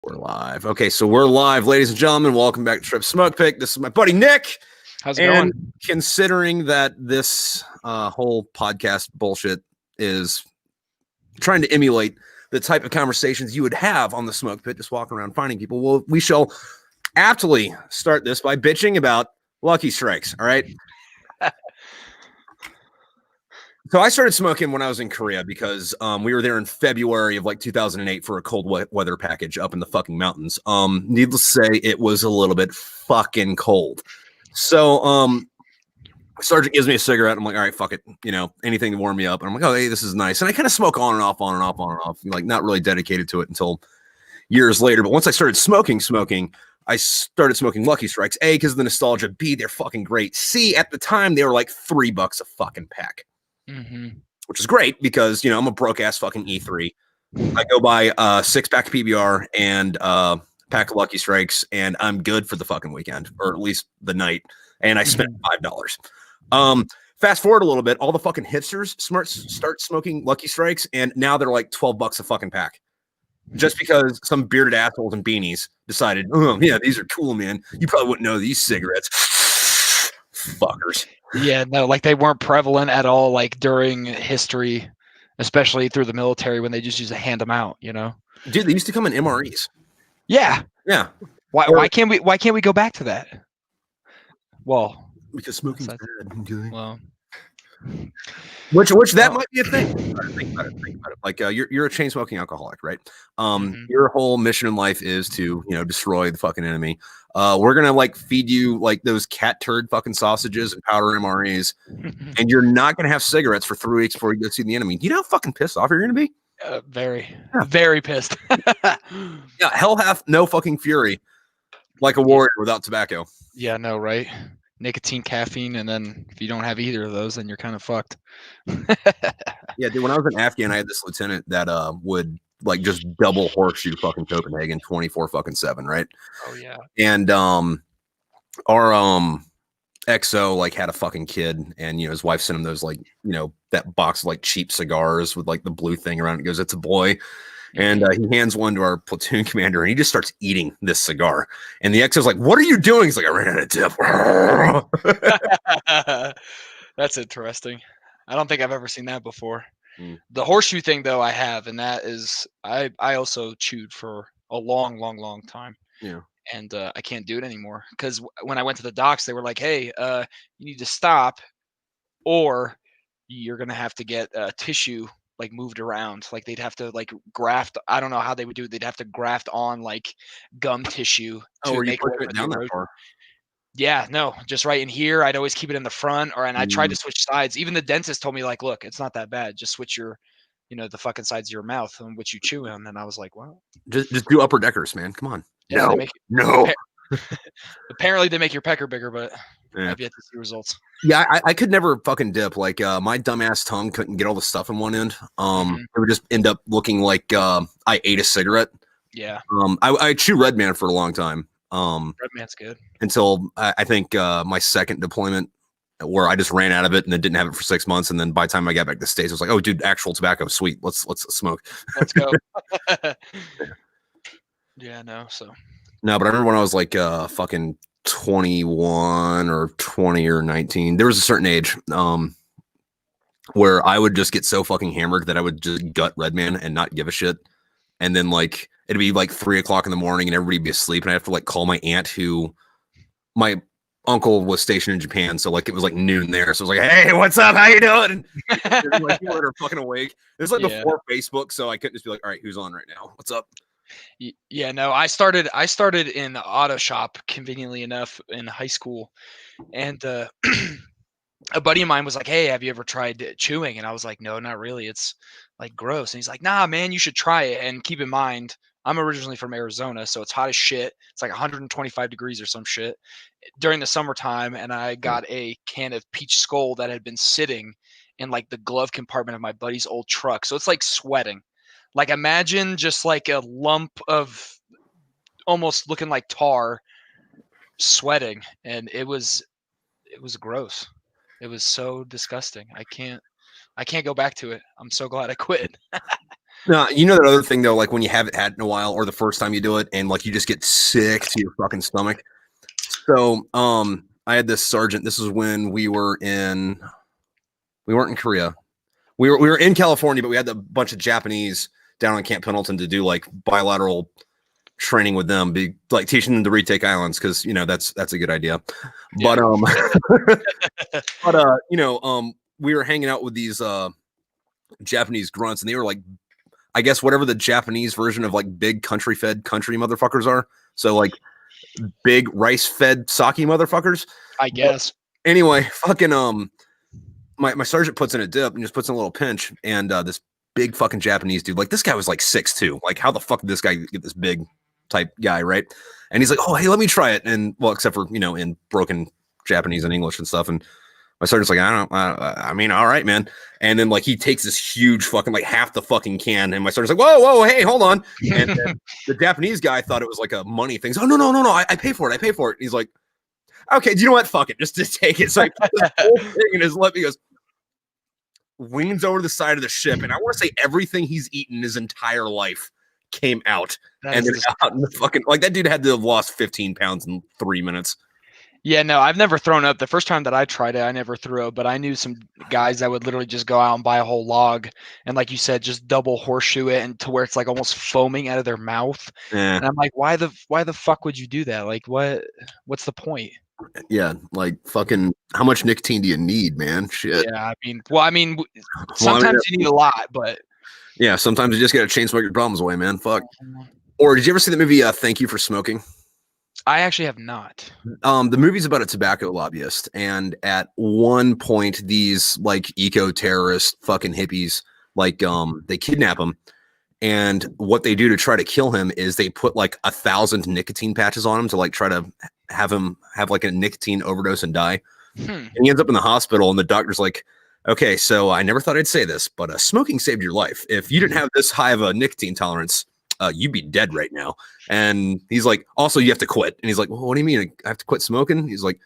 We're live. Okay, so we're live, ladies and gentlemen. Welcome back to Tripp Smokepit. This is my buddy Nick. How's it going? Considering that this whole podcast bullshit is trying to emulate the type of conversations you would have on the Smoke Pit, just walking around finding people, well, we shall aptly start this by bitching about Lucky Strikes. All right. So I started smoking when I was in Korea because we were there in February of like 2008 for a cold weather package up in the fucking mountains. Needless to say, it was a little bit fucking cold. So Sergeant gives me a cigarette. I'm like, all right, fuck it. You know, anything to warm me up. And I'm like, oh, hey, this is nice. And I kind of smoke on and off, like not really dedicated to it until years later. But once I started smoking, I started smoking Lucky Strikes. A, because of the nostalgia. B, they're fucking great. C, at the time, they were like $3 a fucking pack. Mm-hmm. Which is great because, you know, I'm a broke ass fucking E3. I go buy a 6-pack of PBR and a pack of Lucky Strikes, and I'm good for the fucking weekend, or at least the night. And I spent $5. Fast forward a little bit, all the fucking hipsters start smoking Lucky Strikes, and now they're like $12 a fucking pack. Just because some bearded assholes and beanies decided, oh, yeah, these are cool, man. You probably wouldn't know these cigarettes. Fuckers. Yeah, no, like they weren't prevalent at all, like during history, especially through the military when they just used to hand them out, you know? Dude, they used to come in MREs. Yeah. Yeah. Why can't we go back to that? Well, because smoking's bad. Well, which that might be a thing. Think about it. Like you're a chain smoking alcoholic, right? Your whole mission in life is to, you know, destroy the fucking enemy. We're gonna like feed you like those cat turd fucking sausages and powder MREs, and you're not gonna have cigarettes for 3 weeks before you go see the enemy. You know how fucking pissed off you're gonna be? Very pissed. Yeah, hell hath no fucking fury like a warrior without tobacco. Yeah, no, right? Nicotine, caffeine, and then if you don't have either of those, then you're kind of fucked. Yeah, dude, when I was in Afghan, I had this lieutenant that would like just double horseshoe fucking Copenhagen 24/7, right? Oh yeah. And our XO like had a fucking kid, and you know his wife sent him those like, you know, that box of like cheap cigars with like the blue thing around it. Goes, it's a boy. And he hands one to our platoon commander, and he just starts eating this cigar. And the XO's like, what are you doing? He's like, I ran out of dip. That's interesting. I don't think I've ever seen that before. The horseshoe thing, though, I have, and that is, I also chewed for a long time. Yeah. And I can't do it anymore because when I went to the docs, they were like, hey, you need to stop, or you're going to have to get tissue like moved around. Like they'd have to like graft. I don't know how they would do it. They'd have to graft on like gum tissue to make it down that far. Yeah, no, just right in here. I'd always keep it in the front, and I tried to switch sides. Even the dentist told me, like, look, it's not that bad. Just switch your, you know, the fucking sides of your mouth on which you chew on. And I was like, well, just do upper deckers, man. Come on. Yeah, no. Apparently they make your pecker bigger, but I've yet to see results. Yeah, I could never fucking dip. Like my dumbass tongue couldn't get all the stuff in one end. It would just end up looking like I ate a cigarette. Yeah. I chew Red Man for a long time. Red Man's good. Until I think my second deployment, where I just ran out of it and then didn't have it for 6 months, and then by the time I got back to the States, I was like, oh, dude, actual tobacco, sweet. Let's smoke. Let's go. Yeah, no. So. No, but I remember when I was like fucking 21 or 20 or 19, there was a certain age where I would just get so fucking hammered that I would just gut Red Man and not give a shit. And then like it'd be like 3 o'clock in the morning and everybody'd be asleep, and I have to like call my aunt, who my uncle was stationed in Japan, so like it was like noon there. So I was like, hey, what's up? How you doing? And like people that are fucking awake. It was like before Facebook, so I couldn't just be like, all right, who's on right now? What's up? Yeah, no, I started in the auto shop, conveniently enough, in high school, and a buddy of mine was like, hey, have you ever tried chewing? And I was like, no, not really. It's like gross. And he's like, nah, man, you should try it. And keep in mind, I'm originally from Arizona, so it's hot as shit. It's like 125 degrees or some shit during the summertime. And I got a can of peach skull that had been sitting in like the glove compartment of my buddy's old truck. So it's like sweating. Like imagine just like a lump of almost looking like tar sweating. And it was gross. It was so disgusting. I can't go back to it. I'm so glad I quit. No, you know that other thing though, like when you haven't had it in a while, or the first time you do it, and like you just get sick to your fucking stomach. So, I had this sergeant. This is when we weren't in Korea. We were in California, but we had a bunch of Japanese down on Camp Pendleton to do like bilateral training with them, be like teaching them to retake islands because that's a good idea. But we were hanging out with these Japanese grunts, and they were like, I guess whatever the Japanese version of like big country fed country motherfuckers are. So like big rice fed sake motherfuckers. I guess. But anyway, fucking my sergeant puts in a dip and just puts in a little pinch, and this big fucking Japanese dude, like this guy was like 6'2". Like how the fuck did this guy get this big type guy, right? And he's like, oh, hey, let me try it. And well, except for, in broken Japanese and English and stuff. And my sergeant's like, I mean, all right, man. And then like he takes this huge fucking like half the fucking can, and my sergeant's like, whoa, hey, hold on. And then the Japanese guy thought it was like a money thing. So, oh, no, I pay for it. And he's like, okay, do you know what? Fuck it, just take it. So I put this whole thing in his lip. He goes, leans over the side of the ship, and I want to say everything he's eaten his entire life came out, and then out in the fucking like that dude had to have lost 15 pounds in 3 minutes. Yeah, no, I've never thrown up. The first time that I tried it, I never threw up, but I knew some guys that would literally just go out and buy a whole log and, like you said, just double horseshoe it and to where it's like almost foaming out of their mouth. Yeah. And I'm like, why the fuck would you do that? Like, what's the point? Yeah, like fucking how much nicotine do you need, man? Shit. Yeah, sometimes you need a lot, but yeah, sometimes you just gotta chain smoke your problems away, man. Fuck. Or did you ever see the movie Thank You for Smoking? I actually have not. The movie's about a tobacco lobbyist, and at one point, these like eco-terrorist fucking hippies, like they kidnap him, and what they do to try to kill him is they put like 1,000 nicotine patches on him to like try to have him have like a nicotine overdose and die. And he ends up in the hospital, and the doctor's like, okay, so I never thought I'd say this, but smoking saved your life. If you didn't have this high of a nicotine tolerance, you'd be dead right now. And he's like, also, you have to quit. And he's like, well, what do you mean? I have to quit smoking? He's like,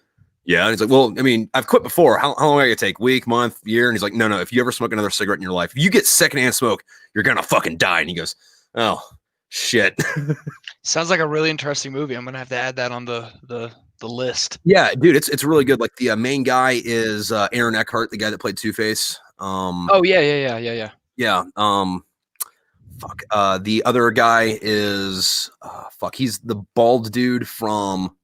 yeah. And he's like, well, I mean, I've quit before. How long are you take? Week, month, year? And he's like, no. If you ever smoke another cigarette in your life, if you get secondhand smoke, you're going to fucking die. And he goes, oh, shit. Sounds like a really interesting movie. I'm going to have to add that on the list. Yeah, dude, it's really good. Like the main guy is Aaron Eckhart, the guy that played Two-Face. Oh, yeah. Yeah. Fuck. The other guy is he's the bald dude from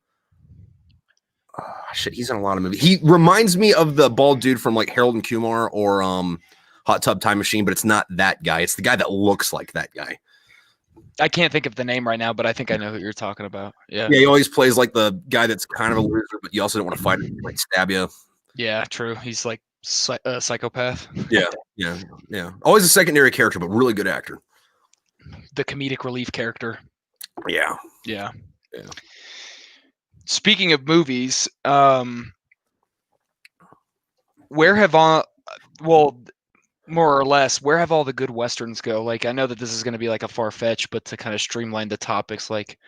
shit, he's in a lot of movies. He reminds me of the bald dude from like Harold and Kumar or Hot Tub Time Machine, but it's not that guy. It's the guy that looks like that guy. I can't think of the name right now, but I think I know who you're talking about. Yeah, he always plays like the guy that's kind of a loser, but you also don't want to fight him. He might stab you. Yeah, true. He's like a psychopath. Yeah. Always a secondary character, but really good actor. The comedic relief character. Yeah. Speaking of movies, where have more or less, where have all the good Westerns go? Like, I know that this is going to be like a far-fetched, but to kind of streamline the topics, like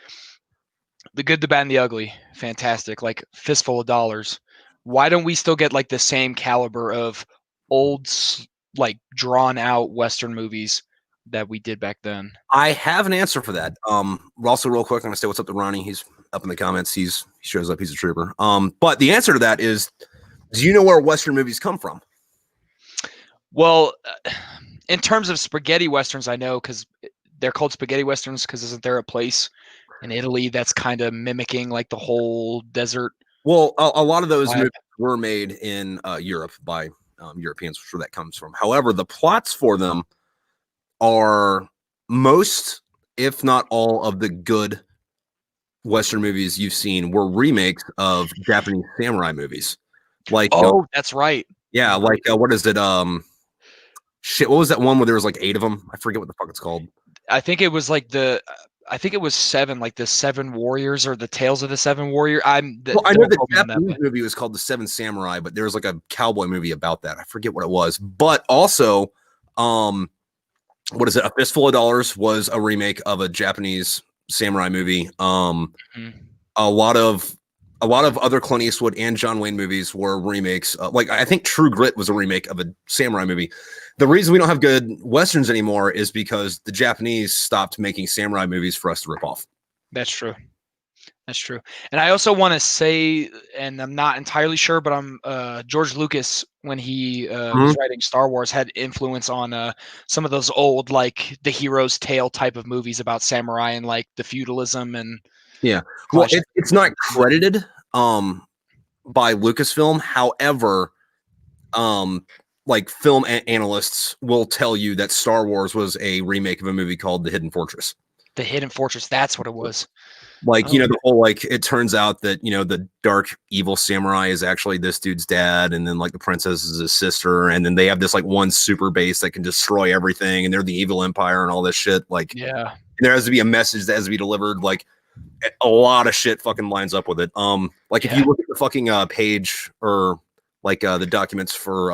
The Good, the Bad, and the Ugly, fantastic. Like Fistful of Dollars. Why don't we still get like the same caliber of old, like drawn-out Western movies that we did back then? I have an answer for that. Also, real quick, I'm gonna say what's up to Ronnie. He's up in the comments. He shows up. He's a trooper. But the answer to that is, do you know where Western movies come from? Well, in terms of spaghetti westerns, I know because they're called spaghetti westerns because isn't there a place in Italy that's kind of mimicking like the whole desert? Well, a lot of those movies were made in Europe by Europeans, where that comes from. However, the plots for them are most, if not all, of the good Western movies you've seen were remakes of Japanese samurai movies. Like, that's right. Yeah, like what is it? Shit, what was that one where there was like 8 of them? I forget what the fuck it's called. I think it was like I think it was 7, like the 7 Warriors or the Tales of the 7 Warrior. I know the Japanese movie was called The 7 Samurai, but there was like a cowboy movie about that. I forget what it was. But also, what is it? A Fistful of Dollars was a remake of a Japanese samurai movie. A lot of a lot of other Clint Eastwood and John Wayne movies were remakes. Like I think True Grit was a remake of a samurai movie. The reason we don't have good westerns anymore is because the Japanese stopped making samurai movies for us to rip off. That's true. That's true. And I also want to say, and I'm not entirely sure, but I'm George Lucas, when he was writing Star Wars, had influence on some of those old, like the hero's tale type of movies about samurai and like the feudalism and Yeah. Well, clash. it's not credited by Lucasfilm. However, like film analysts will tell you that Star Wars was a remake of a movie called The Hidden Fortress. The Hidden Fortress. That's what it was. Like, the whole, like, it turns out that, the dark evil samurai is actually this dude's dad, and then, like, the princess is his sister, and then they have this, like, one super base that can destroy everything, and they're the evil empire and all this shit. Like, yeah, there has to be a message that has to be delivered. Like, a lot of shit fucking lines up with it. Like, if you look at the fucking page or, like, the documents for,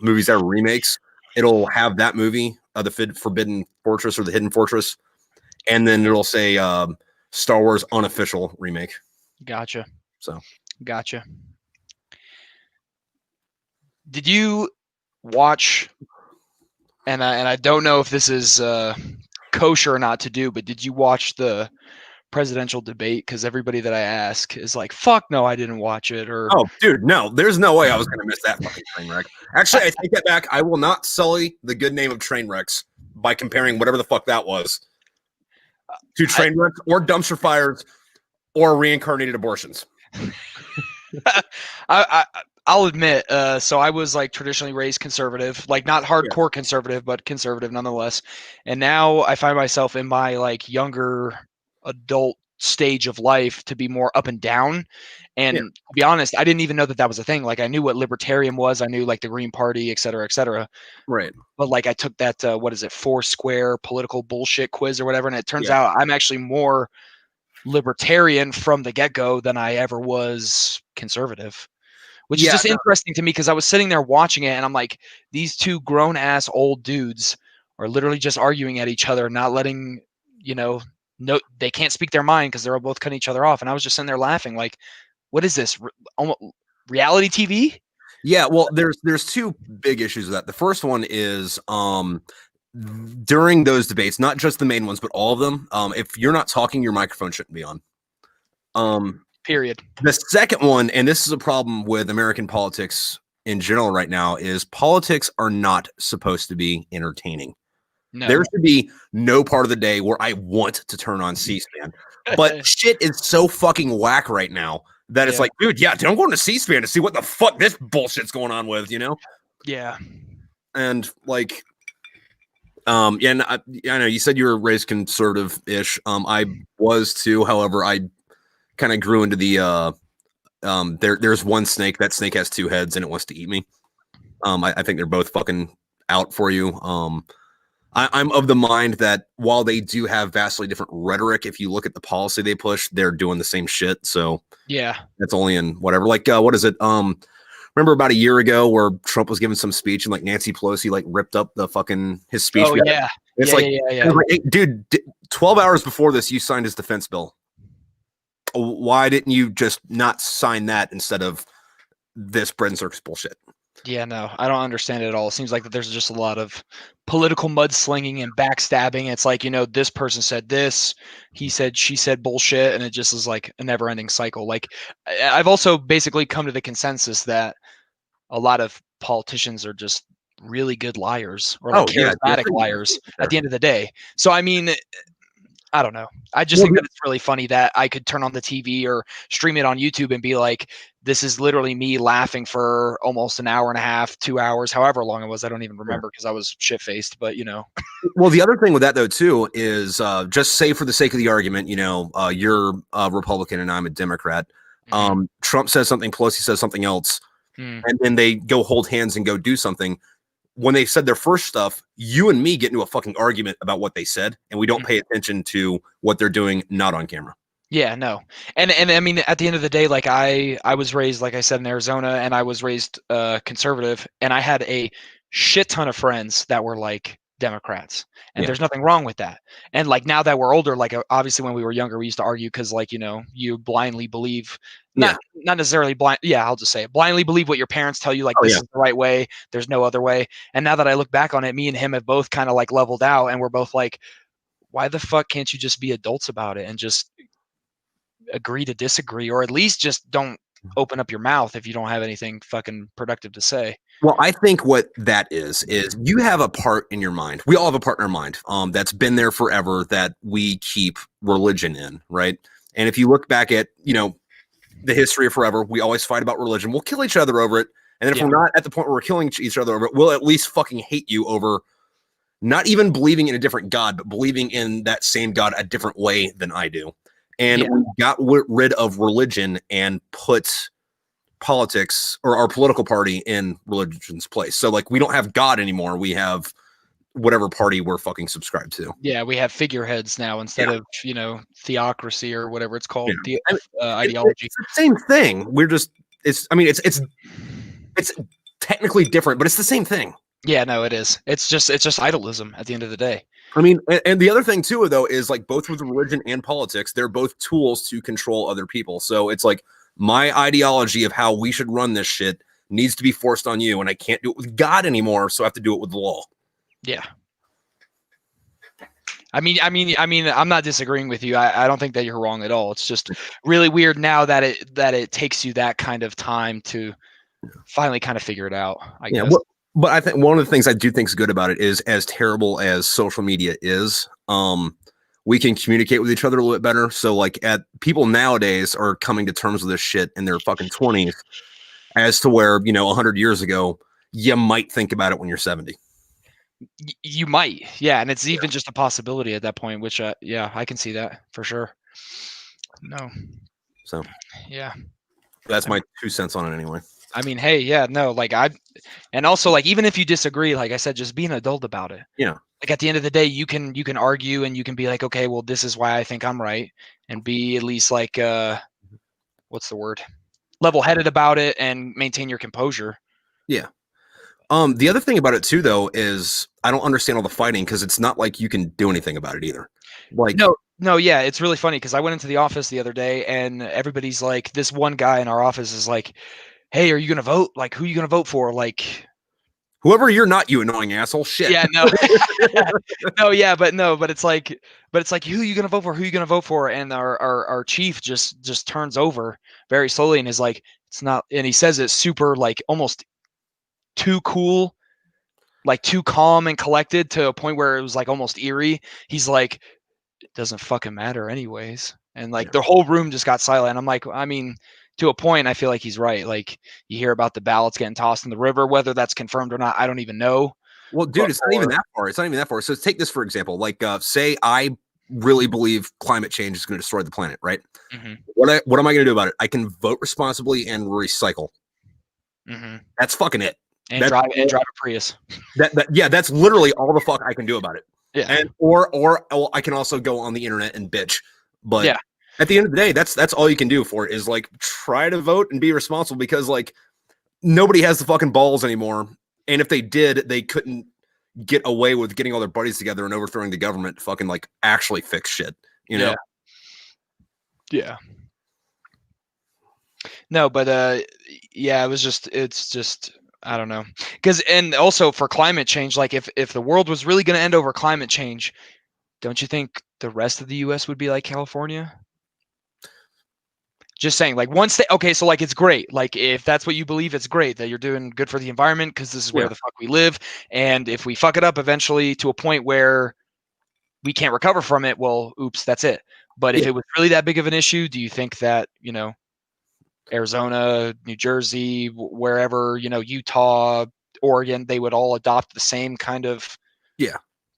movies that are remakes, it'll have that movie, the Forbidden Fortress or the Hidden Fortress, and then it'll say, Star Wars unofficial remake. Gotcha. So, gotcha. Did you watch? And I don't know if this is kosher or not to do, but did you watch the presidential debate? Because everybody that I ask is like, "Fuck no, I didn't watch it." Or, oh, dude, no, there's no way I was going to miss that fucking train wreck. Actually, I take that back. I will not sully the good name of train wrecks by comparing whatever the fuck that was to train wrecks or dumpster fires or reincarnated abortions. I'll admit, so I was like traditionally raised conservative, like not hardcore conservative, but conservative nonetheless. And now I find myself in my like younger adult stage of life to be more up and down. And to be honest, I didn't even know that that was a thing. Like I knew what libertarian was. I knew like the Green Party, et cetera, et cetera. Right. But like I took that, what is it, Foursquare political bullshit quiz or whatever. And it turns out I'm actually more libertarian from the get-go than I ever was conservative, which is just interesting to me because I was sitting there watching it and I'm like, these two grown-ass old dudes are literally just arguing at each other, not letting, no, they can't speak their mind because they're both cutting each other off. And I was just sitting there laughing like, what is this? Reality TV? Yeah, well, there's two big issues with that. The first one is during those debates, not just the main ones, but all of them, if you're not talking, your microphone shouldn't be on. Period. The second one, and this is a problem with American politics in general right now, is politics are not supposed to be entertaining. No. There should be no part of the day where I want to turn on C-SPAN. But shit is so fucking whack right now that it's like, dude, I'm going to C-SPAN to see what the fuck this bullshit's going on with, Yeah. And like, and I know you said you were raised conservative-ish. I was too. However, I kind of grew into the there's one snake. That snake has two heads and it wants to eat me. I think they're both fucking out for you. I'm of the mind that while they do have vastly different rhetoric, if you look at the policy they push, they're doing the same shit. So that's only in whatever. Like, what is it? Remember about a year ago where Trump was giving some speech and like Nancy Pelosi like ripped up the fucking his speech. Oh yeah, it's like, hey, dude, 12 hours before this, you signed his defense bill. Why didn't you just not sign that instead of this bread and circus bullshit? Yeah, no, I don't understand it at all. It seems like that there's just a lot of political mudslinging and backstabbing. It's like, this person said this, he said, she said bullshit, and it just is like a never-ending cycle. Like, I've also basically come to the consensus that a lot of politicians are just really good liars or like charismatic liars at the end of the day. So, I mean, I don't know. I just think that it's really funny that I could turn on the TV or stream it on YouTube and be like, this is literally me laughing for almost an hour and a half, 2 hours, however long it was. I don't even remember because I was shit-faced, but Well, the other thing with that though too is just say for the sake of the argument, you're a Republican and I'm a Democrat. Trump says something, Pelosi says something else, and then they go hold hands and go do something. When they said their first stuff, you and me get into a fucking argument about what they said, and we don't pay attention to what they're doing not on camera. Yeah, no. And I mean, at the end of the day, like I was raised, like I said, in Arizona, and I was raised conservative, and I had a shit ton of friends that were like Democrats, and Yeah. there's nothing wrong with that. And like now that we're older, like obviously when we were younger, we used to argue because like you blindly believe not necessarily blind. Yeah, I'll just say it. Blindly believe what your parents tell you. Like this is the right way. There's no other way. And now that I look back on it, me and him have both kind of like leveled out, and we're both like, why the fuck can't you just be adults about it and just agree to disagree, or at least just don't open up your mouth if you don't have anything fucking productive to say. Well, I think what that is you have a part in your mind. We all have a part in our mind that's been there forever that we keep religion in, right? And if you look back at, the history of forever, we always fight about religion. We'll kill each other over it. And then if we're not at the point where we're killing each other over it, we'll at least fucking hate you over not even believing in a different God, but believing in that same God a different way than I do. And we got rid of religion and put politics or our political party in religion's place. So like we don't have God anymore. We have whatever party we're fucking subscribed to. Yeah, we have figureheads now instead of theocracy or whatever it's called. Yeah. Ideology. It's the same thing. We're just it's technically different, but it's the same thing. Yeah, no, it is. It's just idolism at the end of the day. I mean, and the other thing too, though, is like both with religion and politics, they're both tools to control other people. So it's like my ideology of how we should run this shit needs to be forced on you, and I can't do it with God anymore, so I have to do it with the law. Yeah. I mean, I'm not disagreeing with you. I don't think that you're wrong at all. It's just really weird now that it takes you that kind of time to finally kind of figure it out, I guess. Well, but I think one of the things I do think is good about it is, as terrible as social media is, we can communicate with each other a little bit better. So like people nowadays are coming to terms with this shit in their fucking 20s, as to where, 100 years ago, you might think about it when you're 70. You might. Yeah. And it's even just a possibility at that point, which, I can see that for sure. No. So, yeah. That's my 2 cents on it anyway. I mean, hey, yeah, no, like and also like, even if you disagree, like I said, just be an adult about it. Yeah. Like at the end of the day, you can argue and you can be like, okay, well, this is why I think I'm right, and be at least like, what's the word? Level-headed about it and maintain your composure. Yeah. The other thing about it too, though, is I don't understand all the fighting because it's not like you can do anything about it either. Like no, yeah, it's really funny because I went into the office the other day and everybody's like, this one guy in our office is like, hey, are you gonna vote? Like, who are you gonna vote for? Like, whoever you're not, you annoying asshole. Shit. Yeah, no. but it's like who are you gonna vote for? Who are you gonna vote for? And our chief just turns over very slowly and is like, it's not, and he says it super like almost too cool, like too calm and collected to a point where it was like almost eerie. He's like, it doesn't fucking matter anyways. And like the whole room just got silent. I'm like, I mean, to a point, I feel like he's right. Like you hear about the ballots getting tossed in the river, whether that's confirmed or not, I don't even know. Well, dude, it's not even that far. It's not even that far. So take this for example. Like, say I really believe climate change is going to destroy the planet, right? Mm-hmm. What am I going to do about it? I can vote responsibly and recycle. Mm-hmm. That's fucking it. And drive a Prius. That's literally all the fuck I can do about it. Yeah. And or I can also go on the internet and bitch. But yeah. At the end of the day, that's all you can do for it is like try to vote and be responsible, because like nobody has the fucking balls anymore. And if they did, they couldn't get away with getting all their buddies together and overthrowing the government to fucking like actually fix shit, you know? Yeah. No, but it's just I don't know. And also for climate change, like if the world was really going to end over climate change, don't you think the rest of the US would be like California? Just saying, like once okay, so like it's great. Like if that's what you believe, it's great that you're doing good for the environment because this is where the fuck we live. And if we fuck it up eventually to a point where we can't recover from it, well, oops, that's it. But if it was really that big of an issue, do you think that, Arizona, New Jersey, wherever, Utah, Oregon, they would all adopt the same kind of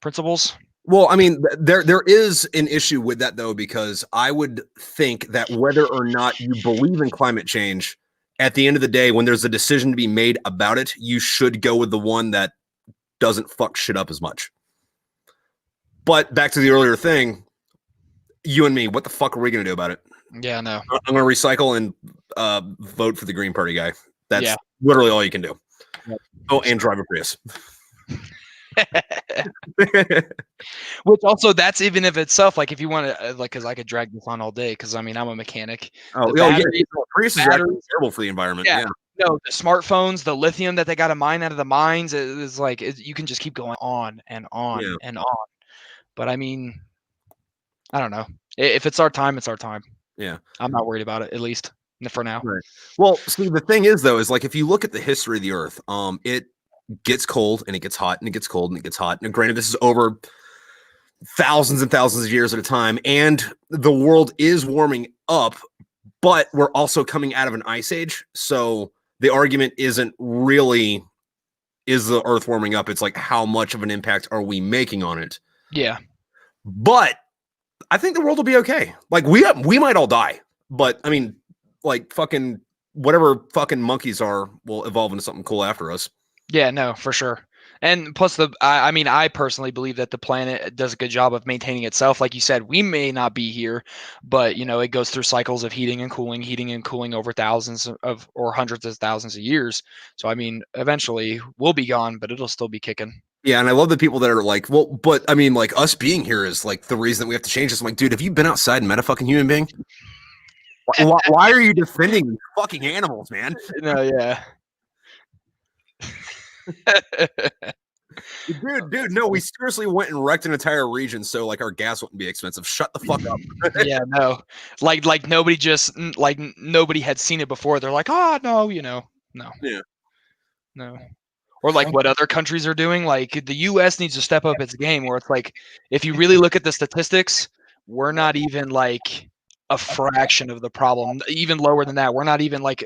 principles? Well, I mean, there is an issue with that, though, because I would think that whether or not you believe in climate change, at the end of the day, when there's a decision to be made about it, you should go with the one that doesn't fuck shit up as much. But back to the earlier thing, you and me, what the fuck are we going to do about it? Yeah, no. I'm going to recycle and vote for the Green Party guy. That's literally all you can do. Yep. Oh, and drive a Prius. Which also, that's even if itself, like if you want to, like, because I could drag this on all day, because I mean I'm a mechanic. The Yeah, batteries, Priuses are actually terrible for the environment. yeah, Yeah, no, the smartphones, the lithium that they got to mine out of the mines is like you can just keep going on and on yeah, and on. But I mean, I don't know. If it's our time, it's our time. yeah. I'm not worried about it, at least for now. Right. Well, see, the thing is, though, is like if you look at the history of the Earth, it gets cold and it gets hot and it gets cold and it gets hot. And granted, this is over thousands and thousands of years at a time, and the world is warming up, but we're also coming out of an ice age. So the argument isn't really is the Earth warming up. It's like how much of an impact are we making on it? Yeah. But I think the world will be okay. Like we might all die, but I mean, like fucking whatever fucking monkeys are will evolve into something cool after us. Yeah, no, for sure. And plus I mean, I personally believe that the planet does a good job of maintaining itself. Like you said, we may not be here, but it goes through cycles of heating and cooling over thousands of or hundreds of thousands of years. So I mean, eventually we'll be gone, but it'll still be kicking. Yeah, and I love the people that are like, well, but I mean, like us being here is like the reason that we have to change this. I'm like, dude, have you been outside and met a fucking human being? Why are you defending these fucking animals, man? No, yeah. Dude, no, we seriously went and wrecked an entire region so like our gas wouldn't be expensive. Shut the fuck up. Yeah, no. Like nobody nobody had seen it before. They're like, "Oh, no, no." Yeah. No. Or like what other countries are doing, like the US needs to step up its game where it's like if you really look at the statistics, we're not even like a fraction of the problem. Even lower than that. We're not even like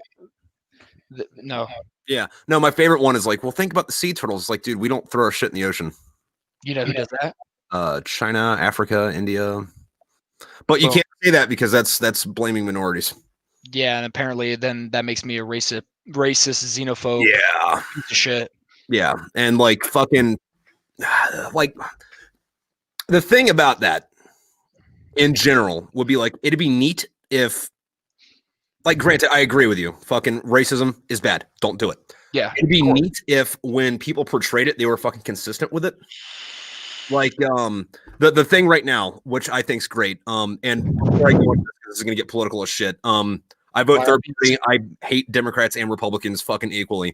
no. Yeah. No, my favorite one is like, well, think about the sea turtles. Like, dude, we don't throw our shit in the ocean. You know who does that? China, Africa, India. But you can't say that because that's blaming minorities. Yeah, and apparently then that makes me a racist, xenophobe. Yeah. Piece of shit. Yeah. And like fucking like the thing about that in general would be like it'd be neat if like granted, I agree with you. Fucking racism is bad. Don't do it. Yeah. It'd be neat if when people portrayed it, they were fucking consistent with it. Like the thing right now, which I think's great. And before I go into this is gonna get political as shit. I vote third party. I hate Democrats and Republicans fucking equally.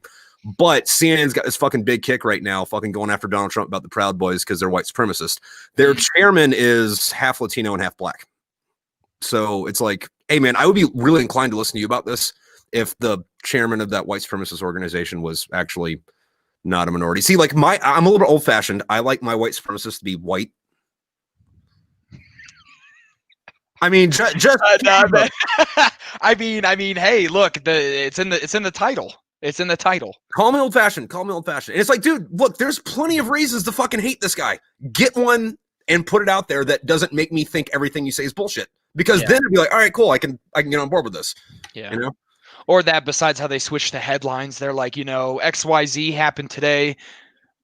But CNN's got this fucking big kick right now, fucking going after Donald Trump about the Proud Boys because they're white supremacist. Their chairman is half Latino and half black. So it's like, hey man, I would be really inclined to listen to you about this if the chairman of that white supremacist organization was actually not a minority. See, like I'm a little bit old fashioned. I like my white supremacists to be white. I mean, just I mean, hey, look, it's in the title. It's in the title. Call me old fashioned. Call me old fashioned. And it's like, dude, look, there's plenty of reasons to fucking hate this guy. Get one and put it out there that doesn't make me think everything you say is bullshit. Because then it'd be like, all right, cool, I can get on board with this. Yeah. You know? Or that besides how they switch the headlines, they're like, XYZ happened today,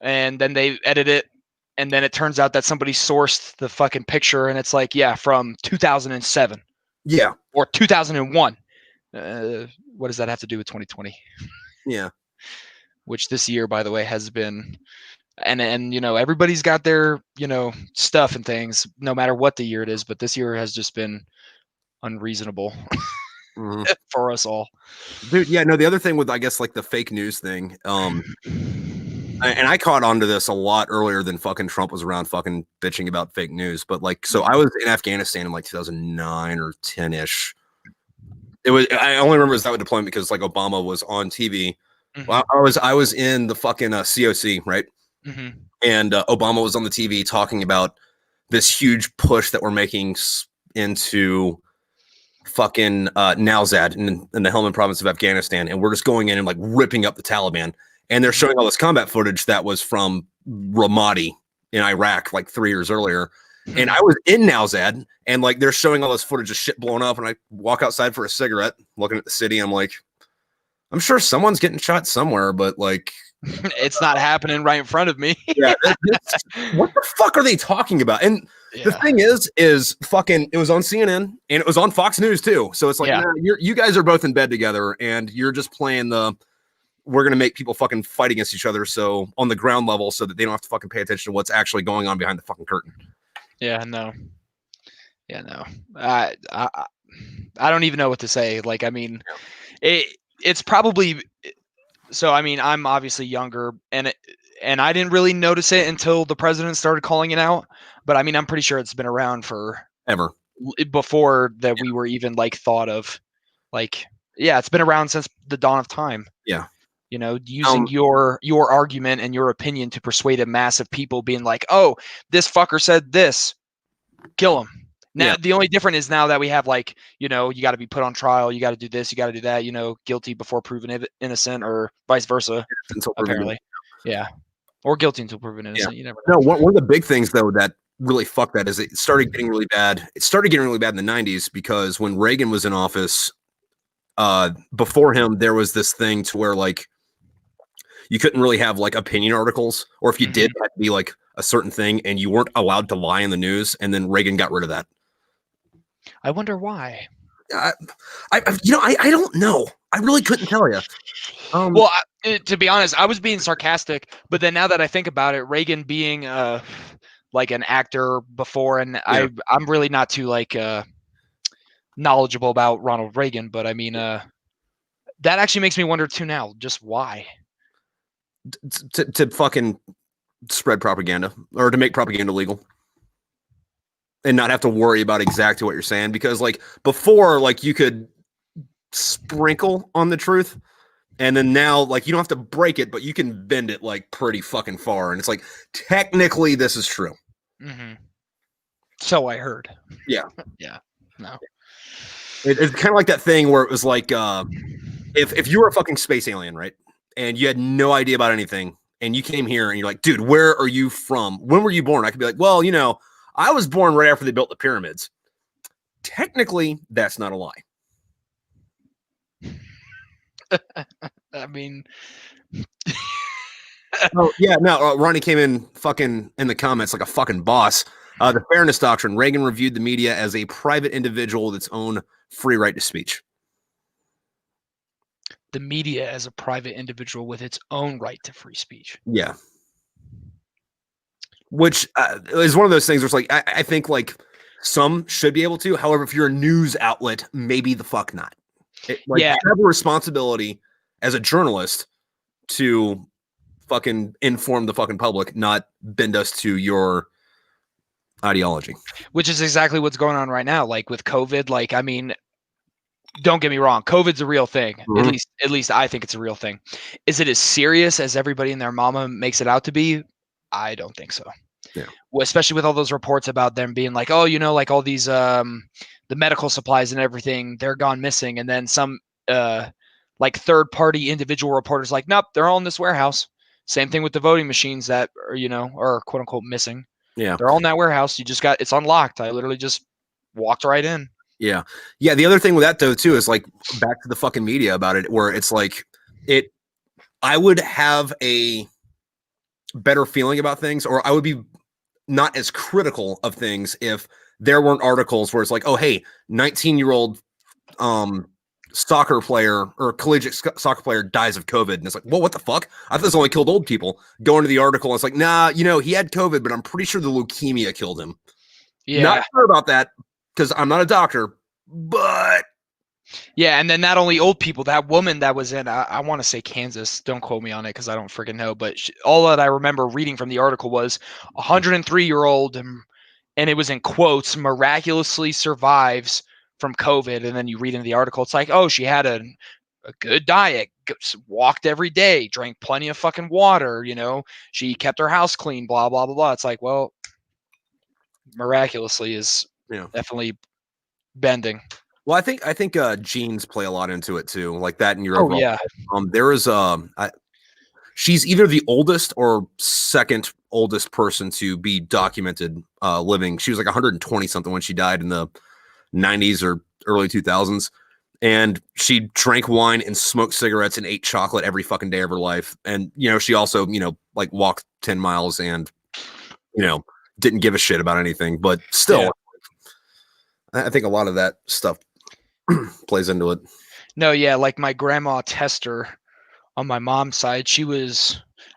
and then they edit it, and then it turns out that somebody sourced the fucking picture, and it's like, yeah, from 2007. Yeah. Or 2001. What does that have to do with 2020? Yeah. Which this year, by the way, has been and everybody's got their stuff and things no matter what the year it is, but this year has just been unreasonable for us all, dude. Yeah, no, the other thing with I guess like the fake news thing, and I caught onto this a lot earlier than fucking Trump was around fucking bitching about fake news, but like so I was in Afghanistan in like 2009 or 10ish. It was I only remember it was that deployment because like Obama was on TV. Well, I was in the fucking COC, right? And Obama was on the TV talking about this huge push that we're making into fucking Nowzad in the Helmand province of Afghanistan, and we're just going in and like ripping up the Taliban. And they're showing all this combat footage that was from Ramadi in Iraq like 3 years earlier. And I was in Nowzad, and like they're showing all this footage of shit blowing up, and I walk outside for a cigarette, looking at the city. I'm like, I'm sure someone's getting shot somewhere, but like it's not happening right in front of me. Yeah, what the fuck are they talking about? And the thing is fucking it was on CNN and it was on Fox News too. So it's like, nah, you guys are both in bed together and you're just playing the we're going to make people fucking fight against each other. So on the ground level, so that they don't have to fucking pay attention to what's actually going on behind the fucking curtain. Yeah, no. Yeah, no. I don't even know what to say. Like, I mean, it's probably, so I mean, I'm obviously younger, and I didn't really notice it until the president started calling it out. But I mean, I'm pretty sure it's been around for Ever. before that we were even like thought of. Like, yeah, it's been around since the dawn of time. Yeah. You know, using your argument and your opinion to persuade a mass of people, being like, "Oh, this fucker said this, kill him." Now, the only difference is now that we have, like, you know, you got to be put on trial, you got to do this, you got to do that, you know, guilty before proven innocent, or vice versa. Apparently, yeah, or guilty until proven innocent. You never know. No, one of the big things though that really fucked that is it started getting really bad. It started getting really bad in the 90s because when Reagan was in office, before him, there was this thing to where like you couldn't really have like opinion articles, or if you did, it had to be like a certain thing, and you weren't allowed to lie in the news. And then Reagan got rid of that. I wonder why. I don't know. I really couldn't tell you. Well, to be honest, I was being sarcastic, but then now that I think about it, Reagan being like an actor before, and I'm really not too like knowledgeable about Ronald Reagan, but I mean, that actually makes me wonder too now, just why. To fucking spread propaganda, or to make propaganda legal, and not have to worry about exactly what you're saying, because like before, like you could sprinkle on the truth, and then now like you don't have to break it, but you can bend it like pretty fucking far, and it's like technically this is true. So I heard. Yeah. No. It's kind of like that thing where it was like if you were a fucking space alien, right, and you had no idea about anything, and you came here and you're like, dude, where are you from? When were you born? I could be like, well, you know, I was born right after they built the pyramids. Technically, that's not a lie. I mean, oh yeah, no. Ronnie came in fucking in the comments like a fucking boss. The fairness doctrine. Reagan reviewed the media as a private individual with its own free right to speech. The media as a private individual with its own right to free speech. Yeah. Which is one of those things where it's like, I think like some should be able to. However, if you're a news outlet, maybe the fuck not. You have a responsibility as a journalist to fucking inform the fucking public, not bend us to your ideology. Which is exactly what's going on right now. Like with COVID, like, I mean, don't get me wrong, COVID's a real thing. At least I think it's a real thing. Is it as serious as everybody and their mama makes it out to be? I don't think so. Yeah. Well, especially with all those reports about them being like, oh, you know, like all these the medical supplies and everything, they're gone missing. And then some like third party individual reporters like, nope, they're all in this warehouse. Same thing with the voting machines that are, you know, are quote unquote missing. Yeah. They're all in that warehouse. You just got, it's unlocked. I literally just walked right in. Yeah. Yeah. The other thing with that though, too, is like back to the fucking media about it, where it's like I would have a better feeling about things, or I would be not as critical of things if there weren't articles where it's like, oh, hey, 19-year-old soccer player or collegiate soccer player dies of COVID. And it's like, well, what the fuck? I thought this only killed old people. Go into the article and it's like, nah, you know, he had COVID, but I'm pretty sure the leukemia killed him. Yeah. Not sure about that because I'm not a doctor, but yeah. And then not only old people, that woman that was in, I want to say Kansas, don't quote me on it because I don't freaking know, but all that I remember reading from the article was 103-year-old, and it was in quotes, miraculously survives from COVID. And then you read into the article, it's like, oh, she had a good diet, walked every day, drank plenty of fucking water, you know, she kept her house clean, blah, blah, blah, blah. It's like, well, miraculously is definitely bending. Well, I think genes play a lot into it too, like that in your overall. Yeah. There is she's either the oldest or second oldest person to be documented living. She was like 120 something when she died in the 90s or early 2000s, and she drank wine and smoked cigarettes and ate chocolate every fucking day of her life. And you know, she also, you know, like walked 10 miles and, you know, didn't give a shit about anything. But still, I think a lot of that stuff plays into it. No, yeah, like my grandma Tester, on my mom's side,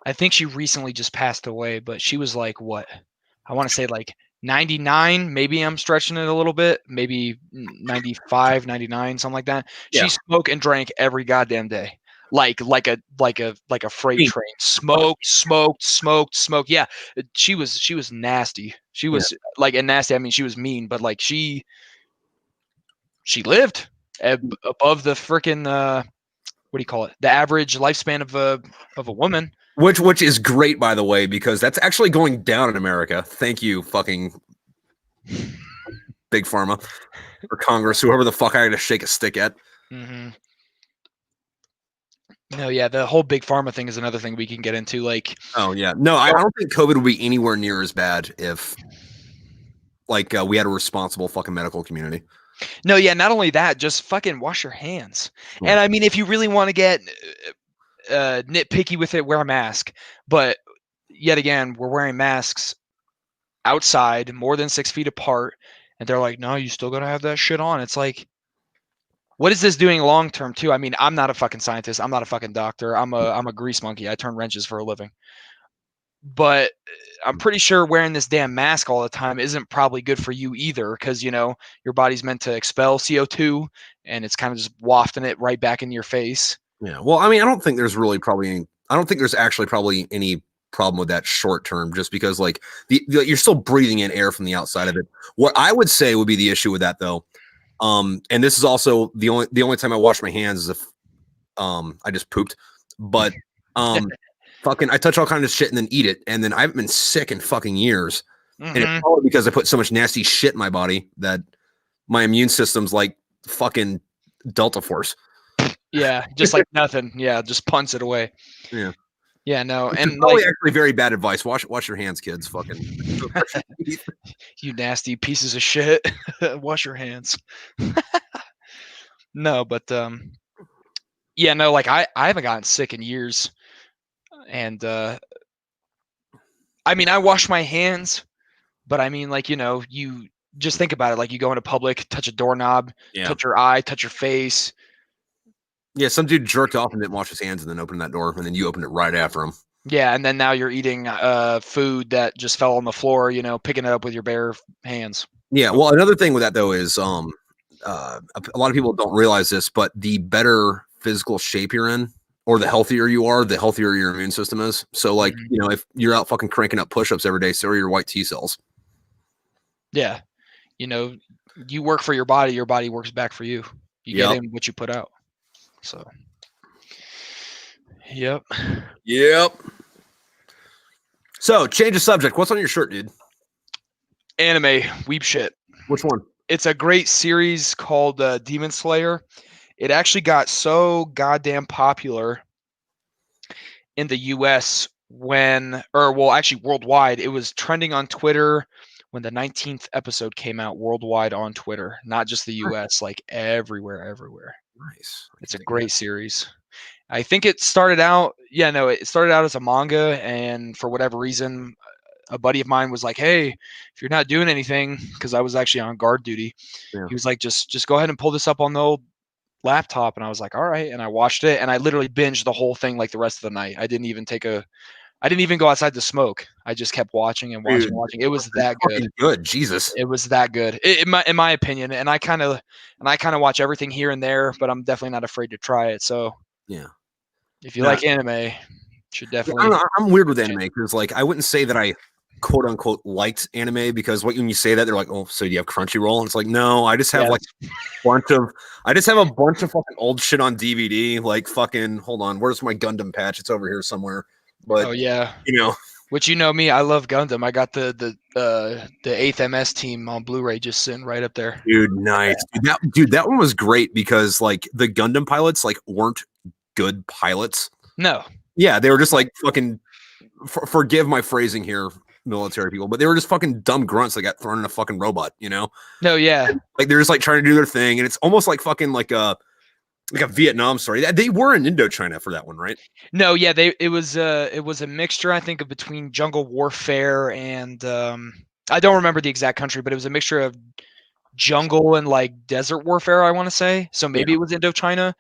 I think she recently just passed away, but she was like, what? I want to say like 99, maybe I'm stretching it a little bit, maybe 95, 99, something like that. Yeah. She smoked and drank every goddamn day. Like a freight Mean. train. Fucking Smoked. Yeah. She was nasty. She yeah. was like, and nasty, I mean she was mean, but like she lived above the freaking what do you call it? The average lifespan of a woman. Which is great, by the way, because that's actually going down in America. Thank you, fucking big pharma or Congress, whoever the fuck I got to shake a stick at. Mm-hmm. No, yeah, the whole big pharma thing is another thing we can get into. Like, Oh yeah, no, I don't think COVID would be anywhere near as bad if like we had a responsible fucking medical community. no, yeah, not only that, just fucking wash your hands. Yeah. And I mean, if you really want to get nitpicky with it, wear a mask. But yet again, we're wearing masks outside, more than 6 feet apart, and they're like, "No, you still gotta have that shit on." It's like, what is this doing long term too? I mean, I'm not a fucking scientist. I'm not a fucking doctor. I'm a grease monkey. I turn wrenches for a living. But I'm pretty sure wearing this damn mask all the time isn't probably good for you either, because your body's meant to expel CO2, and it's kind of just wafting it right back into your face. Yeah. Well, I mean, I don't think there's really probably any, I don't think there's actually probably any problem with that short term, just because like you're still breathing in air from the outside of it. What I would say would be the issue with that though, and this is also the only time I wash my hands is if I just pooped, but fucking I touch all kind of shit and then eat it, and then I haven't been sick in fucking years, and it's Mm-hmm. probably because I put so much nasty shit in my body that my immune system's like fucking Delta Force. Yeah, just like nothing. Yeah, just punts it away. Yeah. Yeah, no, Which is and probably like, actually very bad advice. Wash your hands, kids. Fucking you nasty pieces of shit, wash your hands. No, but yeah, no, like I haven't gotten sick in years, and I mean I wash my hands, but I mean like you just think about it, like you go into public, touch a doorknob, yeah. touch your eye, touch your face. Yeah, some dude jerked off and didn't wash his hands and then opened that door and then you opened it right after him. Yeah, and then now you're eating food that just fell on the floor, picking it up with your bare hands. Yeah, well, another thing with that though is a lot of people don't realize this, but the better physical shape you're in or the healthier you are, the healthier your immune system is. So like, Mhm. if you're out fucking cranking up push-ups every day, so are your white T cells. Yeah, you work for your body works back for you. You get Yep. in what you put out. So, yep. Yep. So change the subject. What's on your shirt, dude? Anime weeb shit. Which one? It's a great series called Demon Slayer. It actually got so goddamn popular in the US actually worldwide. It was trending on Twitter when the 19th episode came out worldwide on Twitter, not just the US, like everywhere. Nice. It's a great series. I think it started out, it started out as a manga, and for whatever reason, a buddy of mine was like, "Hey, if you're not doing anything," because I was actually on guard duty, Yeah. he was like, "Just go ahead and pull this up on the old laptop," and I was like, "All right," and I watched it, and I literally binged the whole thing like the rest of the night. I didn't even go outside to smoke. I just kept watching and watching Dude, and watching. It was it's that good. fucking good. Jesus. It was that good, in my opinion. And I kind of watch everything here and there, but I'm definitely not afraid to try it. So Yeah. if you Nah, like anime, you should yeah, I don't definitely. know. I'm weird with anime because, like, I wouldn't say that I quote unquote liked anime because when you say that, they're like, "Oh, so do you have Crunchyroll?" And it's like, no, I just have Yeah, like I just have a bunch of fucking old shit on DVD. Like, fucking, hold on, where's my Gundam patch? It's over here somewhere. But oh yeah. you know, Which me, I love Gundam. I got the eighth MS team on Blu-ray just sitting right up there. dude, nice. That one was great because like the Gundam pilots like weren't good pilots. No, Yeah, they were just like fucking. Forgive my phrasing here, military people, but they were just fucking dumb grunts that got thrown in a fucking robot, no, yeah, Like they're just like trying to do their thing, and it's almost like fucking like a Vietnam story. They were in Indochina for that one, right? no, yeah. It was a mixture, I think, of between jungle warfare and I don't remember the exact country, but it was a mixture of jungle and like desert warfare, I want to say. So maybe Yeah. it was Indochina,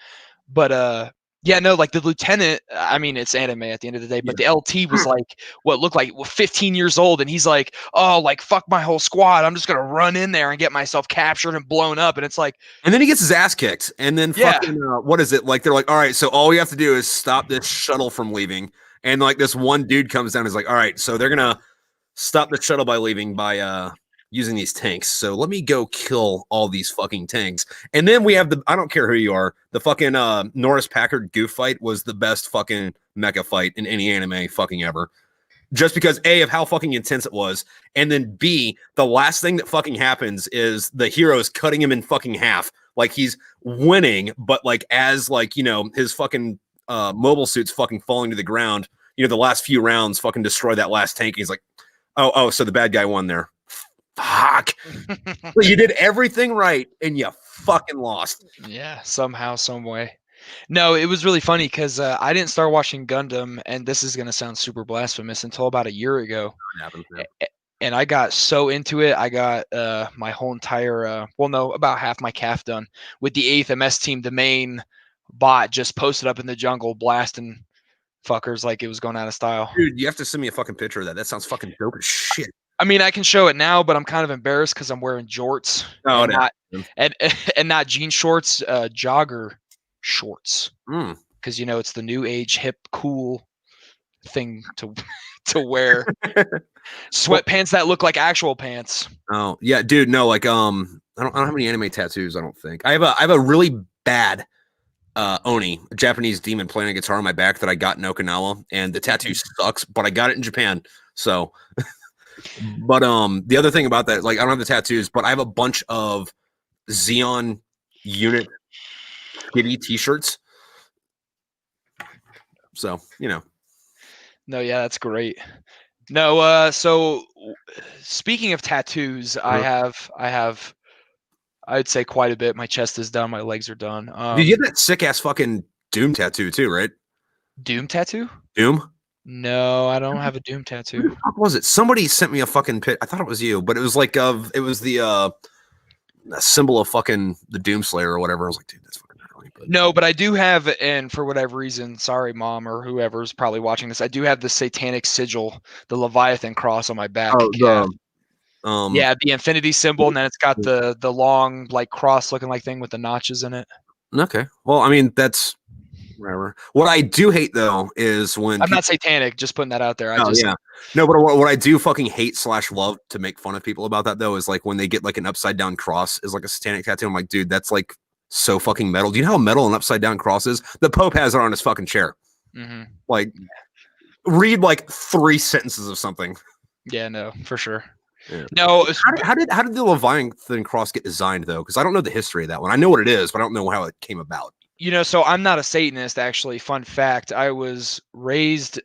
but Yeah, no, like the lieutenant, I mean, it's anime at the end of the day, but the LT was like what looked like 15 years old. And he's like, oh, like, fuck my whole squad. I'm just going to run in there and get myself captured and blown up. And it's like, And then he gets his ass kicked. And then yeah, fucking, what is it? Like, they're like, all right, so all we have to do is stop this shuttle from leaving. And like this one dude comes down and is like, all right, so they're going to stop the shuttle by leaving by using these tanks. So let me go kill all these fucking tanks. And then we have I don't care who you are, the fucking Norris Packard goof fight was the best fucking mecha fight in any anime fucking ever. Just because A, of how fucking intense it was, and then B, the last thing that fucking happens is the hero's cutting him in fucking half. Like he's winning, but like as like, you know, his fucking mobile suit's fucking falling to the ground, you know, the last few rounds fucking destroy that last tank. He's like, oh, so the bad guy won there. Fuck. You did everything right and you fucking lost. yeah, somehow, some way. No, it was really funny because I didn't start watching Gundam, and this is going to sound super blasphemous, until about a year ago. What happens, man? And I got so into it, I got my whole entire, well, no, about half my calf done with the 8th MS team, the main bot just posted up in the jungle blasting fuckers like it was going out of style. Dude, you have to send me a fucking picture of that. That sounds fucking dope as shit. I mean, I can show it now, but I'm kind of embarrassed because I'm wearing jorts Oh, and not and not jean shorts, jogger shorts. Because you know it's the new age, hip, cool thing to wear. Sweatpants that look like actual pants. Oh yeah, dude. No, like I don't have any anime tattoos. I don't think I have a really bad Oni, a Japanese demon, playing a guitar on my back that I got in Okinawa, and the tattoo sucks, but I got it in Japan. So, but the other thing about that, like I don't have the tattoos, but I have a bunch of Xeon unit kitty T-shirts. So you know. No, yeah, that's great. No, so speaking of tattoos, I have I'd say quite a bit. My chest is done, my legs are done. You get that sick ass fucking Doom tattoo too, right? Doom tattoo? Doom? No, I don't have a Doom tattoo. What was it? Somebody sent me a fucking pic. I thought it was you, but it was like it was the symbol of fucking the Doom Slayer or whatever. I was like, dude, that's fucking gnarly. But no, but I do have, and for whatever reason, sorry, mom or whoever's probably watching this, I do have the satanic sigil, the Leviathan cross on my back. Yeah, the infinity symbol, and then it's got the long like cross looking like thing with the notches in it. Okay, well, I mean that's whatever. What I do hate though is when I'm not satanic, just putting that out there. No, but what I do fucking hate / love to make fun of people about that though is like when they get like an upside down cross is like a satanic tattoo. I'm like, dude, that's like so fucking metal. Do you know how metal an upside down cross is? The Pope has it on his fucking chair. Mm-hmm. Like, read like 3 sentences of something. Yeah, no, for sure. Yeah. No, how did the Leviathan cross get designed though? Because I don't know the history of that one. I know what it is, but I don't know how it came about. You know, so I'm not a Satanist, actually. Fun fact: I was raised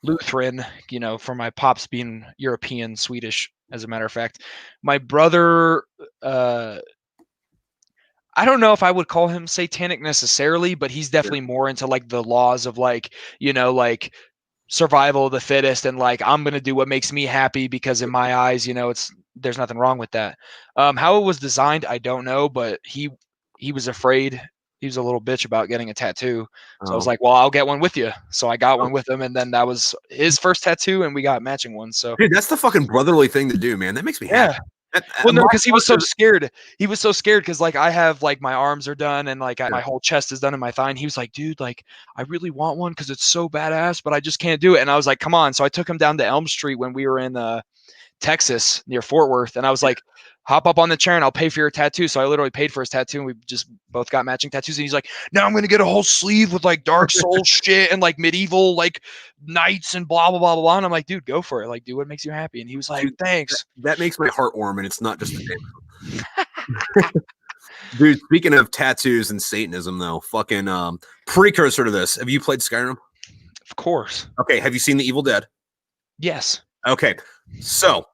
Lutheran. You know, from my pops being European, Swedish, as a matter of fact. My brother, I don't know if I would call him satanic necessarily, but he's definitely more into like the laws of like, you know, like survival of the fittest, and like I'm gonna do what makes me happy because in my eyes, you know, there's nothing wrong with that. How it was designed, I don't know, but he was afraid. He was a little bitch about getting a tattoo, so I was like, well, I'll get one with you. So I got one with him, and then that was his first tattoo, and we got matching ones. So dude, that's the fucking brotherly thing to do, man. That makes me happy. Well, no, because he was so scared. He was so scared because, like, I have, like, my arms are done and, like, my whole chest is done and my thigh. And he was like, dude, like, I really want one because it's so badass, but I just can't do it. And I was like, come on. So I took him down to Elm Street when we were in Texas near Fort Worth. And I was like, hop up on the chair and I'll pay for your tattoo. So I literally paid for his tattoo and we just both got matching tattoos. And he's like, now I'm going to get a whole sleeve with like Dark Souls shit and like medieval like knights and blah, blah, blah, blah. And I'm like, dude, go for it. Like, do what makes you happy. And he was like, thanks. That makes my heart warm. And it's not just a dude, speaking of tattoos and Satanism though, fucking precursor to this. Have you played Skyrim? Of course. Okay. Have you seen The Evil Dead? Yes. Okay. So,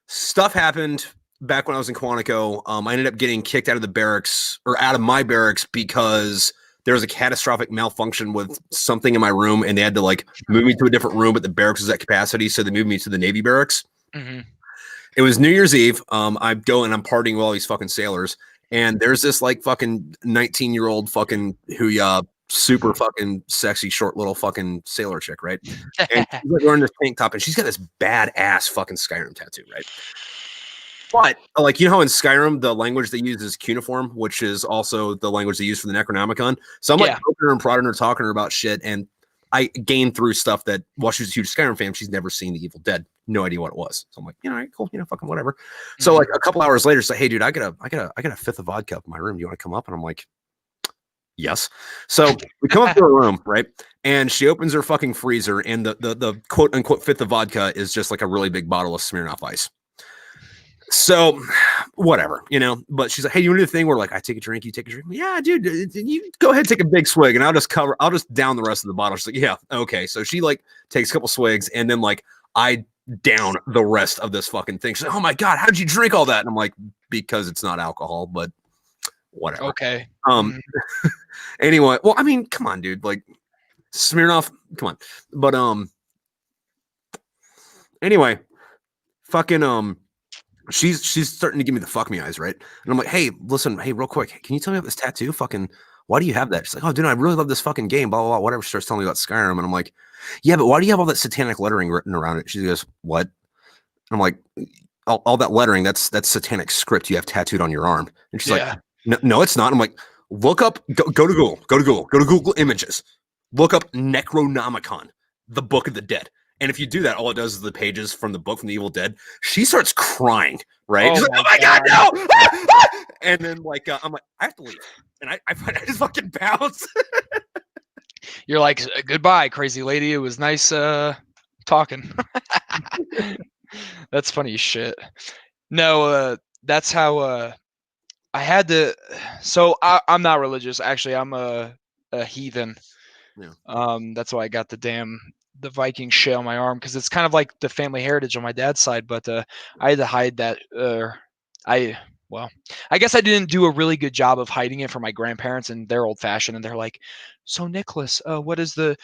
stuff happened back when I was in Quantico. I ended up getting kicked out of the barracks or out of my barracks because there was a catastrophic malfunction with something in my room and they had to like move me to a different room, but the barracks was at capacity. So they moved me to the Navy barracks. Mm-hmm. It was New Year's Eve. I go and I'm partying with all these fucking sailors And there's this like fucking 19-year-old fucking who super fucking sexy short little fucking sailor chick, right? And she's like wearing this tank top, and she's got this badass fucking Skyrim tattoo, right? But like you know how in Skyrim the language they use is cuneiform, which is also the language they use for the Necronomicon. So I'm like poking her and prodding her, talking to her about shit, and I gained through stuff that while she's a huge Skyrim fan, she's never seen The Evil Dead, no idea what it was. So I'm like, all right, cool, fucking whatever. So like a couple hours later, she's like, hey dude, I got a fifth of vodka up in my room. Do you want to come up? And I'm like, yes. So we come up to her room, right? And she opens her fucking freezer, and the quote unquote fifth of vodka is just like a really big bottle of Smirnoff Ice. So whatever, but she's like, hey, you want to do the thing where like I take a drink, you take a drink? Yeah, dude, you go ahead, take a big swig, and I'll just down the rest of the bottle. She's like, yeah, okay. So she like takes a couple swigs, and then like I down the rest of this fucking thing. She's like, oh my God, how'd you drink all that? And I'm like, because it's not alcohol, but whatever. Okay. Anyway, well, I mean, come on, dude, like Smirnoff, come on. But anyway, fucking she's starting to give me the fuck me eyes, right? And I'm like, hey, listen, hey, real quick, can you tell me about this tattoo? Fucking, why do you have that? She's like, oh, dude, I really love this fucking game, blah, blah, blah, whatever. She starts telling me about Skyrim. And I'm like, yeah, but why do you have all that satanic lettering written around it? She goes, what? And I'm like, all that lettering, that's satanic script you have tattooed on your arm. And she's like, no, it's not. I'm like, look up, go to Google Images. Look up Necronomicon, the Book of the Dead. And if you do that, all it does is the pages from the book from the Evil Dead. She starts crying, right? Oh, like, oh my God, no! And then like I'm like, I have to leave, and I just fucking bounce. You're like, goodbye, crazy lady. It was nice talking. That's funny as shit. No, that's how I had to. So I'm not religious. Actually, I'm a heathen. Yeah. That's why I got the Viking shit on my arm, because it's kind of like the family heritage on my dad's side. But I had to hide that. I guess I didn't do a really good job of hiding it from my grandparents, and they're old fashioned, and they're like, so Nicholas, what does the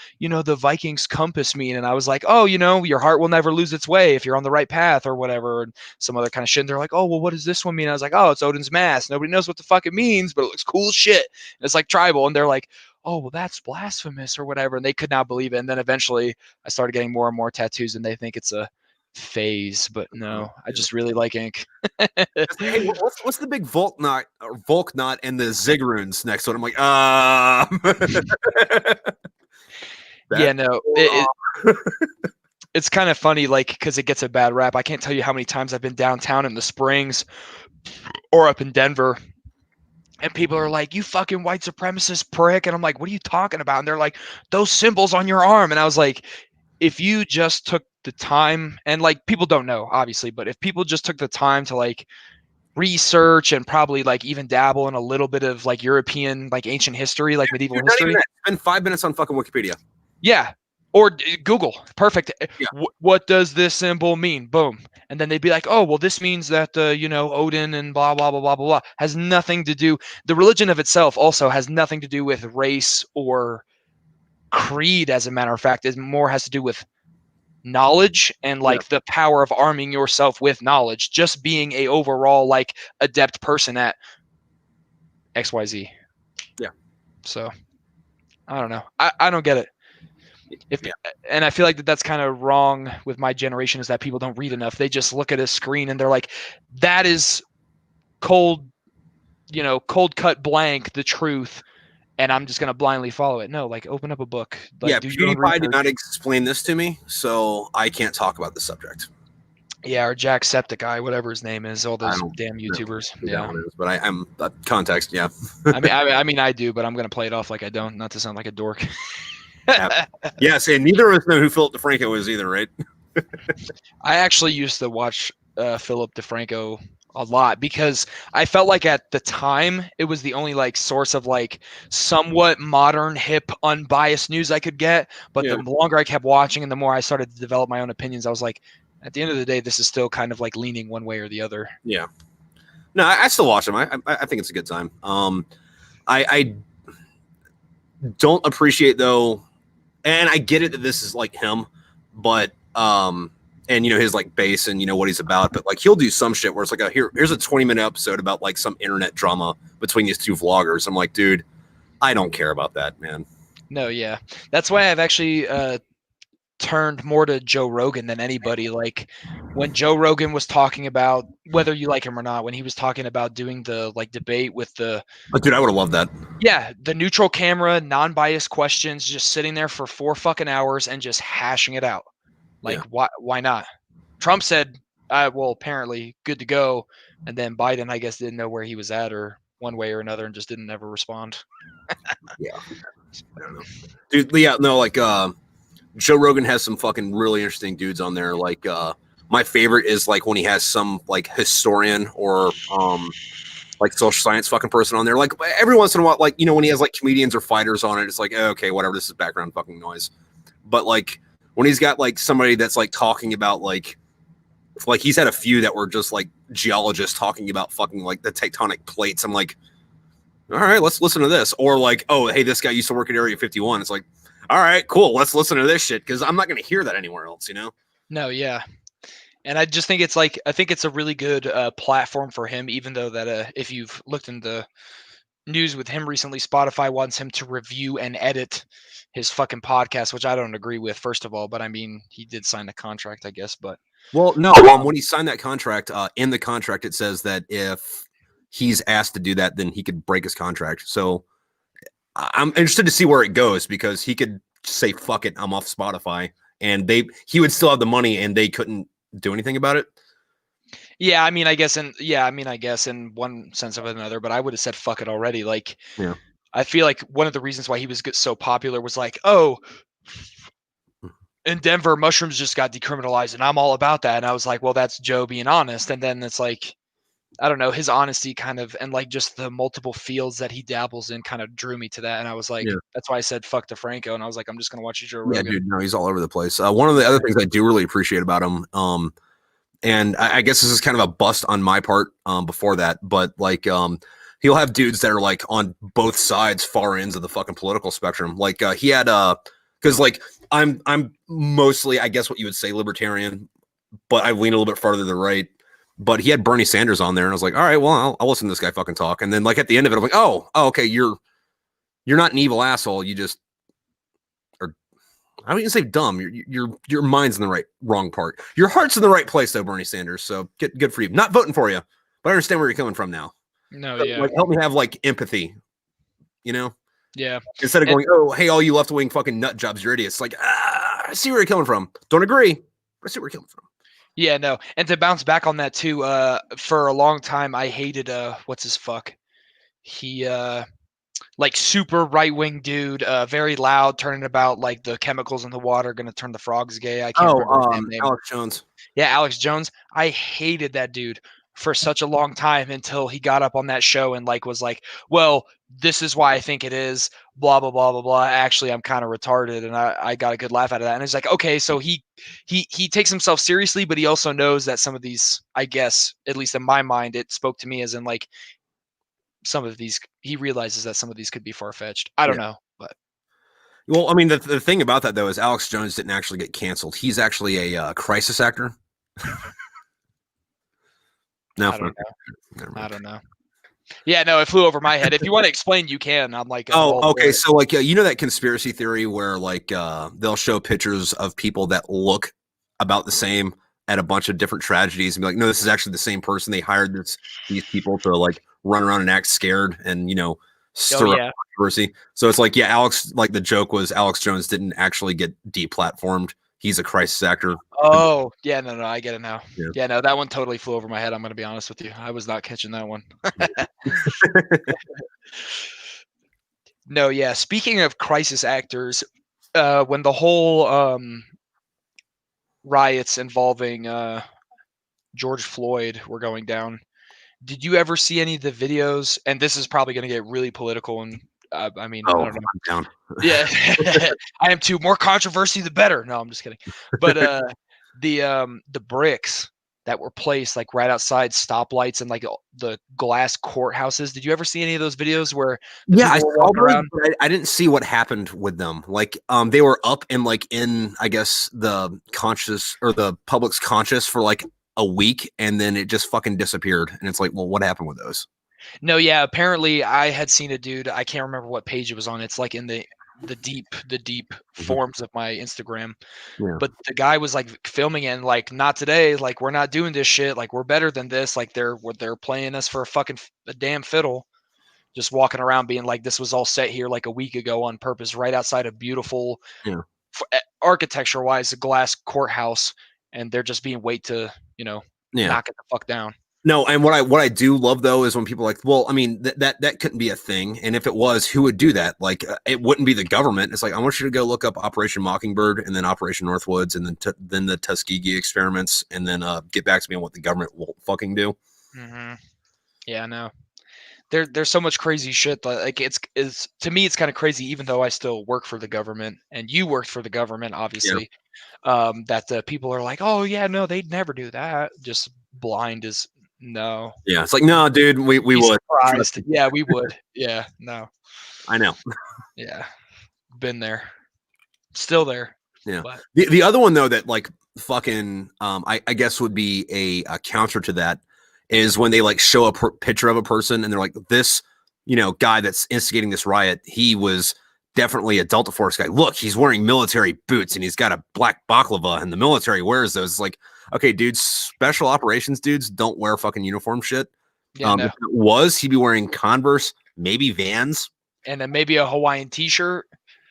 Vikings compass mean? And I was like, oh, your heart will never lose its way if you're on the right path or whatever, and some other kind of shit. And they're like, oh, well, what does this one mean? I was like, oh, it's Odin's mask. Nobody knows what the fuck it means, but it looks cool as shit. And it's like tribal. And they're like, oh, well, that's blasphemous or whatever. And they could not believe it. And then eventually I started getting more and more tattoos, and they think it's a phase, but no, I just really like ink. Hey, what's the big Volk knot and the Zig runes next to it? I'm like, yeah, no, it's kind of funny, like, because it gets a bad rap. I can't tell you how many times I've been downtown in the Springs or up in Denver, and people are like, you fucking white supremacist prick. And I'm like, what are you talking about? And they're like, those symbols on your arm. And I was like, if you just took the time, and like, people don't know, obviously, but if people just took the time to like research and probably like even dabble in a little bit of like European, like ancient history, like medieval history. Spend 5 minutes on fucking Wikipedia. Yeah. Or Google. Perfect. Yeah. What does this symbol mean? Boom. And then they'd be like, oh, well, this means that, Odin and blah, blah, blah, blah, blah, blah. Has nothing to do. The religion of itself also has nothing to do with race or creed, as a matter of fact. It more has to do with knowledge and like the power of arming yourself with knowledge, just being a overall like adept person at XYZ. Yeah. So I don't know. I don't get it. And I feel like that's kind of wrong with my generation, is that people don't read enough. They just look at a screen and they're like, that is cold cut blank, the truth. And I'm just going to blindly follow it. No, like, open up a book. Like, PewDiePie did not explain this to me, so I can't talk about the subject. Yeah, or Jacksepticeye, whatever his name is, all those damn YouTubers. Yeah, but I'm context. Yeah. I mean, I do, but I'm going to play it off like I don't, not to sound like a dork. Yes, and neither of us know who Philip DeFranco is either, right? I actually used to watch Philip DeFranco a lot, because I felt like at the time it was the only like source of like somewhat modern, hip, unbiased news I could get. But the longer I kept watching and the more I started to develop my own opinions, I was like, at the end of the day, this is still kind of like leaning one way or the other. Yeah. No, I still watch him. I think it's a good time. I don't appreciate though, and I get it that this is like him, but and his like base and what he's about, but like he'll do some shit where it's like here's a 20-minute episode about like some internet drama between these two vloggers. I'm like, dude, I don't care about that, man. No, yeah. That's why I've actually turned more to Joe Rogan than anybody. Like when Joe Rogan was talking about, whether you like him or not, when he was talking about doing the like debate with the Dude, I would have loved that. the neutral camera, non-biased questions, just sitting there for 4 fucking hours and just hashing it out. Like why not? Trump said, well, apparently good to go, and then Biden, I guess, didn't know where he was at or one way or another and just didn't ever respond. Yeah. I don't know. Dude, yeah, no, like Joe Rogan has some fucking really interesting dudes on there. Like my favorite is like when he has some like historian or like social science fucking person on there. Like every once in a while, like when he has like comedians or fighters on it, it's like, okay, whatever, this is background fucking noise. But like when he's got like somebody that's like talking about like he's had a few that were just like geologists talking about fucking like the tectonic plates. I'm like, all right, let's listen to this. Or like, oh, hey, this guy used to work at Area 51. It's like, all right, cool, let's listen to this shit because I'm not going to hear that anywhere else, No, yeah. And I just think it's like, I think it's a really good platform for him, even though that if you've looked into news with him recently, Spotify wants him to review and edit his fucking podcast, which I don't agree with, first of all. But I mean, he did sign a contract, I guess. But well, no, when he signed that contract, in the contract it says that if he's asked to do that, then he could break his contract. So I'm interested to see where it goes because he could say fuck it, I'm off Spotify, and he would still have the money and they couldn't do anything about it. Yeah, I mean, I guess in one sense of another, but I would have said fuck it already. Like, yeah. I feel like one of the reasons why he was so popular was like, oh, in Denver, mushrooms just got decriminalized, and I'm all about that. And I was like, well, that's Joe being honest. And then it's like, I don't know, his honesty kind of, and like just the multiple fields that he dabbles in kind of drew me to that. And I was like, that's why I said fuck DeFranco. And I was like, I'm just going to watch Joe Rogan. Yeah, dude, no, he's all over the place. One of the other things I do really appreciate about him, and I guess this is kind of a bust on my part before that, but like he'll have dudes that are like on both sides, far ends of the fucking political spectrum. Like he had because like I'm mostly, I guess what you would say, libertarian, but I lean a little bit farther to the right. But he had Bernie Sanders on there, and I was like, all right, well, I'll listen to this guy fucking talk. And then like at the end of it, I'm like, oh, okay, you're not an evil asshole. You just are. I wouldn't say dumb. Your mind's in the wrong part. Your heart's in the right place, though, Bernie Sanders. So good for you. Not voting for you, but I understand where you're coming from now. No, So, yeah, like, help me have like empathy. yeah. Instead of going, oh, hey, all you left wing fucking nut jobs, you're idiots. Like, I see where you're coming from. Don't agree, but I see where you're coming from. Yeah, no. And to bounce back on that too, for a long time I hated what's his fuck? He like super right wing dude, very loud, turning about like the chemicals in the water gonna turn the frogs gay. I can't remember his damn name. Alex Jones. Yeah, Alex Jones. I hated that dude for such a long time until he got up on that show and like was like, well, this is why I think it is, blah blah blah blah blah. Actually, I'm kind of retarded, and I got a good laugh out of that. And it's like, okay, so he takes himself seriously, but he also knows that some of these, I guess, at least in my mind, it spoke to me as in like some of these, he realizes that some of these could be far fetched. I don't know, but. Well, I mean, the thing about that though is Alex Jones didn't actually get canceled. He's actually a crisis actor. No, I don't know. Yeah, no, it flew over my head. If you want to explain, you can. I'm like, okay. So like, that conspiracy theory where like they'll show pictures of people that look about the same at a bunch of different tragedies and be like, no, this is actually the same person. They hired these people to like run around and act scared and stir up controversy. So it's like, Alex, like the joke was Alex Jones didn't actually get deplatformed. He's a crisis actor. Oh, yeah, no, I get it now. Yeah, no, that one totally flew over my head. I'm going to be honest with you. I was not catching that one. No, yeah. Speaking of crisis actors, when the whole riots involving George Floyd were going down, did you ever see any of the videos? And this is probably going to get really political and I mean, I don't know. I'm down. Yeah, I am too. More controversy, the better. No, I'm just kidding. But the bricks that were placed like right outside stoplights and like the glass courthouses. Did you ever see any of those videos where the Yeah, I people were saw walking those, around? but I didn't see what happened with them. Like, they were up and like in, I guess, the conscious or the public's conscious for like a week, and then it just fucking disappeared. And it's like, well, what happened with those? No, yeah, apparently I had seen a dude, I can't remember what page it was on. It's like in the deep Mhm. forms of my Instagram. Yeah, But the guy was like filming it and like, not today, like we're not doing this shit, like we're better than this, like they're playing us for a damn fiddle. Just walking around being like, this was all set here like a week ago on purpose, right outside a beautiful, yeah, architecture wise, a glass courthouse, and they're just being wait to, yeah. knock it the fuck down. No, and what I do love though is when people are like, well, I mean that couldn't be a thing, and if it was, who would do that? Like, it wouldn't be the government. It's like, I want you to go look up Operation Mockingbird and then Operation Northwoods and then the Tuskegee experiments, and then get back to me on what the government will fucking do. Mm-hmm. Yeah, no. There's so much crazy shit that, like, it's to me it's kind of crazy, even though I still work for the government and you worked for the government, Yeah, obviously. That the people are like, oh yeah, no, they'd never do that. Just blind as no. yeah. It's like, no, dude, we You'd be would. Trust surprised. me. Yeah, we would. Yeah, no. I know. Yeah, been there, still there, Yeah. but The other one though that like fucking I guess would be a counter to that is when they like show a picture of a person and they're like, this, guy that's instigating this riot, he was definitely a Delta Force guy. Look, he's wearing military boots and he's got a black baklava, and the military wears those. It's like, okay, dudes, special operations dudes don't wear fucking uniform shit. yeah, no. If it was, he'd be wearing Converse, maybe Vans. And then maybe a Hawaiian T-shirt,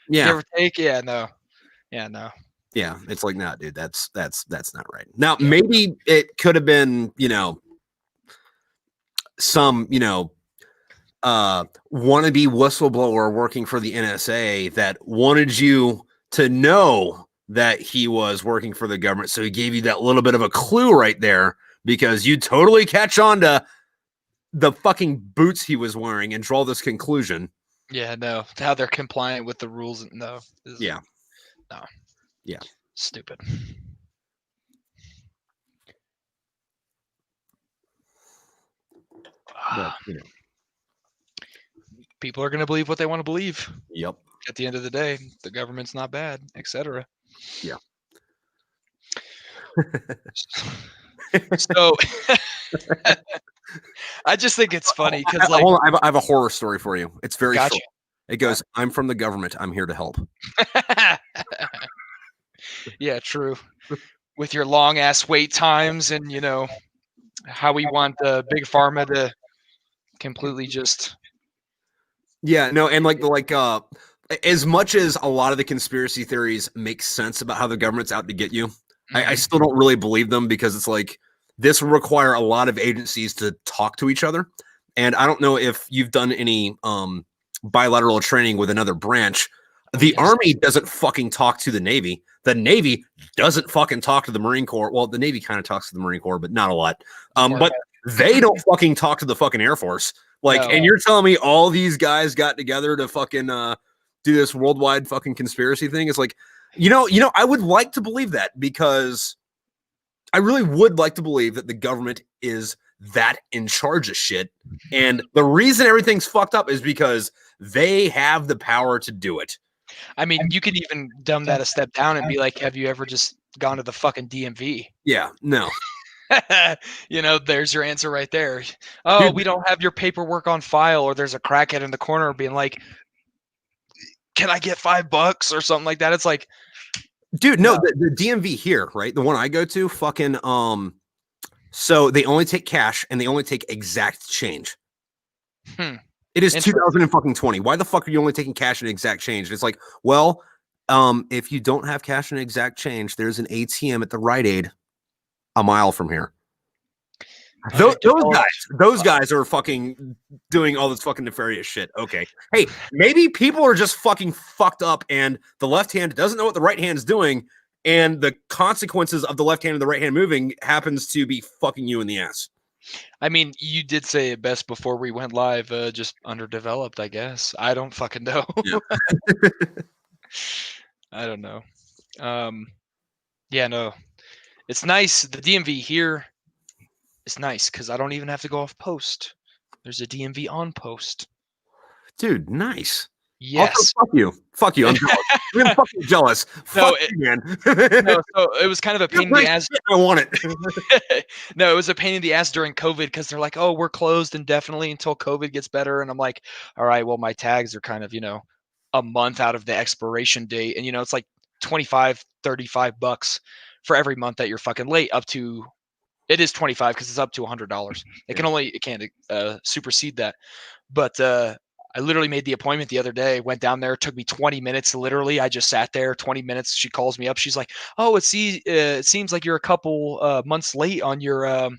Yeah. give or take. Yeah, no. Yeah, no. Yeah, it's like, nah, dude, that's not right. Now, Yeah, maybe it could have been, some, wannabe whistleblower working for the NSA that wanted you to know that he was working for the government, so he gave you that little bit of a clue right there because you totally catch on to the fucking boots he was wearing and draw this conclusion. yeah, no. How they're compliant with the rules? No, Yeah, no, yeah, stupid. but People are going to believe what they want to believe. yep, At the end of the day, the government's not bad, etc. yeah. So I just think it's funny because, like, Hold on, I have a horror story for you. It's very gotcha. short. It goes, I'm from the government. I'm here to help. Yeah, true. With your long ass wait times and how we want the big pharma to completely just Yeah, no, and as much as a lot of the conspiracy theories make sense about how the government's out to get you, I Mhm. still don't really believe them because it's like this will require a lot of agencies to talk to each other. And I don't know if you've done any bilateral training with another branch. The Yes. Army doesn't fucking talk to the Navy. The Navy doesn't fucking talk to the Marine Corps. Well, the Navy kind of talks to the Marine Corps, but not a lot. Yeah, But they don't fucking talk to the fucking Air Force. Like, no. and you're telling me all these guys got together to fucking do this worldwide fucking conspiracy thing? It's like, I would like to believe that because I really would like to believe that the government is that in charge of shit. And the reason everything's fucked up is because they have the power to do it. I mean, you could even dumb that a step down and be like, have you ever just gone to the fucking DMV? Yeah, no. There's your answer right there. Oh, Dude, we don't have your paperwork on file, or there's a crackhead in the corner being like, can I get $5 or something like that? It's like, no, no. the DMV here, right? The one I go to, fucking so they only take cash and they only take exact change. It is Interesting. 2020. Why the fuck are you only taking cash and exact change? And it's like, well, if you don't have cash and exact change, there's an ATM at the Rite Aid a mile from here. Those guys are fucking doing all this fucking nefarious shit. Okay. Hey, maybe people are just fucking fucked up and the left hand doesn't know what the right hand is doing, and the consequences of the left hand and the right hand moving happens to be fucking you in the ass. I mean, you did say it best before we went live, just underdeveloped, I guess. I don't fucking know. Yeah. I don't know. Yeah, no. It's nice. The DMV here, It's nice because I don't even have to go off post. There's a DMV on post. Dude, nice. Also, Yes. fuck you. Fuck you. I'm jealous. I'm fucking jealous. No, Fuck you, man. no, so it was kind of a You're pain in the great ass. shit, I want it. No, it was a pain in the ass during COVID because they're like, "Oh, we're closed indefinitely until COVID gets better." And I'm like, "All right, well, my tags are kind of, a month out of the expiration date, and it's like 25, $35 for every month that you're fucking late. Up to it is 25 because it's up to $100. It can't supersede that. But I literally made the appointment the other day. Went down there. It took me 20 minutes. Literally, I just sat there 20 minutes. She calls me up. She's like, "Oh, it seems like you're a couple months late on your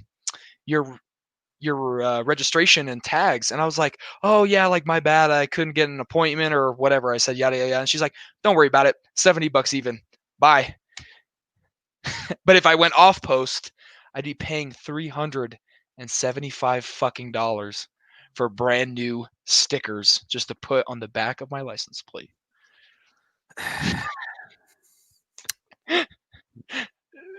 registration and tags." And I was like, "Oh yeah, like my bad. I couldn't get an appointment or whatever." I said yada yada yada. And she's like, "Don't worry about it. $70 even. Bye." But if I went off post, I'd be paying $375 fucking dollars for brand new stickers just to put on the back of my license plate.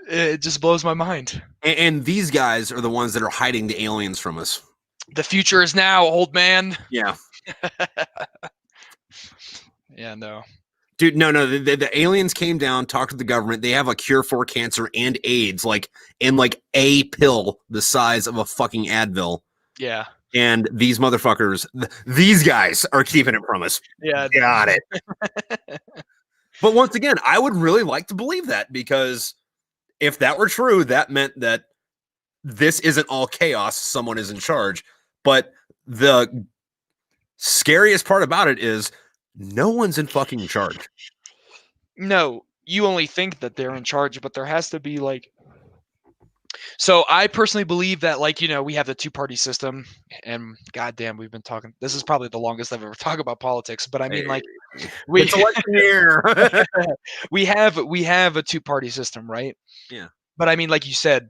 It just blows my mind. And these guys are the ones that are hiding the aliens from us. The future is now, old man. Yeah. Yeah, no. Dude, no. The aliens came down, talked to the government. They have a cure for cancer and AIDS, like in like a pill the size of a fucking Advil. Yeah. And these motherfuckers, these guys are keeping it from us. Yeah. Got it. But once again, I would really like to believe that, because if that were true, that meant that this isn't all chaos. Someone is in charge. But the scariest part about it is no one's in fucking charge. No, you only think that they're in charge, but there has to be like. So I personally believe that, like, we have the two-party system, and goddamn, we've been talking. This is probably the longest I've ever talked about politics, but I mean, like, It's election year. we have a two-party system, right? Yeah. But I mean, like you said,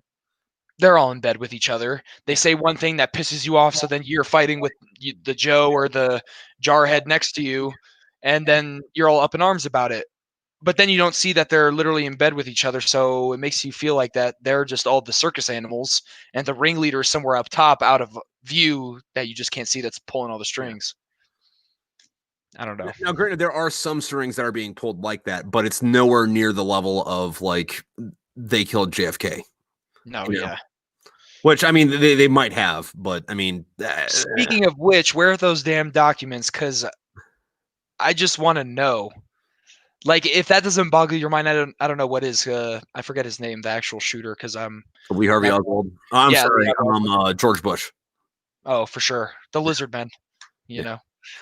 they're all in bed with each other. They say one thing that pisses you off, so then you're fighting with the Joe or the jarhead next to you, and then you're all up in arms about it. But then you don't see that they're literally in bed with each other, so it makes you feel like that they're just all the circus animals, and the ringleader is somewhere up top, out of view, that you just can't see, that's pulling all the strings. I don't know. Now, granted, there are some strings that are being pulled like that, but it's nowhere near the level of like they killed JFK. No, yeah. Which, I mean, they might have, but I mean, Speaking of which, where are those damn documents? Because I just want to know. Like, if that doesn't boggle your mind, I don't know what is. I forget his name, the actual shooter, because Lee Harvey Oswald. Oh, I'm sorry, George Bush. Oh, for sure, the Lizard Men. You know.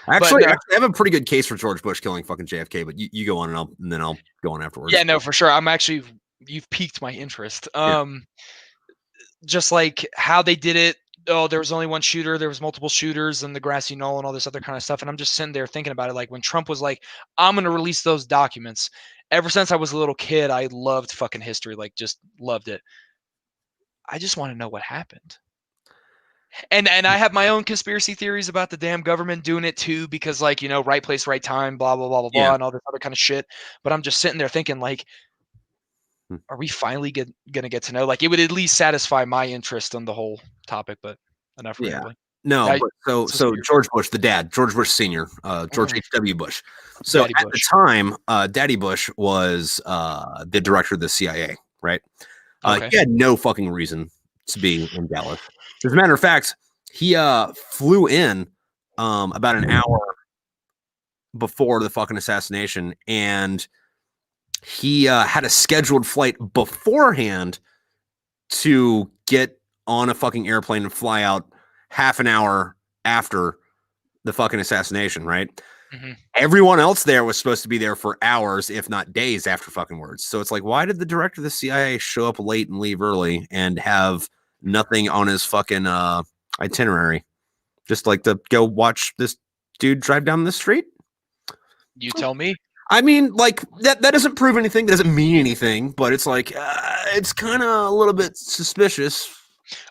Actually, I have a pretty good case for George Bush killing fucking JFK, but you go on and then I'll go on afterwards. Yeah, no, for sure. You've piqued my interest. Just like how they did it. Oh, there was only one shooter. There was multiple shooters and the grassy knoll and all this other kind of stuff. And I'm just sitting there thinking about it. Like when Trump was like, "I'm going to release those documents." Ever since I was a little kid, I loved fucking history. Like, just loved it. I just want to know what happened. And I have my own conspiracy theories about the damn government doing it too, because, like, right place, right time, blah, blah, blah, blah, blah, and all this other kind of shit. But I'm just sitting there thinking, like, are we finally going to get to know? Like, it would at least satisfy my interest on the whole topic, but enough rambling. No, but so George Bush, the dad, George Bush Sr., George H.W. Bush. So Daddy at Bush. The time, Daddy Bush was the director of the CIA, right? Okay. He had no fucking reason to be in Dallas. As a matter of fact, he flew in about an hour before the fucking assassination, and he had a scheduled flight beforehand to get on a fucking airplane and fly out half an hour after the fucking assassination, right? Mm-hmm. Everyone else there was supposed to be there for hours, if not days after fucking words. So it's like, why did the director of the CIA show up late and leave early and have nothing on his fucking itinerary? Just like to go watch this dude drive down the street? You tell me. I mean, like, that doesn't prove anything, doesn't mean anything, but it's like, it's kind of a little bit suspicious.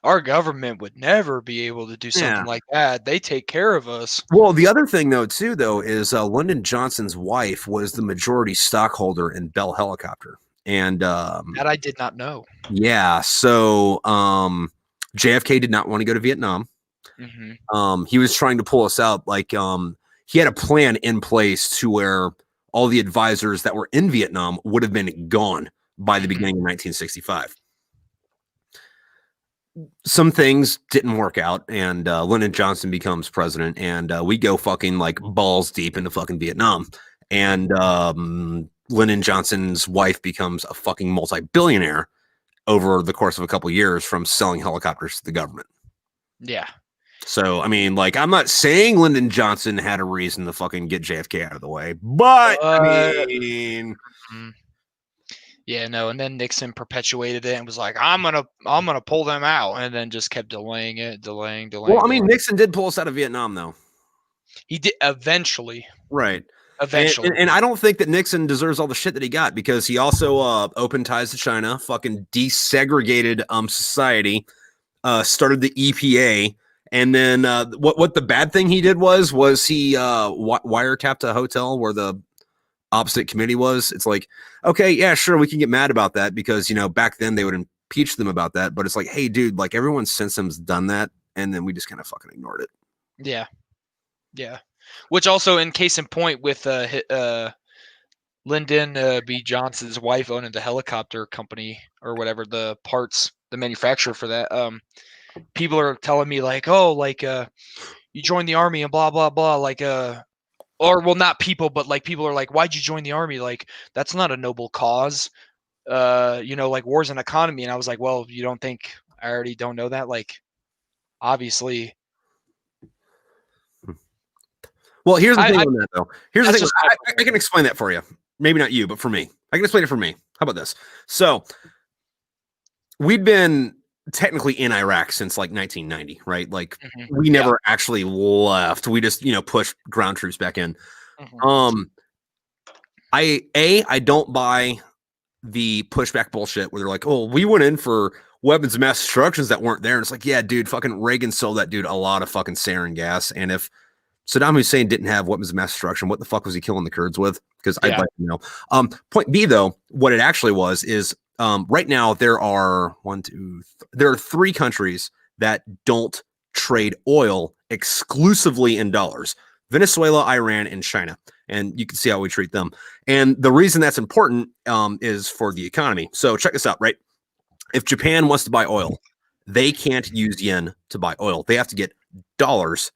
Our government would never be able to do something like that. They take care of us. Well, the other thing, though, is Lyndon Johnson's wife was the majority stockholder in Bell Helicopter. And that I did not know. Yeah. So JFK did not want to go to Vietnam. He was trying to pull us out. Like, he had a plan in place to where all the advisors that were in Vietnam would have been gone by the beginning of 1965. Some things didn't work out, and Lyndon Johnson becomes president, and we go fucking like balls deep into fucking Vietnam. And Lyndon Johnson's wife becomes a fucking multi-billionaire over the course of a couple of years from selling helicopters to the government. Yeah. So, I mean, like, I'm not saying Lyndon Johnson had a reason to fucking get JFK out of the way, but I mean, yeah, no. And then Nixon perpetuated it and was like, I'm gonna pull them out, and then just kept delaying it, delaying. Well, I mean, Nixon did pull us out of Vietnam, though. He did eventually. Right. Eventually. And I don't think that Nixon deserves all the shit that he got, because he also opened ties to China, fucking desegregated society, started the EPA. And then what the bad thing he did was he wiretapped a hotel where the opposite committee was. It's like, okay, yeah, sure, we can get mad about that because, you know, back then they would impeach them about that. But it's like, hey, dude, like everyone since them's done that. And then we just kind of fucking ignored it. Yeah. Yeah. Which also, in case in point, with Lyndon B. Johnson's wife owning the helicopter company or whatever, the parts, the manufacturer for that, people are telling me like, oh, like you joined the army and blah blah blah, like or well, not people, but like people are like, why'd you join the army? Like, that's not a noble cause. You know, like war's an economy. And I was like, well, you don't think I already don't know that? Like, obviously. Well, here's the thing on that, though. Here's the thing. I can explain that for you. Maybe not you, but for me. I can explain it for me. How about this? So we'd been technically in Iraq since like 1990, right? Like we never actually left. We just, you know, pushed ground troops back in. I don't buy the pushback bullshit where they're like, oh, we went in for weapons of mass destructions that weren't there. And it's like, yeah, dude, fucking Reagan sold that dude a lot of fucking sarin gas. And if Saddam Hussein didn't have weapons of mass destruction, what the fuck was he killing the Kurds with? Because I'd like to know. Point B, though, what it actually was is right now there are there are 3 countries that don't trade oil exclusively in dollars: Venezuela, Iran, and China. And you can see how we treat them. And the reason that's important is for the economy. So check this out, right? If Japan wants to buy oil, they can't use yen to buy oil. They have to get dollars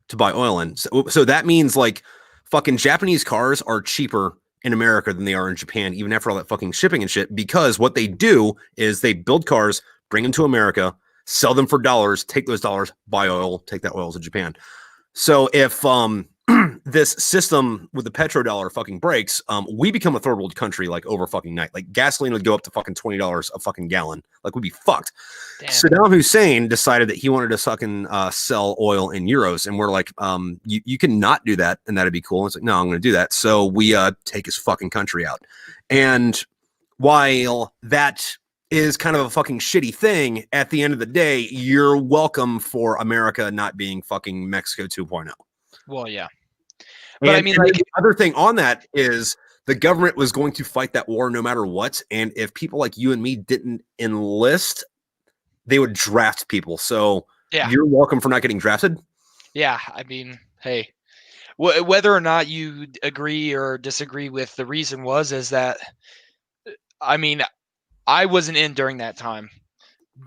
to buy oil in. So that means like fucking Japanese cars are cheaper in America than they are in Japan, even after all that fucking shipping and shit, because what they do is they build cars, bring them to America, sell them for dollars, take those dollars, buy oil, take that oil to Japan. So if this system with the petrodollar fucking breaks, we become a third world country like over fucking night. Like gasoline would go up to fucking $20 a fucking gallon. Like we'd be fucked. Damn. Saddam Hussein decided that he wanted to fucking sell oil in euros, and we're like, you can not do that, and that'd be cool. And it's like, no, I'm going to do that. So we take his fucking country out. And while that is kind of a fucking shitty thing, at the end of the day, you're welcome for America not being fucking Mexico 2.0. Well, yeah. But I mean, like, the other thing on that is the government was going to fight that war no matter what. And if people like you and me didn't enlist, they would draft people. So you're welcome for not getting drafted. Yeah. I mean, hey, whether or not you agree or disagree with the reason is that, I mean, I wasn't in during that time,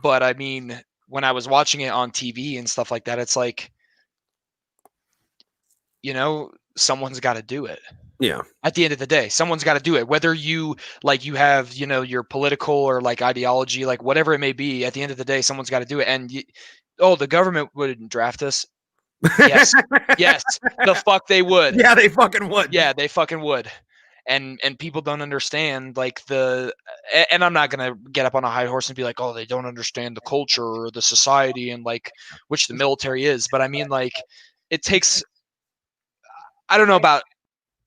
but I mean, when I was watching it on TV and stuff like that, it's like, you know, someone's got to do it. Yeah. At the end of the day, someone's got to do it. Whether you like, you have, you know, your political or like ideology, like whatever it may be, at the end of the day, someone's got to do it. And the government wouldn't draft us. Yes. Yes. The fuck they would. Yeah, they fucking would. Yeah, they fucking would. And people don't understand like and I'm not going to get up on a high horse and be like, oh, they don't understand the culture or the society and like, which the military is. But I mean, like, it takes, I don't know about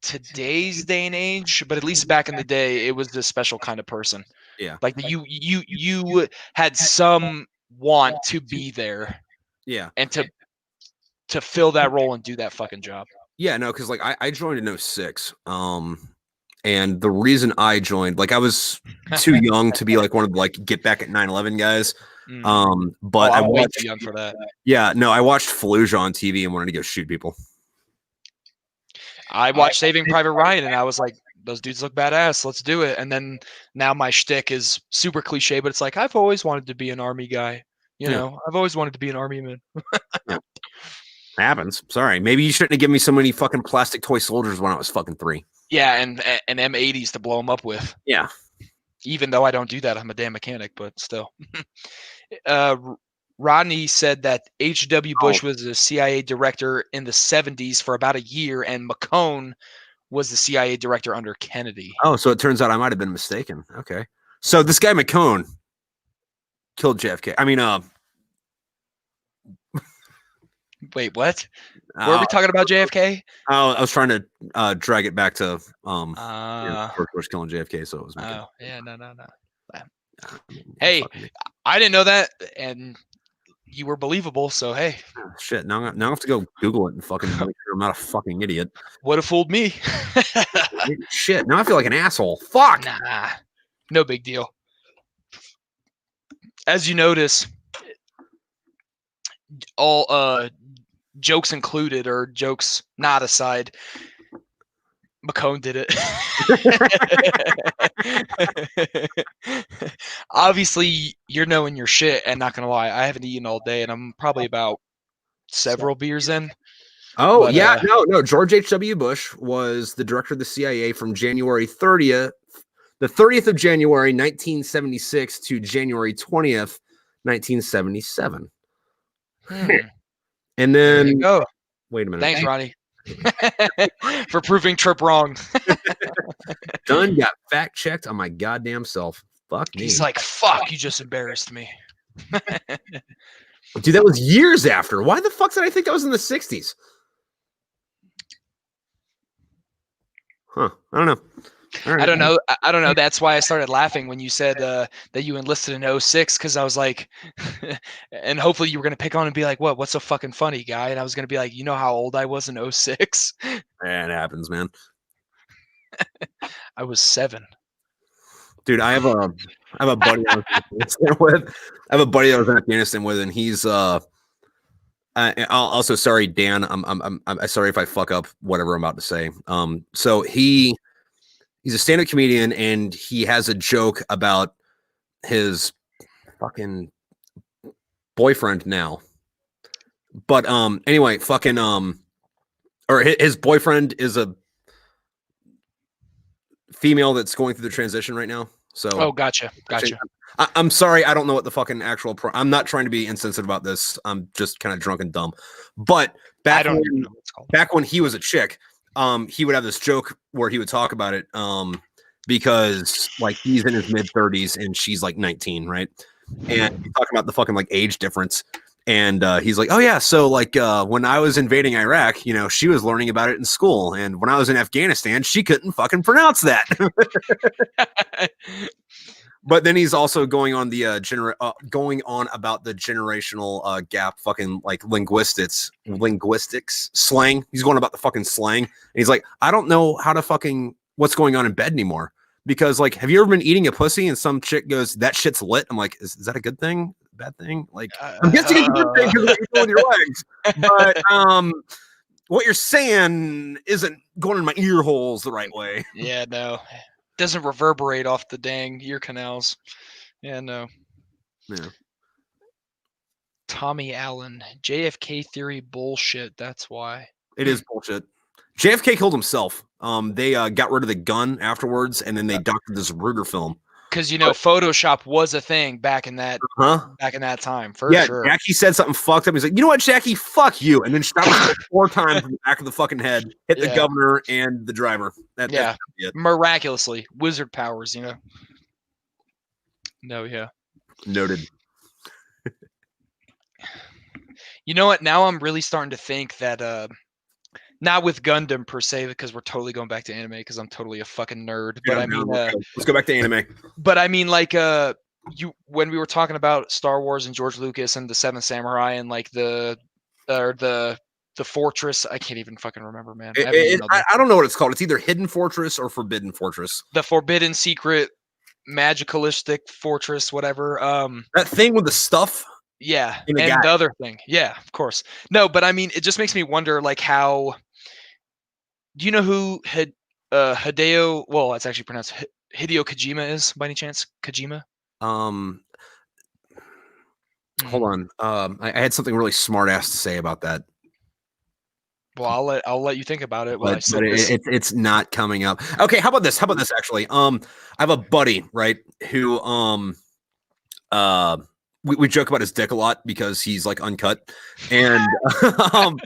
today's day and age, but at least back in the day, it was this special kind of person. Yeah. Like you had some want to be there. Yeah. And to fill that role and do that fucking job. Yeah, no, because like I joined in 2006. And the reason I joined, like I was too young to be like one of the like get back at 9/11 guys. But I I'm way watched, too young for that. yeah, no, I watched Fallujah on TV and wanted to go shoot people. I watched Saving Private Ryan and I was like, those dudes look badass. Let's do it. And then now my shtick is super cliche, but it's like I've always wanted to be an army guy. You know, I've always wanted to be an army man. Yeah. Happens. Sorry. Maybe you shouldn't have given me so many fucking plastic toy soldiers when I was fucking 3. Yeah, and M80s to blow them up with. Yeah. Even though I don't do that, I'm a damn mechanic, but still. Rodney said that H.W. Bush was a CIA director in the 70s for about a year, and McCone was the CIA director under Kennedy. Oh, so it turns out I might have been mistaken. Okay. So this guy McCone killed JFK. I mean, wait, what? Were we talking about JFK? I was trying to drag it back to George Bush killing JFK, so it was. Oh, yeah, no. Hey, I didn't know that, and you were believable, so hey. Oh, shit, now I have to go Google it and fucking make sure I'm not a fucking idiot. Would have fooled me. Shit, now I feel like an asshole. Fuck. Nah, no big deal. As you notice, all jokes included or jokes not aside, McCone did it. Obviously, you're knowing your shit, and not gonna lie, I haven't eaten all day, and I'm probably about several beers in. Oh, but, yeah, no. George H.W. Bush was the director of the CIA from January 30th, the 30th of January, 1976 to January 20th, 1977. And then, go. Wait a minute. Thanks, Ronnie, for proving Tripp wrong. Done got fact checked on my goddamn self. Fuck me. He's like, fuck, you just embarrassed me. Dude, that was years after. Why the fuck did I think that was in the 60s? Huh. I don't know. Right. I don't know. That's why I started laughing when you said that you enlisted in 06, because I was like, and hopefully you were going to pick on and be like, what's so fucking funny, guy? And I was going to be like, you know how old I was in 06? Yeah, it happens, man. I was 7. Dude, I have a buddy I was in Afghanistan with. I have a buddy I was in Afghanistan with, and he's also, sorry, Dan. I'm sorry if I fuck up whatever I'm about to say. So he's a stand-up comedian, and he has a joke about his fucking boyfriend now. But anyway, fucking or his boyfriend is a female that's going through the transition right now. So gotcha. I'm sorry, I don't know what the fucking actual I'm not trying to be insensitive about this. I'm just kind of drunk and dumb. But back when he was a chick, he would have this joke where he would talk about it because like he's in his mid-30s and she's like 19, right? And he's talking about the fucking like age difference. And he's like, oh yeah, so like when I was invading Iraq, you know, she was learning about it in school, and when I was in Afghanistan, she couldn't fucking pronounce that. But then he's also going on the going on about the generational gap, fucking like linguistics slang. He's going about the fucking slang, and he's like, I don't know how to fucking what's going on in bed anymore, because like, have you ever been eating a pussy and some chick goes, that shit's lit? I'm like, is that a good thing? Bad thing? Like, I'm guessing it's a good thing because you're with your legs, but what you're saying isn't going in my ear holes the right way. Yeah, no, doesn't reverberate off the dang ear canals. Yeah, no. Yeah. Tommy Allen, JFK theory bullshit. That's why it is bullshit. JFK killed himself. They got rid of the gun afterwards, and then they doctored this Ruger film. Because you know, Photoshop was a thing back in that time. For sure. Jackie said something fucked up. He's like, you know what, Jackie, fuck you, and then shot him 4 times in the back of the fucking head, hit the governor and the driver. That's it. Miraculously, wizard powers, you know. No, yeah. Noted. You know what? Now I'm really starting to think that not with Gundam per se, because we're totally going back to anime because I'm totally a fucking nerd. But I mean, let's go back to anime. But I mean, like, when we were talking about Star Wars and George Lucas and the Seventh Samurai and like the fortress, I can't even fucking remember, man. I don't know what it's called. It's either Hidden Fortress or Forbidden Fortress. The Forbidden Secret magicalistic fortress, whatever. That thing with the stuff Yeah, in the guy. and the other thing, yeah, of course. No, but I mean, it just makes me wonder, like, how. Do you know who Hideo? Well, it's actually pronounced Hideo Kojima is by any chance? Kojima. Um, hold Mm. on. I had something really smart ass to say about that, Well, I'll let you think about it while I but sip this. it's not coming up. Okay, how about this? How about this? Actually, I have a buddy, right, who uh we joke about his dick a lot because he's like uncut, and um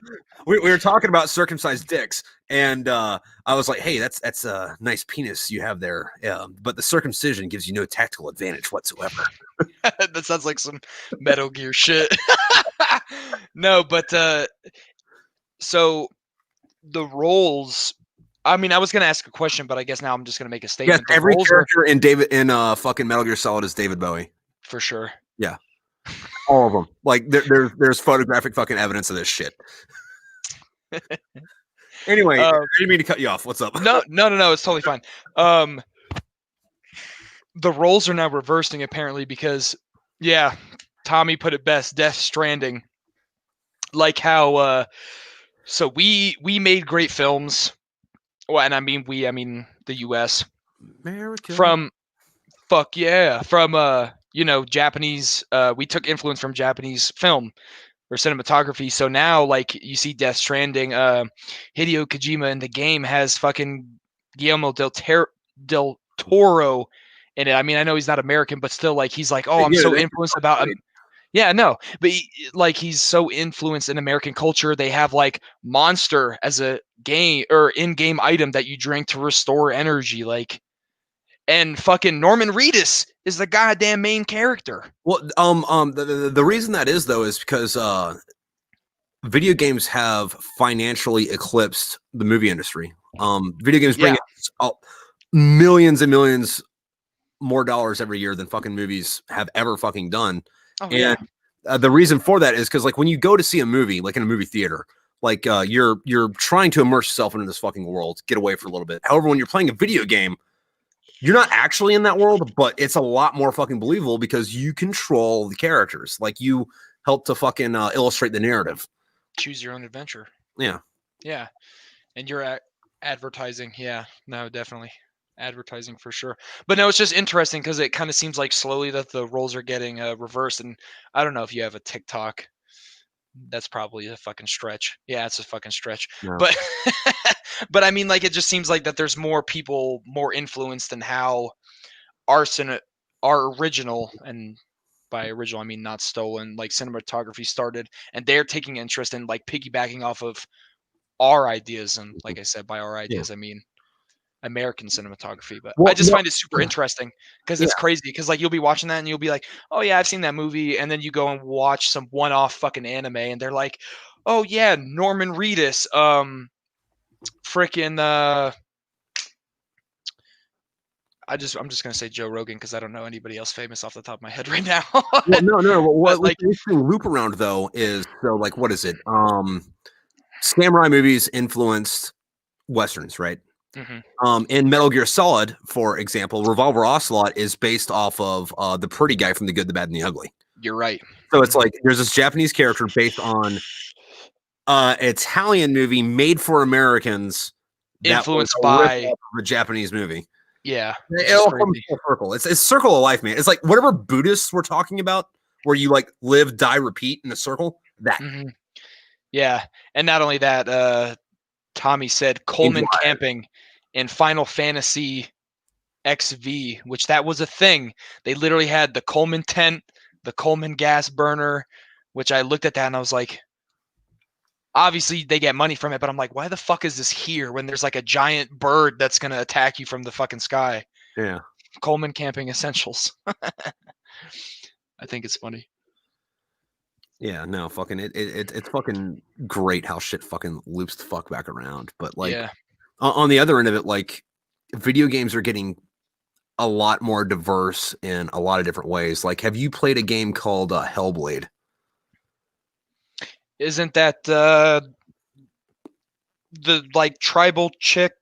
we were talking about circumcised dicks, and I was like, hey, that's a nice penis you have there, but the circumcision gives you no tactical advantage whatsoever. That sounds like some Metal Gear shit. No, but so the roles. I mean, I was gonna ask a question, but I guess now I'm just gonna make a Yes, statement. The every roles are character in fucking Metal Gear Solid is David Bowie. for sure. Yeah, all of them. Like there's photographic fucking evidence of this shit. Anyway, I Uh, didn't mean to cut you off. What's up? no. It's totally fine. Um, the roles are now reversing apparently because, yeah, Tommy put it best. Death Stranding, like how so we made great films. Well, and I mean the U.S. America. from fuck yeah from Japanese. We took influence from Japanese film or cinematography. So now, like, you see Death Stranding, Hideo Kojima in the game has fucking Guillermo del Toro in it. I mean, I know he's not American, but still, like, he's like, oh, I'm Yeah, so that's influenced about. right. Yeah, no, but like, he's so influenced in American culture. They have like Monster as a game or in-game item that you drink to restore energy, like, and fucking Norman Reedus is the goddamn main character. Well, the reason that is though is because video games have financially eclipsed the movie industry. Video games bring Yeah. in millions and millions more dollars every year than fucking movies have ever fucking done. Oh And yeah. the reason for that is because like when you go to see a movie, like in a movie theater, like you're trying to immerse yourself into this fucking world, get away for a little bit. However, when you're playing a video game, you're not actually in that world, but it's a lot more fucking believable because you control the characters. Like you help to fucking illustrate the narrative. Choose your own adventure. Yeah. Yeah. And you're advertising. Yeah, no, definitely advertising for sure. But no, it's just interesting because it kind of seems like slowly that the roles are getting reversed. And I don't know if you have a TikTok. That's probably a fucking stretch. Yeah, it's a fucking stretch. No. But but I mean, like, it just seems like that there's more people more influenced in how our our original, and by original I mean not stolen, like, cinematography started, and they're taking interest in, like, piggybacking off of our ideas. And like I said, by our Yeah. ideas, I mean American cinematography. But I Well, just find it super no. interesting because Yeah. it's crazy. Because, like, you'll be watching that and you'll be like, oh yeah, I've seen that movie, and then you go and watch some one-off fucking anime, and they're like, oh yeah, Norman Reedus, freaking I'm just gonna say Joe Rogan because I don't know anybody else famous off the top of my head right now. Well, no. But What's like, the interesting loop around though is so like what is it? Samurai movies influenced westerns, right? mhm, In Metal Gear Solid, for example, Revolver Ocelot is based off of the pretty guy from The Good, the Bad, and the Ugly. you're right. So it's Mhm. like there's this Japanese character based on Italian movie made for Americans that was Influenced a rip by, off of a Japanese movie. yeah, which It is all comes crazy. full circle. It's circle of life, man. It's like whatever Buddhists were talking about, where you like live, die, repeat in a circle. That Hmm. Yeah, and not only that, Tommy said means Coleman camping in Final Fantasy XV, which that was a thing. They literally had the Coleman tent, the Coleman gas burner, which I looked at that and I was like, obviously they get money from it, but I'm like, why the fuck is this here when there's like a giant bird that's gonna attack you from the fucking sky? yeah, Coleman camping essentials. I think it's funny. yeah. No, fucking it's fucking great how shit fucking loops the fuck back around. But like Yeah. on the other end of it, like video games are getting a lot more diverse in a lot of different ways. Like, have you played a game called Hellblade? Isn't that the like tribal chick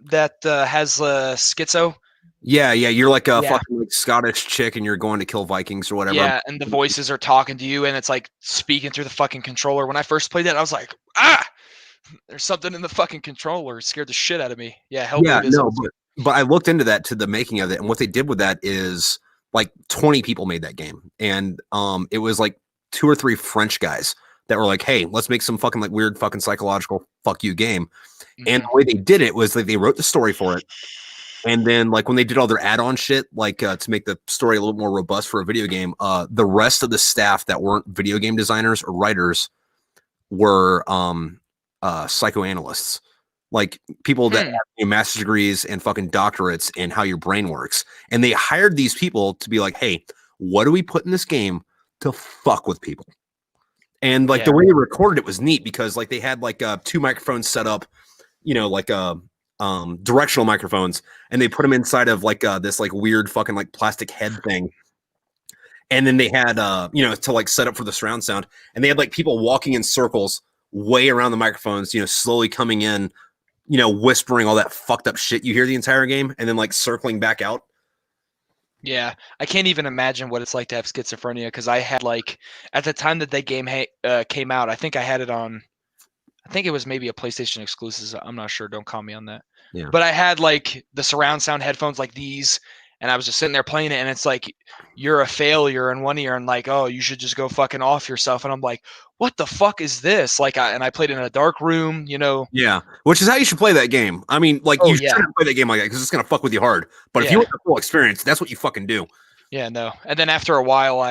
that has schizo? Yeah, you're like a fucking like Scottish chick and you're going to kill Vikings or whatever. Yeah, and the voices are talking to you and it's like speaking through the fucking controller. When I first played that, I was like, there's something in the fucking controller. It scared the shit out of me. Yeah, Yeah, Hellblade is no, awesome. but I looked into that to the making of it, and what they did with that is like 20 people made that game, and it was like 2 or 3 French guys that were like, "Hey, let's make some fucking like weird fucking psychological fuck you game." And the way they did it was like they wrote the story for it, and then like when they did all their add-on shit, like to make the story a little more robust for a video game, the rest of the staff that weren't video game designers or writers were psychoanalysts, like people that have master's degrees and fucking doctorates in how your brain works. And they hired these people to be like, hey, what do we put in this game to fuck with people? And like the way they recorded it was neat because like they had like 2 microphones set up, like directional microphones, and they put them inside of like this like weird fucking like plastic head thing. And then they had to like set up for the surround sound, and they had like people walking in circles way around the microphones, slowly coming in, whispering all that fucked up shit you hear the entire game, and then like circling back out. Yeah, I can't even imagine what it's like to have schizophrenia because I had like at the time that game came out, I think I had it on. I think it was maybe a PlayStation exclusive. I'm not sure. Don't call me on that. Yeah. But I had like the surround sound headphones like these, and I was just sitting there playing it, and it's like you're a failure in one ear, and like, oh, you should just go fucking off yourself. And I'm like, what the fuck is this? Like, I played in a dark room, Yeah, which is how you should play that game. I mean, like Oh you yeah. shouldn't play that game like that because it's gonna fuck with you hard. But if you Yeah. want the full experience, that's what you fucking do. Yeah, no. And then after a while,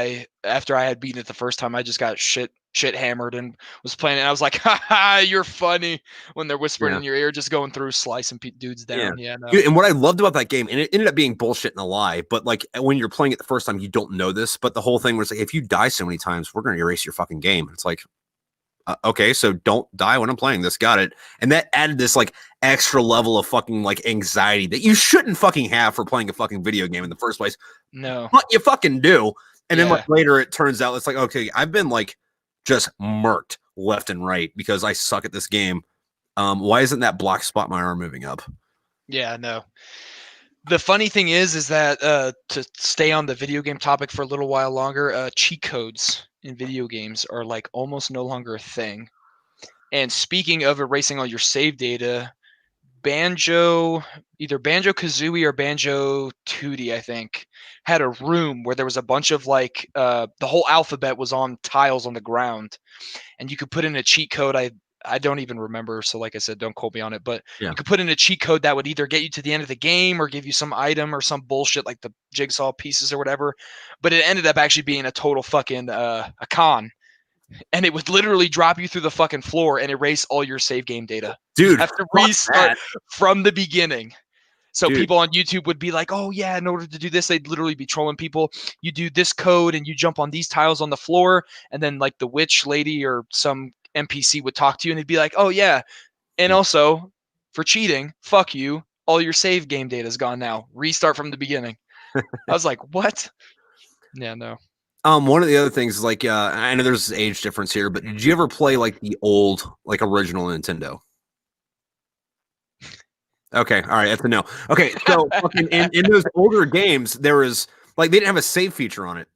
after I had beaten it the first time, I just got shit hammered and was playing it. And I was like, "Ha ha, you're funny," when they're whispering Yeah. in your ear, just going through slicing dudes Yeah. down. Yeah, no. Dude, and what I loved about that game, and it ended up being bullshit and a lie, but like when you're playing it the first time, you don't know this. But the whole thing was like, if you die so many times, we're gonna erase your fucking game. It's like, okay, so don't die when I'm playing this. Got it. And that added this like extra level of fucking like anxiety that you shouldn't fucking have for playing a fucking video game in the first place. No. But you fucking do. And then Yeah. like later it turns out it's like, okay, I've been like just murked left and right because I suck at this game. Why isn't that black spot in my arm moving up? Yeah, no. The funny thing is that to stay on the video game topic for a little while longer, cheat codes in video games are like almost no longer a thing. And speaking of erasing all your save data, either Banjo Kazooie or Banjo Tootie, I think, had a room where there was a bunch of like the whole alphabet was on tiles on the ground, and you could put in a cheat code. I don't even remember, so like I said, don't quote me on it, but Yeah. you could put in a cheat code that would either get you to the end of the game or give you some item or some bullshit like the jigsaw pieces or whatever. But it ended up actually being a total fucking a con, and it would literally drop you through the fucking floor and erase all your save game data. You Dude, have to restart from the beginning. So Dude. people on YouTube would be like, oh yeah, in order to do this, they'd literally be trolling people. You do this code and you jump on these tiles on the floor, and then like the witch lady or some NPC would talk to you and they'd be like, oh yeah. And also for cheating, fuck you. All your save game data is gone now. Restart from the beginning. I was like, what? Yeah, no. One of the other things is like, I know there's an age difference here, but did you ever play like the old, like original Nintendo? Okay, all right, that's a no. Okay, so fucking in those older games, there was like they didn't have a save feature on it.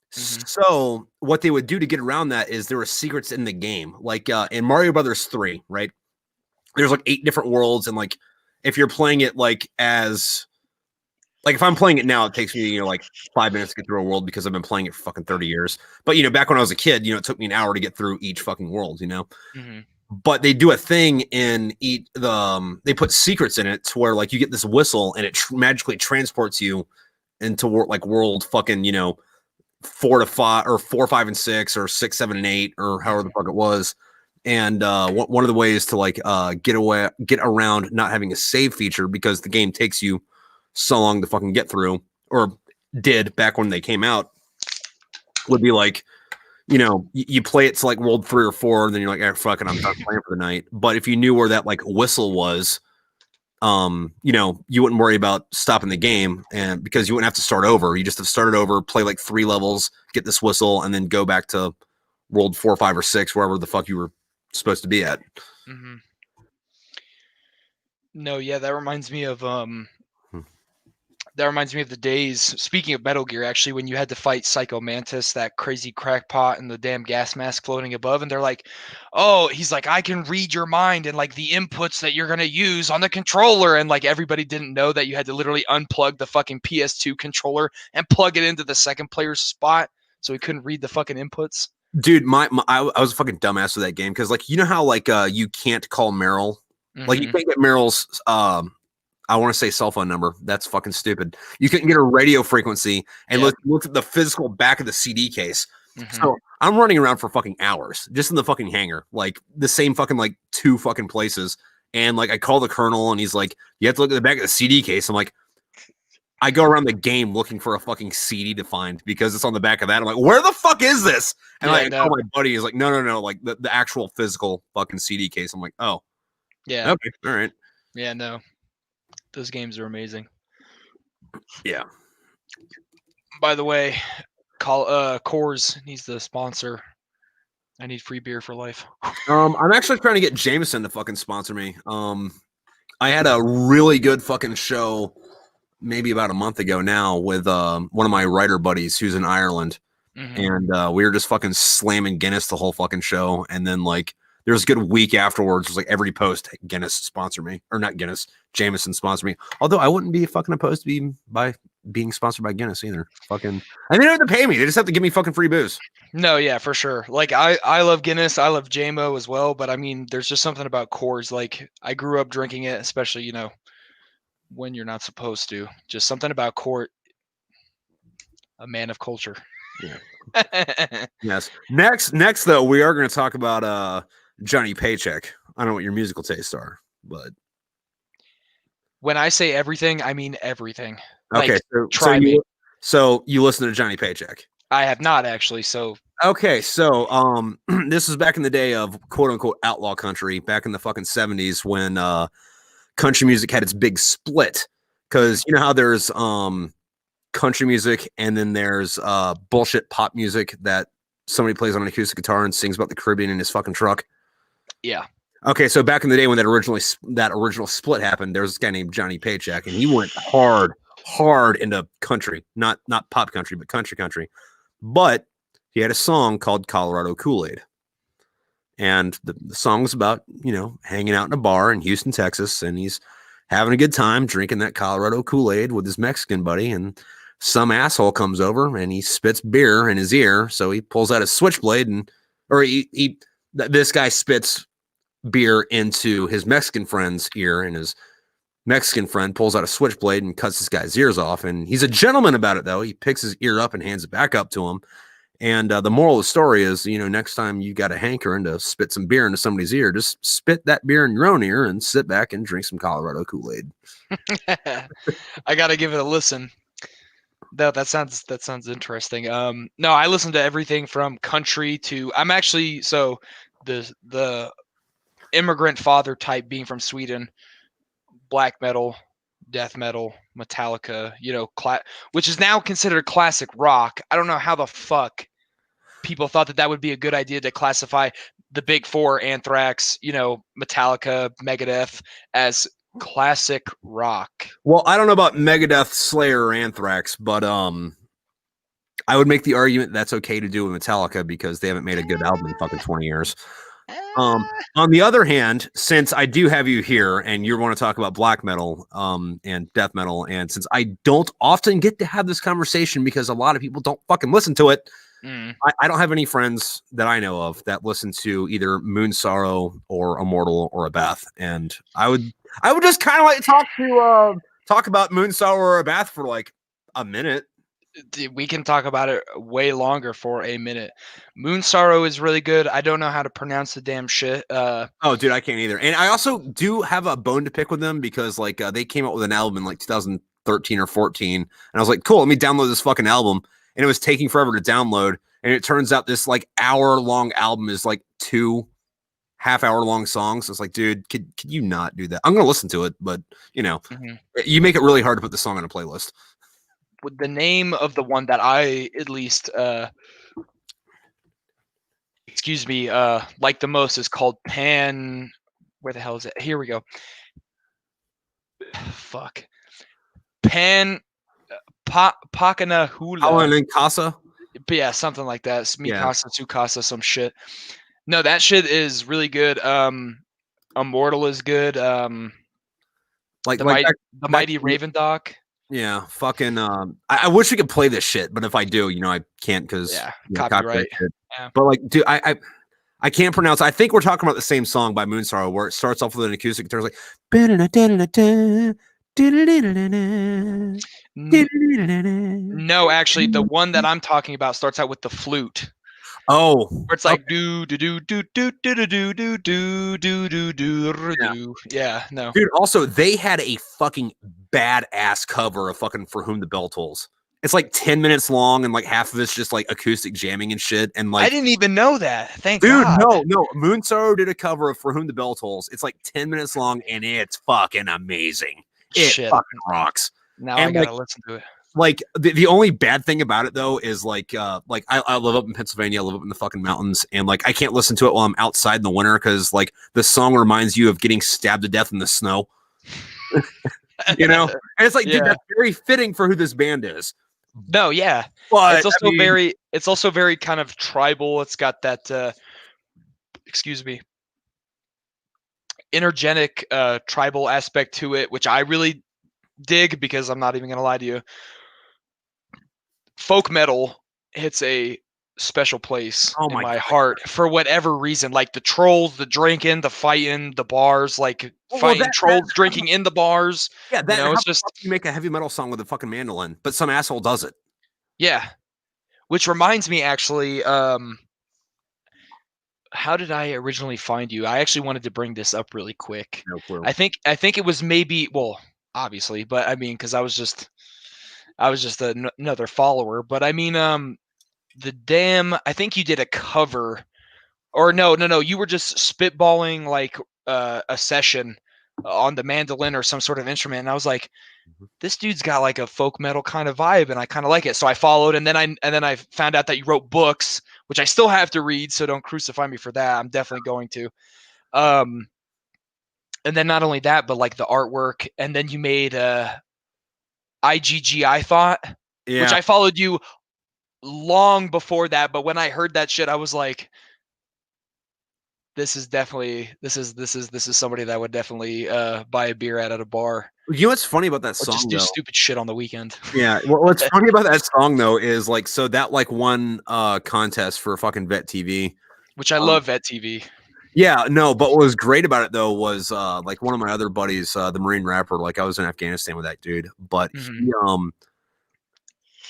So what they would do to get around that is there were secrets in the game, like in Mario Brothers 3, right? There's like 8 different worlds, and like if you're playing it like as like if I'm playing it now, it takes me like 5 minutes to get through a world because I've been playing it for fucking 30 years. But back when I was a kid, it took me an hour to get through each fucking world, But they do a thing in they put secrets in it to where like you get this whistle and it magically transports you into like world fucking 4 to 5 or 4, 5, and 6 or 6, 7, and 8 or however the fuck it was. And one of the ways to like get around not having a save feature because the game takes you so long to fucking get through, or did back when they came out, would be like you play it to like world 3 or 4, and then you're like, fuck it, I'm done playing for the night. But if you knew where that like whistle was, you wouldn't worry about stopping the game, and because you wouldn't have to start over. You just have to start it over, play like 3 levels, get this whistle, and then go back to world 4, 5, or 6, wherever the fuck you were supposed to be at. No, yeah, that reminds me of That reminds me of the days, speaking of Metal Gear, actually, when you had to fight Psycho Mantis, that crazy crackpot and the damn gas mask floating above, and they're like, oh, he's like, I can read your mind and like the inputs that you're going to use on the controller. And like everybody didn't know that you had to literally unplug the fucking PS2 controller and plug it into the second player's spot so he couldn't read the fucking inputs. Dude, I was a fucking dumbass with that game because, like, you know how like you can't call Meryl, like you Mm-hmm. can't get Meryl's I want to say cell phone number. That's fucking stupid. You couldn't get a radio frequency and Yep. look at the physical back of the CD case. Mm-hmm. So I'm running around for fucking hours just in the fucking hangar, like the same fucking like 2 fucking places. And like I call the colonel and he's like, you have to look at the back of the CD case. I'm like, I go around the game looking for a fucking CD to find because it's on the back of that. I'm like, where the fuck is this? And Yeah, like, I call my buddy. He's like, no, like the actual physical fucking CD case. I'm like, oh, yeah, okay, all right, yeah, no, those games are amazing. yeah. By the way, Coors needs the sponsor. I need free beer for life. I'm actually trying to get Jameson to fucking sponsor me. I had a really good fucking show maybe about a month ago now with one of my writer buddies who's in Ireland. Mm-hmm. And we were just fucking slamming Guinness the whole fucking show. And then like there was a good week afterwards. It was like every post, Guinness sponsor me, or not Guinness, Jameson sponsor me. Although I wouldn't be fucking opposed to being sponsored by Guinness either. Fucking, and they don't have to pay me. They just have to give me fucking free booze. No, yeah, for sure. Like I love Guinness. I love JMO as well. But I mean, there's just something about Coors. Like I grew up drinking it, especially when you're not supposed to. Just something about Coors. A man of culture. Yeah. Yes. Next though, we are going to talk about Johnny Paycheck. I don't know what your musical tastes are, but When I say everything, I mean everything. okay. Like So try me. you listen to Johnny Paycheck. I have not actually. So Okay, so this is back in the day of quote unquote outlaw country, back in the fucking 70s when country music had its big split. Cause you know how there's country music and then there's bullshit pop music that somebody plays on an acoustic guitar and sings about the Caribbean in his fucking truck. yeah. Okay, so back in the day when that original split happened, there was this guy named Johnny Paycheck, and he went hard into country, not pop country, but country. But he had a song called Colorado Kool-Aid. And the song was about, hanging out in a bar in Houston, Texas, and he's having a good time drinking that Colorado Kool-Aid with his Mexican buddy. And some asshole comes over and he spits beer in his ear. So he pulls out a switchblade this guy spits beer into his Mexican friend's ear, and his Mexican friend pulls out a switchblade and cuts this guy's ears off. And he's a gentleman about it, though. He picks his ear up and hands it back up to him. And the moral of the story is, next time you got a hankering to spit some beer into somebody's ear, just spit that beer in your own ear and sit back and drink some Colorado Kool-Aid. I gotta give it a listen. No, that sounds interesting. No, I listen to everything from country to I'm actually the immigrant father type being from Sweden, black metal, death metal, Metallica, which is now considered classic rock. I don't know how the fuck people thought that would be a good idea to classify the big four, Anthrax, Metallica, Megadeth, as classic rock. Well, I don't know about Megadeth, Slayer, or Anthrax, but I would make the argument that's okay to do with Metallica because they haven't made a good album in fucking 20 years. On the other hand, since I do have you here and you want to talk about black metal and death metal, and since I don't often get to have this conversation because a lot of people don't fucking listen to it, I don't have any friends that I know of that listen to either Moon Sorrow or Immortal or Abath, and I would just kind of like to talk about Moon Sorrow or Abath for like a minute. We can talk about it way longer for a minute. Moon Sorrow is really good. I don't know how to pronounce the damn shit. Oh, dude, I can't either. And I also do have a bone to pick with them because like they came out with an album in like 2013 or 14, and I was like, cool, let me download this fucking album. And it was taking forever to download. And it turns out this like hour-long album is like 2 half-hour-long songs. It's like, dude, could you not do that? I'm gonna listen to it, but you make it really hard to put the song on a playlist. With the name of the one that I at least like the most is called Pan. Where the hell is it? Here we go. Fuck. Pan Pakana Oh, and Hula. then Casa. But yeah, something like that. Yeah. Mikasa, Tsukasa, some shit. No, that shit is really good. Immortal is good. Like The back Mighty Raven Doc. yeah, fucking I wish we could play this shit, but if I do, I can't because Yeah, copyright. shit. Yeah. But like, dude, I can't pronounce. I think we're talking about the same song by Moonsorrow, where it starts off with an acoustic guitar, like. No, actually, the one that I'm talking about starts out with the flute. Oh, Where it's like do do do do do do do do do do do do do do. Yeah, no. dude. Also, they had a fucking badass cover of fucking "For Whom the Bell Tolls." It's like 10 minutes long, and like half of it's just like acoustic jamming and shit. And I like, didn't even know that. Thank dude, God. no, Moonsorrow did a cover of "For Whom the Bell Tolls." It's like 10 minutes long, and it's fucking amazing. It Shit. fucking rocks. Now And I gotta listen to it. like the only bad thing about it though is like I live up in Pennsylvania, I live up in the fucking mountains, and like I can't listen to it while I'm outside in the winter because like the song reminds you of getting stabbed to death in the snow. And it's like, dude, that's very fitting for who this band is. No, yeah. But It's also very kind of tribal. It's got that excuse me, energetic tribal aspect to it, which I really dig because I'm not even gonna lie to you. Folk metal hits a special place in my heart for whatever reason. Like the trolls, the drinking, the fighting, the bars, like fighting trolls, drinking in the bars. Yeah, it's just you make a heavy metal song with a fucking mandolin, but some asshole does it. Yeah, which reminds me, actually, how did I originally find you? I actually wanted to bring this up really quick. No clue. I think it was maybe, well, obviously, but I mean, because I was just another follower. But I mean, I think you did a cover, or no, you were just spitballing like a session on the mandolin or some sort of instrument, and I was like, this dude's got like a folk metal kind of vibe, and I kind of like it. So I followed, and then I found out that you wrote books, which I still have to read. So don't crucify me for that. I'm definitely going to. And then not only that, but like the artwork, and then you made IGG, I thought, which I followed you long before that. But when I heard that shit, I was like, this is somebody that would definitely buy a beer at a bar. You know what's funny about that song? Just do stupid shit on the weekend. Yeah, what's funny about that song though is like, so that like one contest for fucking Vet TV, which I love Vet TV. Yeah, no, but what was great about it though was like one of my other buddies, the Marine rapper. Like I was in Afghanistan with that dude, but he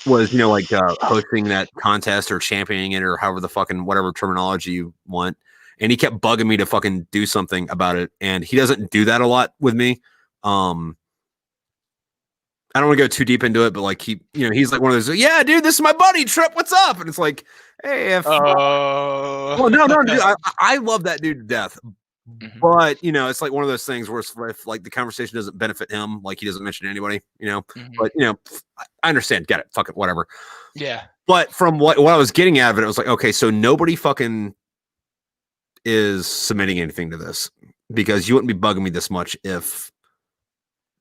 was like hosting that contest or championing it or however the fucking whatever terminology you want, and he kept bugging me to fucking do something about it, and he doesn't do that a lot with me. I don't want to go too deep into it, but like he's like one of those, yeah, dude, this is my buddy Tripp, what's up? And it's like, hey, well, no, dude, I love that dude to death, but it's like one of those things where if like the conversation doesn't benefit him, like he doesn't mention anybody, but I understand, get it, fuck it, whatever. Yeah. But from what I was getting out of it, it was like, okay, so nobody fucking is submitting anything to this because you wouldn't be bugging me this much if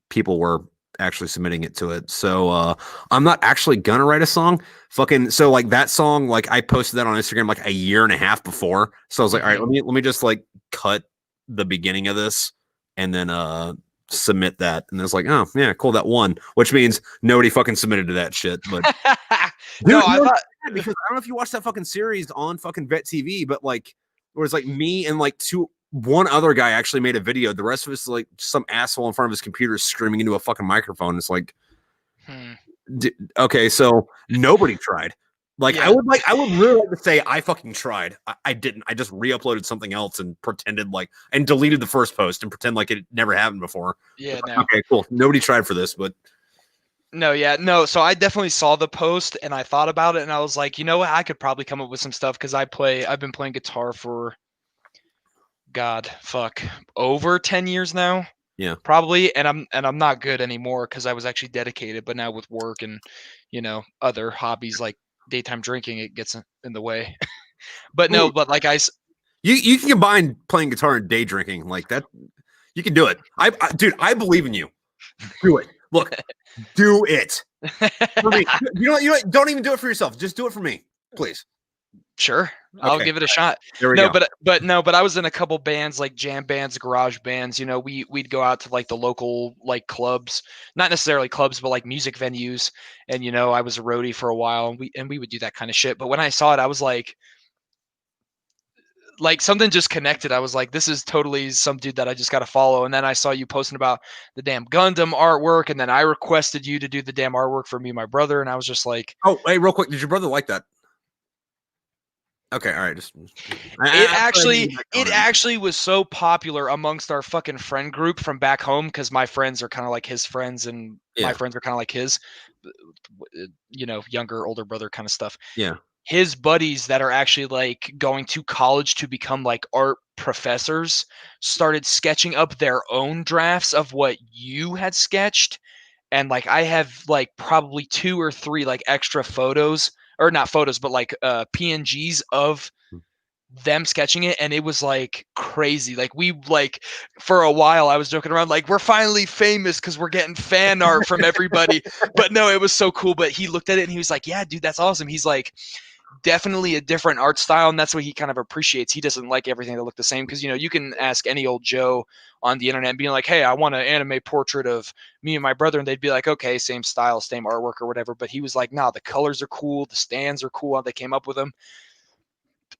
people were actually submitting it to it. So I'm not actually gonna write a song. So like that song, like I posted that on Instagram like a year and a half before. So I was like, all right, let me just like cut the beginning of this and then submit that. And it's like, oh yeah, cool, that one. Which means nobody fucking submitted to that shit. But dude, no, I thought because I don't know if you watched that fucking series on fucking Vet TV, but like it was like me and like one other guy actually made a video. The rest of us like some asshole in front of his computer screaming into a fucking microphone. It's like, okay, so nobody tried. Like I would really like to say I fucking tried. I didn't. I just re-uploaded something else and pretended and deleted the first post and pretend like it never happened before. Yeah. No. Okay, cool. Nobody tried for this, but. No. So I definitely saw the post and I thought about it and I was like, you know what? I could probably come up with some stuff because I've been playing guitar for over 10 years now. Yeah, probably. And I'm not good anymore because I was actually dedicated, but now with work and other hobbies like daytime drinking, it gets in the way. But no, but like you can combine playing guitar and day drinking like that. You can do it. Dude, I believe in you. Do it. Look, do it. For me. Don't even do it for yourself. Just do it for me, please. Sure, I'll Okay, give it a shot. there we No, go. but I was in a couple bands like jam bands, garage bands. We'd go out to like the local like clubs, not necessarily clubs, but like music venues. And I was a roadie for a while, and we would do that kind of shit. But when I saw it, I was like something just connected. I was like, this is totally some dude that I just got to follow. And then I saw you posting about the damn Gundam artwork, and then I requested you to do the damn artwork for me and my brother, and I was just like, Oh, hey, real quick, did your brother like that? Okay, all right. Just It I actually that it comment. actually was so popular amongst our fucking friend group from back home because my friends are kind of like his friends and my Yeah, friends are kind of like his, younger, older brother kind of stuff. yeah. His buddies that are actually like going to college to become like art professors started sketching up their own drafts of what you had sketched. And like I have like probably two or three like extra photos, or not photos, but like PNGs of them sketching it, and it was like crazy. Like we like for a while I was joking around like we're finally famous because we're getting fan art from everybody. But no, it was so cool. But he looked at it and he was like, yeah, dude, that's awesome. He's like, definitely a different art style, and that's what he kind of appreciates. He doesn't like everything to look the same because you can ask any old Joe on the internet and being like, hey, I want an anime portrait of me and my brother, and they'd be like, okay, same style, same artwork or whatever. But he was like, nah, the colors are cool, the stands are cool, how they came up with them.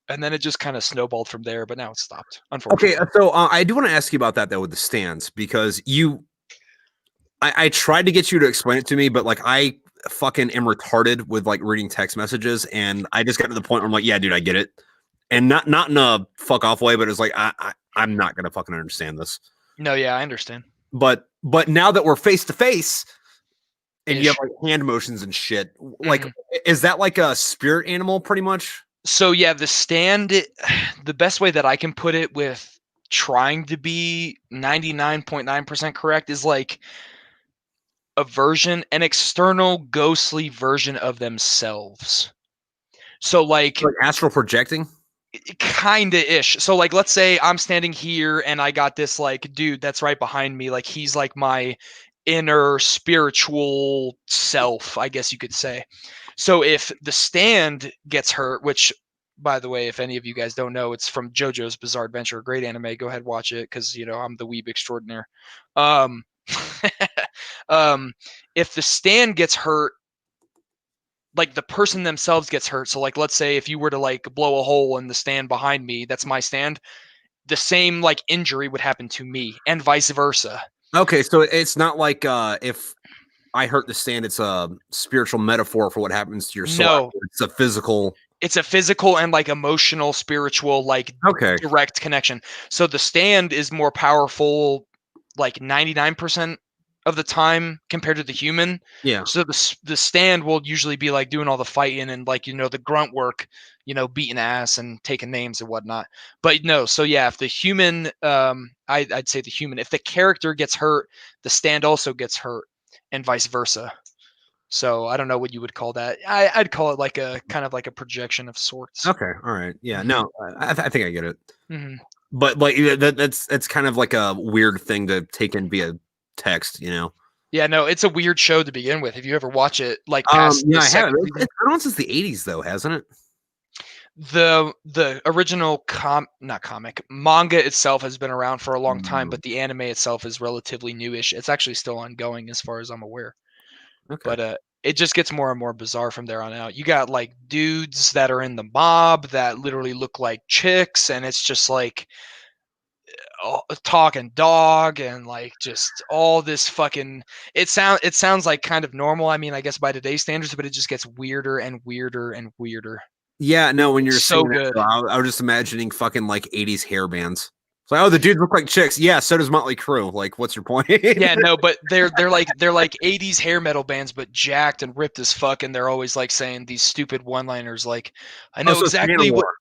And then it just kind of snowballed from there, but now it's stopped, Okay, unfortunately. so I do want to ask you about that though with the stands because I tried to get you to explain it to me, but like I fucking am retarded with like reading text messages, and I just got to the point where I'm like, yeah, dude, I get it, and not in a fuck off way, but it's like I'm not gonna fucking understand this. No, yeah, I understand. But now that we're face to face and you have Ish. like hand motions and shit, like Hmm. is that like a spirit animal pretty much? So yeah, the stand, the best way that I can put it with trying to be 99.9% correct is like an external ghostly version of themselves. So like Like astral projecting? kinda ish. So like let's say I'm standing here and I got this like dude that's right behind me, like he's like my inner spiritual self, I guess you could say. So if the stand gets hurt, which by the way, if any of you guys don't know, it's from JoJo's Bizarre Adventure, great anime. Go ahead, watch it because I'm the weeb extraordinaire. Um, um, if the stand gets hurt, like the person themselves gets hurt. So like let's say if you were to like blow a hole in the stand behind me, that's my stand. The same like injury would happen to me, and vice versa. Okay, so it's not like if I hurt the stand, it's a spiritual metaphor for what happens to your soul. No, It's a physical. it's a physical and like emotional, spiritual, like Okay. direct connection. So the stand is more powerful like 99% of the time compared to the human. Yeah. So the stand will usually be like doing all the fighting and like the grunt work, beating ass and taking names and whatnot. But no, so yeah, if the human, I'd say the human, if the character gets hurt, the stand also gets hurt, and vice versa. So I don't know what you would call that. I'd call it like a kind of like a projection of sorts. Okay. All right. Yeah. Hmm. No, I think I get it. Hmm. But like yeah, that's kind of like a weird thing to take in via text, you know. Yeah, no, it's a weird show to begin with. If you ever watch it, like past Yeah, the I have. second season, It's been on since the '80s, though, hasn't it? the original not comic manga itself has been around for a long time, Mm, but the anime itself is relatively newish. It's actually still ongoing as far as I'm aware. okay. But it just gets more and more bizarre from there on out. You got like dudes that are in the mob that literally look like chicks, and it's just like talking dog and like just all this fucking it sounds like kind of normal, I mean, I guess by today's standards, but it just gets weirder and weirder and weirder. Yeah. No, when It's you're so saying that, good. though, I was just imagining fucking like '80s hair bands. It's like, oh, the dudes look like chicks. Yeah. So does Motley Crue. Like, what's your point? Yeah, no, but they're like 80s hair metal bands, but jacked and ripped as fuck, and they're always like saying these stupid one liners like, I know Also, it's exactly what. Manowar.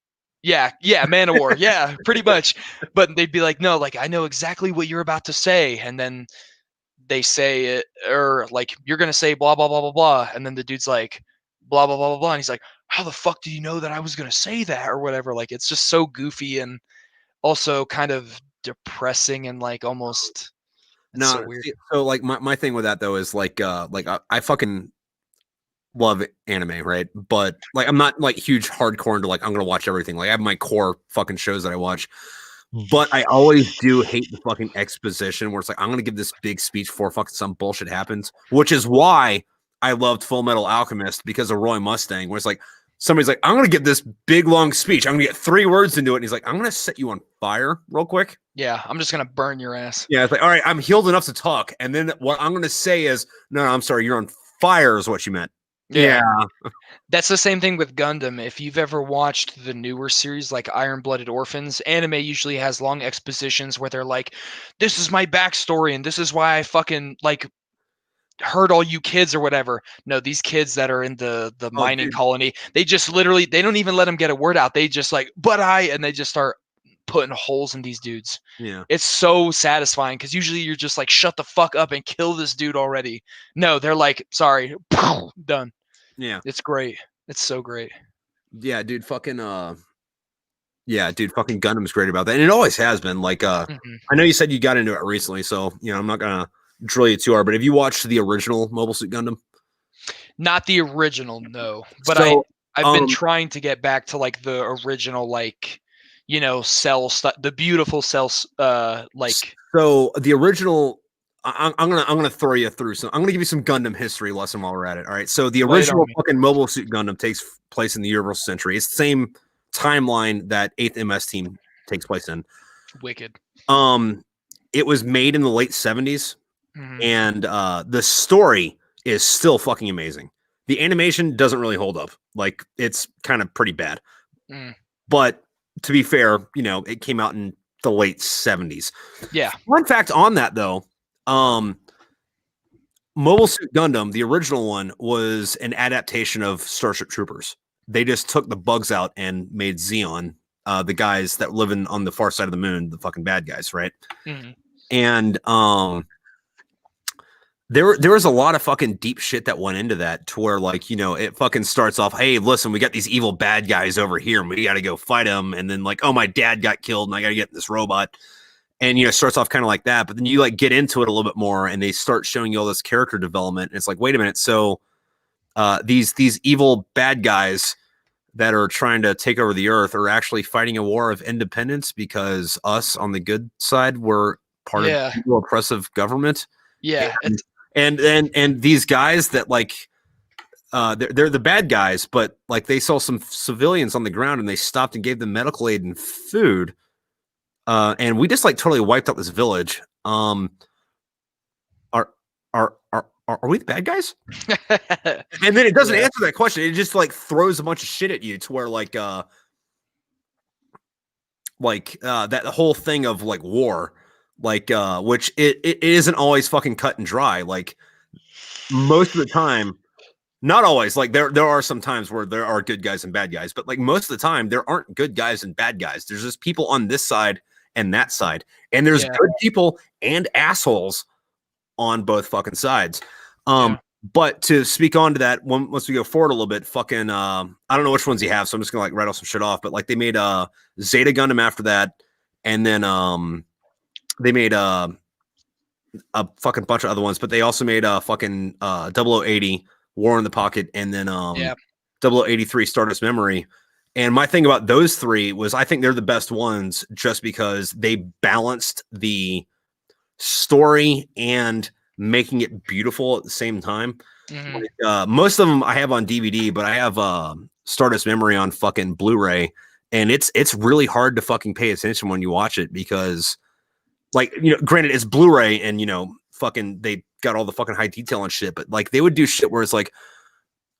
Yeah, yeah, Manowar. Yeah, pretty much. But they'd be like, no, like I know exactly what you're about to say, and then they say it, or like you're gonna say blah blah blah blah blah, and then the dude's like blah blah blah blah blah, and he's like, how the fuck do you know that I was gonna say that or whatever? Like it's just so goofy and also kind of depressing and like almost it's so No, weird. see, so like my thing with that though is like I fucking love anime, right? But like I'm not like huge hardcore into like I'm gonna watch everything. Like I have my core fucking shows that I watch. But I always do hate the fucking exposition where it's like I'm gonna give this big speech before fucking some bullshit happens, which is why I loved Full Metal Alchemist because of Roy Mustang, where it's like somebody's like, I'm gonna give this big long speech. I'm gonna get 3 words into it, and he's like, I'm gonna set you on fire real quick. Yeah, I'm just gonna burn your ass. Yeah, it's like, all right, I'm healed enough to talk, and then what I'm gonna say is, no, I'm sorry, you're on fire, is what you meant. Yeah. Yeah, That's the same thing with Gundam. If you've ever watched the newer series like Iron Blooded Orphans, anime usually has long expositions where they're like, this is my backstory and this is why I fucking like hurt all you kids or whatever. No, these kids that are in the oh, mining dude, colony, they just literally they don't even let them get a word out. They just like, and they just start putting holes in these dudes. yeah, It's so satisfying because usually you're just like, shut the fuck up and kill this dude already. No, they're like, sorry, done. yeah, It's great. It's so great. yeah, dude, fucking Gundam's great about that, and it always has been. Like, Mhm. I know you said you got into it recently, so I'm not gonna drill you too hard. But have you watched the original Mobile Suit Gundam? Not the original, no. But So, I've been um, trying to get back to like the original, like cell stuff, the beautiful cells, like so the original. I'm gonna throw you through some. I'm gonna give you some Gundam history lesson while we're at it. All right. So the lay it on original me. fucking Mobile Suit Gundam takes place in the Universal Century. It's the same timeline that Eighth MS Team takes place in. Wicked. Um, it was made in the late '70s, Hmm. and the story is still fucking amazing. The animation doesn't really hold up. Like it's kind of pretty bad. Mm. But to be fair, it came out in the late '70s. Yeah. Fun fact on that though, um, Mobile Suit Gundam, the original one, was an adaptation of Starship Troopers. They just took the bugs out and made Xeon, the guys that live on the far side of the moon, the fucking bad guys, right? Hmm. And there was a lot of fucking deep shit that went into that to where like it fucking starts off, hey, listen, we got these evil bad guys over here and we got to go fight them, and then like, oh, my dad got killed and I got to get this robot, and it starts off kind of like that, but then you like get into it a little bit more and they start showing you all this character development, and it's like, wait a minute, so these evil bad guys that are trying to take over the earth are actually fighting a war of independence because us on the good side were part of Yeah. the oppressive government. Yeah. and and these guys that like they're the bad guys, but like they saw some civilians on the ground and they stopped and gave them medical aid and food, and we just like totally wiped out this village. Are are we the bad guys? And then it doesn't Yeah. answer that question. It just like throws a bunch of shit at you to where that whole thing of like war, like which it isn't always fucking cut and dry. Like most of the time, not always. Like there are some times where there are good guys and bad guys, but like most of the time there aren't good guys and bad guys. There's just people on this side and that side, and there's Yeah. good people and assholes on both fucking sides. Yeah. But to speak on to that, once we go forward a little bit, fucking I don't know which ones you have, so I'm just gonna like rattle some shit off. But like they made Zeta Gundam after that, and then they made a fucking bunch of other ones, but they also made fucking 0080 War in the Pocket, and then Yeah. 0083 Stardust Memory. And my thing about those three was I think they're the best ones just because they balanced the story and making it beautiful at the same time. Hmm. Like, most of them I have on DVD, but I have Stardust Memory on fucking Blu-ray, and it's really hard to fucking pay attention when you watch it because, like, granted it's Blu-ray and fucking they got all the fucking high detail and shit, but like they would do shit where it's like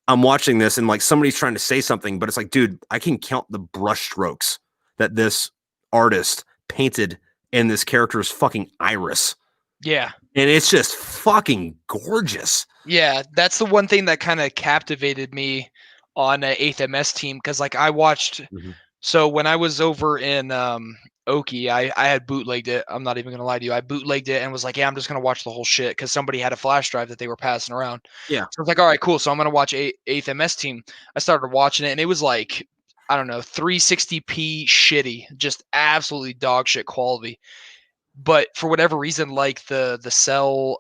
I'm watching this and like somebody's trying to say something, but it's like, dude, I can count the brush strokes that this artist painted in this character's fucking iris. Yeah. And it's just fucking gorgeous. Yeah. That's the one thing that kind of captivated me on 8th MS Team because like I watched. Mm-hmm. So when I was over in Oki, I had bootlegged it. I'm not even gonna lie to you. I bootlegged it and was like, yeah, I'm just gonna watch the whole shit because somebody had a flash drive that they were passing around. Yeah. So I was like, all right, cool. So I'm gonna watch 8th MS Team. I started watching it and it was like, I don't know, 360p shitty, just absolutely dog shit quality. but for whatever reason, like the cell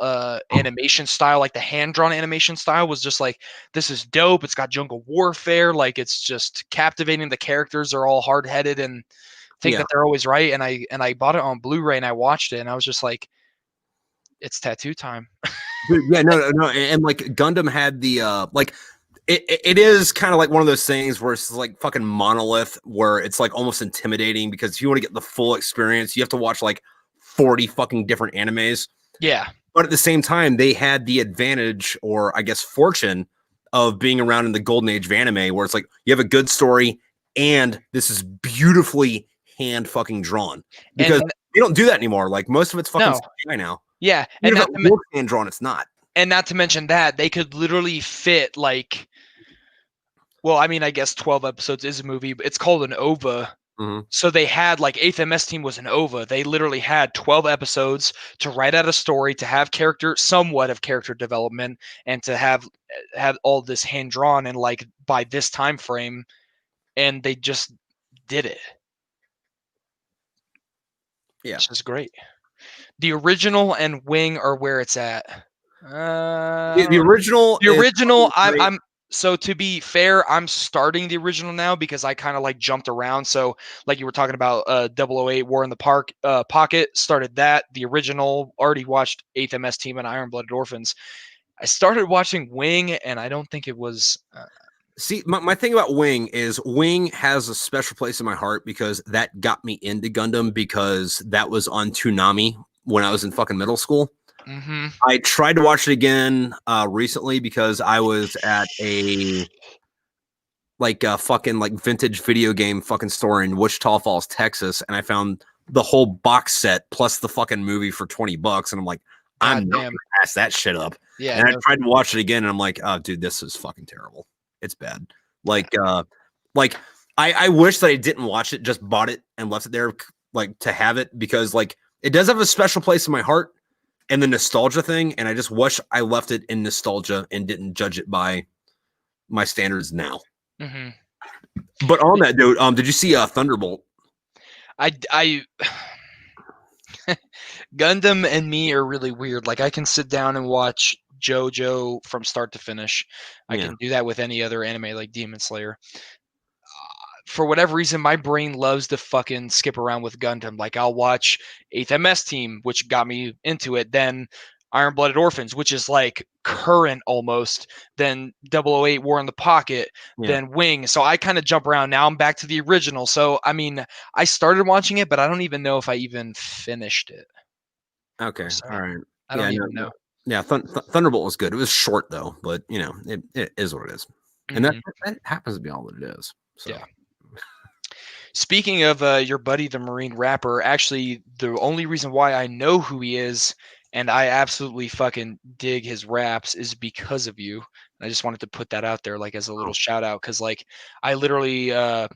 animation style, like the hand drawn animation style, was just like, this is dope. It's got jungle warfare, like it's just captivating. The characters are all hard headed and think Yeah. that they're always right. And I bought it on Blu-ray and I watched it and I was just like, it's tattoo time. Dude, yeah, no, and like Gundam had the like it is kind of like one of those things where it's like fucking Monolith, where it's like almost intimidating because if you want to get the full experience, you have to watch like 40 fucking different animes. Yeah. But at the same time, they had the advantage, or I guess fortune, of being around in the golden age of anime, where it's like you have a good story and this is beautifully hand fucking drawn. Because And they don't do that anymore. Like most of it's fucking no, CGI now. yeah, Even if it looks hand drawn, it's not. and not to mention that they could literally fit like, well, I mean, I guess 12 episodes is a movie, but it's called an OVA. Mm-hmm. So they had like 8th MS Team was an OVA. They literally had 12 episodes to write out a story, to have somewhat of character development, and to have all this hand drawn and like by this time frame, and they just did it. Yeah, which is great. The original and Wing are where it's at. the original. The original, I'm so to be fair, I'm starting the original now because I kind of like jumped around. So like you were talking about 008 War in the Pocket, started that. The original, already watched 8th MS Team and Iron Blooded Orphans. I started watching Wing and I don't think it was See, my thing about Wing is Wing has a special place in my heart because that got me into Gundam, because that was on Toonami when I was in fucking middle school. mm-hmm. I tried to watch it again recently because I was at a fucking like vintage video game fucking store in Wichita Falls, Texas, and I found the whole box set plus the fucking movie for $20, and I'm like, I'm not gonna pass that shit up. Yeah, and I tried to watch it again, and I'm like, oh, dude, this is fucking terrible. It's bad. Like I wish that I didn't watch it, just bought it and left it there, like to have it, because like it does have a special place in my heart and the nostalgia thing, and I just wish I left it in nostalgia and didn't judge it by my standards now. Mm-hmm. But on that note, did you see Thunderbolt? I Gundam and me are really weird. Like I can sit down and watch JoJo from start to finish. I can do that with any other anime like Demon Slayer. For whatever reason, my brain loves to fucking skip around with Gundam. Like I'll watch 8th MS Team, which got me into it. Then Iron Blooded Orphans, which is like current almost. Then 008 War in the Pocket. Then Wing. So I kind of jump around. Now I'm back to the original. So I mean, I started watching it, but I don't even know if I even finished it. Okay, all right. I don't even know. Yeah, Thunderbolt was good. It was short though, but you know, it is what it is, and that happens to be all that it is. So. Yeah. Speaking of your buddy, the Marine rapper, actually, the only reason why I know who he is and I absolutely fucking dig his raps is because of you. I just wanted to put that out there, like as a little shout out, because like I literally, I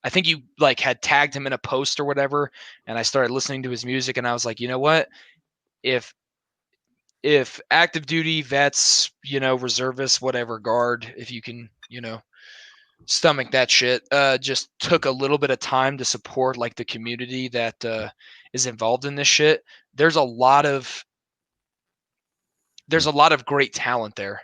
think you like had tagged him in a post or whatever, and I started listening to his music, and I was like, you know what, if active duty vets, you know, reservists, whatever, guard, if you can, you know, stomach that shit, just took a little bit of time to support like the community that is involved in this shit. There's a lot of great talent there.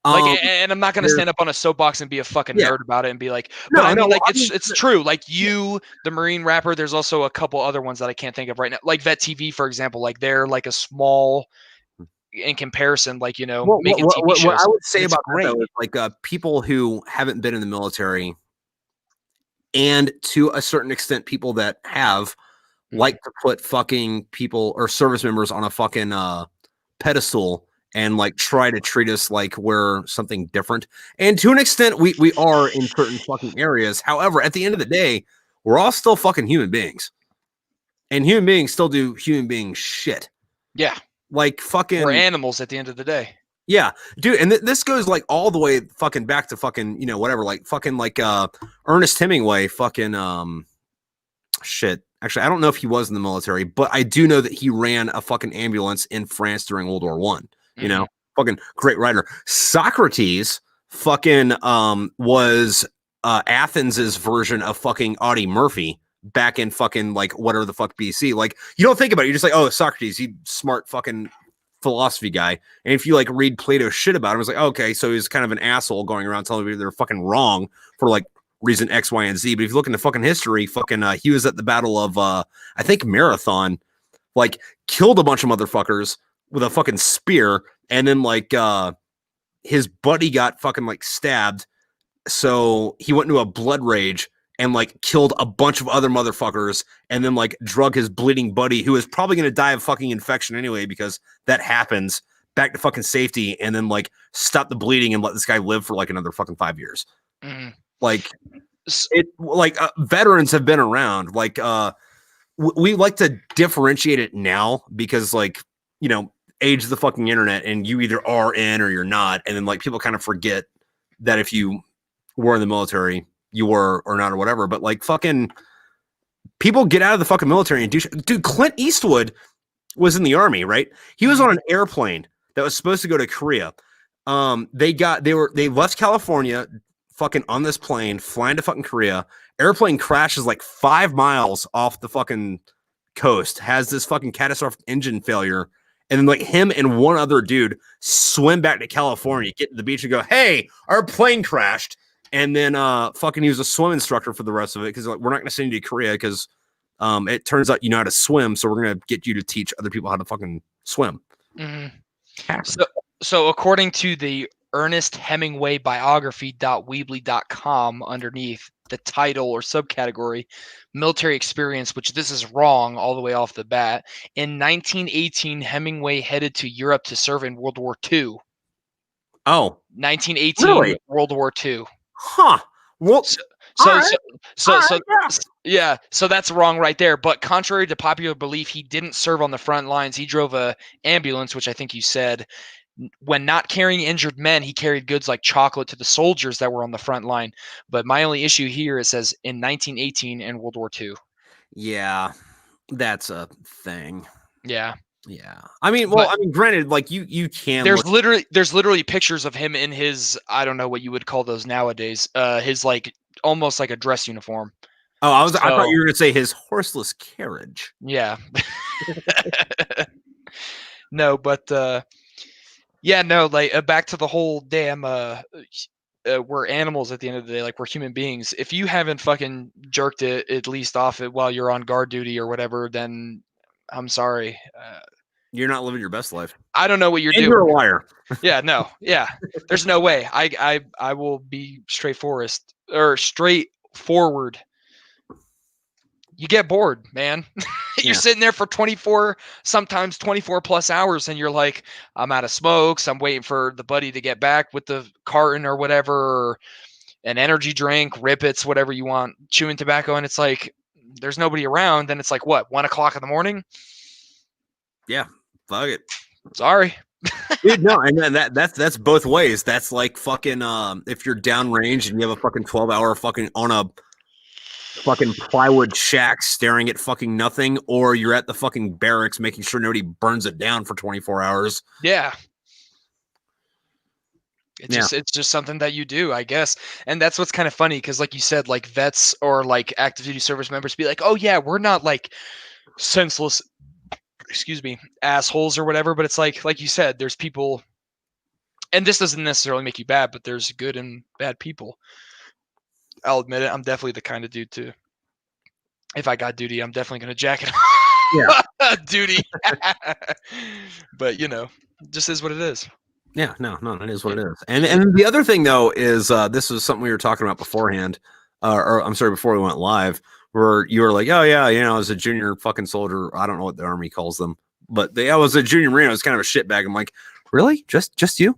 Like, and I'm not gonna stand up on a soapbox and be a fucking nerd about it and be like, but I mean, like, it's true. Like you, the Marine rapper, there's also a couple other ones that I can't think of right now. Like Vet TV, for example, like they're like a small in comparison, like, you know, making TV shows. What I would say about great. that, though, is like people who haven't been in the military, and to a certain extent, people that have, like to put fucking people or service members on a fucking pedestal and like try to treat us like we're something different. And to an extent, we are in certain fucking areas. However, at the end of the day, we're all still fucking human beings, and human beings still do human being shit. Yeah. Like fucking, we're animals at the end of the day. Yeah, dude, and this goes like all the way fucking back to fucking, you know, whatever, like fucking like Ernest Hemingway, fucking shit. Actually, I don't know if he was in the military, but I do know that he ran a fucking ambulance in France during World War I. You know, fucking great writer. Socrates fucking was Athens's version of fucking Audie Murphy back in fucking like whatever the fuck BC. Like you don't think about it. You're just like, oh, Socrates, he smart fucking philosophy guy. And if you like read Plato's shit about him, it's like, okay, so he's kind of an asshole going around telling people they're fucking wrong for like reason X, Y, and Z. But if you look into fucking history, fucking he was at the Battle of I think Marathon, like killed a bunch of motherfuckers with a fucking spear, and then like his buddy got fucking like stabbed, so he went into a blood rage and like killed a bunch of other motherfuckers, and then like drug his bleeding buddy, who is probably going to die of fucking infection anyway, because that happens, back to fucking safety, and then like stop the bleeding and let this guy live for like another fucking 5 years. Like it, like veterans have been around. Like we like to differentiate it now because like, you know, age of the fucking internet, and you either are in or you're not, and then like people kind of forget that if you were in the military, you were or not or whatever. But like fucking people get out of the fucking military and do dude. Clint Eastwood was in the army, right? He was on an airplane that was supposed to go to Korea. They left California fucking on this plane flying to fucking Korea. Airplane crashes like 5 miles off the fucking coast, has this fucking catastrophic engine failure. And then like him and one other dude swim back to California, get to the beach and go, hey, our plane crashed. And then fucking he was a swim instructor for the rest of it, because like, we're not going to send you to Korea because it turns out you know how to swim, so we're going to get you to teach other people how to fucking swim. So according to the Ernest Hemingway biography.weebly.com, underneath the title or subcategory military experience, which this is wrong all the way off the bat, in 1918 Hemingway headed to Europe to serve in World War II. Oh, 1918 really? World War II. Huh. Well, yeah, so that's wrong right there. But contrary to popular belief, he didn't serve on the front lines. He drove a ambulance, which I think you said. When not carrying injured men, he carried goods like chocolate to the soldiers that were on the front line. But my only issue here, it says in 1918 and World War II. Yeah, that's a thing. Yeah. Yeah. I mean, well, I mean, granted, like you can. There's literally pictures of him in his, I don't know what you would call those nowadays. His like almost like a dress uniform. Oh, I thought you were gonna say his horseless carriage. Yeah. No, but yeah, no, like back to the whole damn we're animals at the end of the day, like we're human beings. If you haven't fucking jerked it at least off it while you're on guard duty or whatever, then I'm sorry. You're not living your best life. I don't know what you're doing. You're a liar. Yeah, no, yeah. There's no way. I will be straightforward. You get bored, man. You're sitting there for 24, sometimes 24 plus hours, and you're like, I'm out of smokes. I'm waiting for the buddy to get back with the carton or whatever, or an energy drink, Rippets, whatever you want, chewing tobacco, and it's like there's nobody around. Then it's like what, 1 o'clock in the morning? Yeah, fuck it. Sorry. Dude, no, and then that's both ways. That's like fucking if you're downrange and you have a fucking 12-hour fucking on a fucking plywood shack staring at fucking nothing, or you're at the fucking barracks making sure nobody burns it down for 24 hours. Yeah. It's just something that you do, I guess. And that's what's kind of funny, because like you said, like vets or like active duty service members be like, oh yeah, we're not like senseless, assholes or whatever. But it's like you said, there's people, and this doesn't necessarily make you bad, but there's good and bad people. I'll admit it. I'm definitely the kind of dude too. If I got duty, I'm definitely going to jack it. Yeah. Duty. But you know, just is what it is. Yeah, no, it is what it is. And the other thing though is this was something we were talking about beforehand, or I'm sorry, before we went live, where you were like, oh yeah, you know, as a junior fucking soldier, I don't know what the Army calls them, but I was a junior Marine. I was kind of a shitbag. I'm like, really? Just you?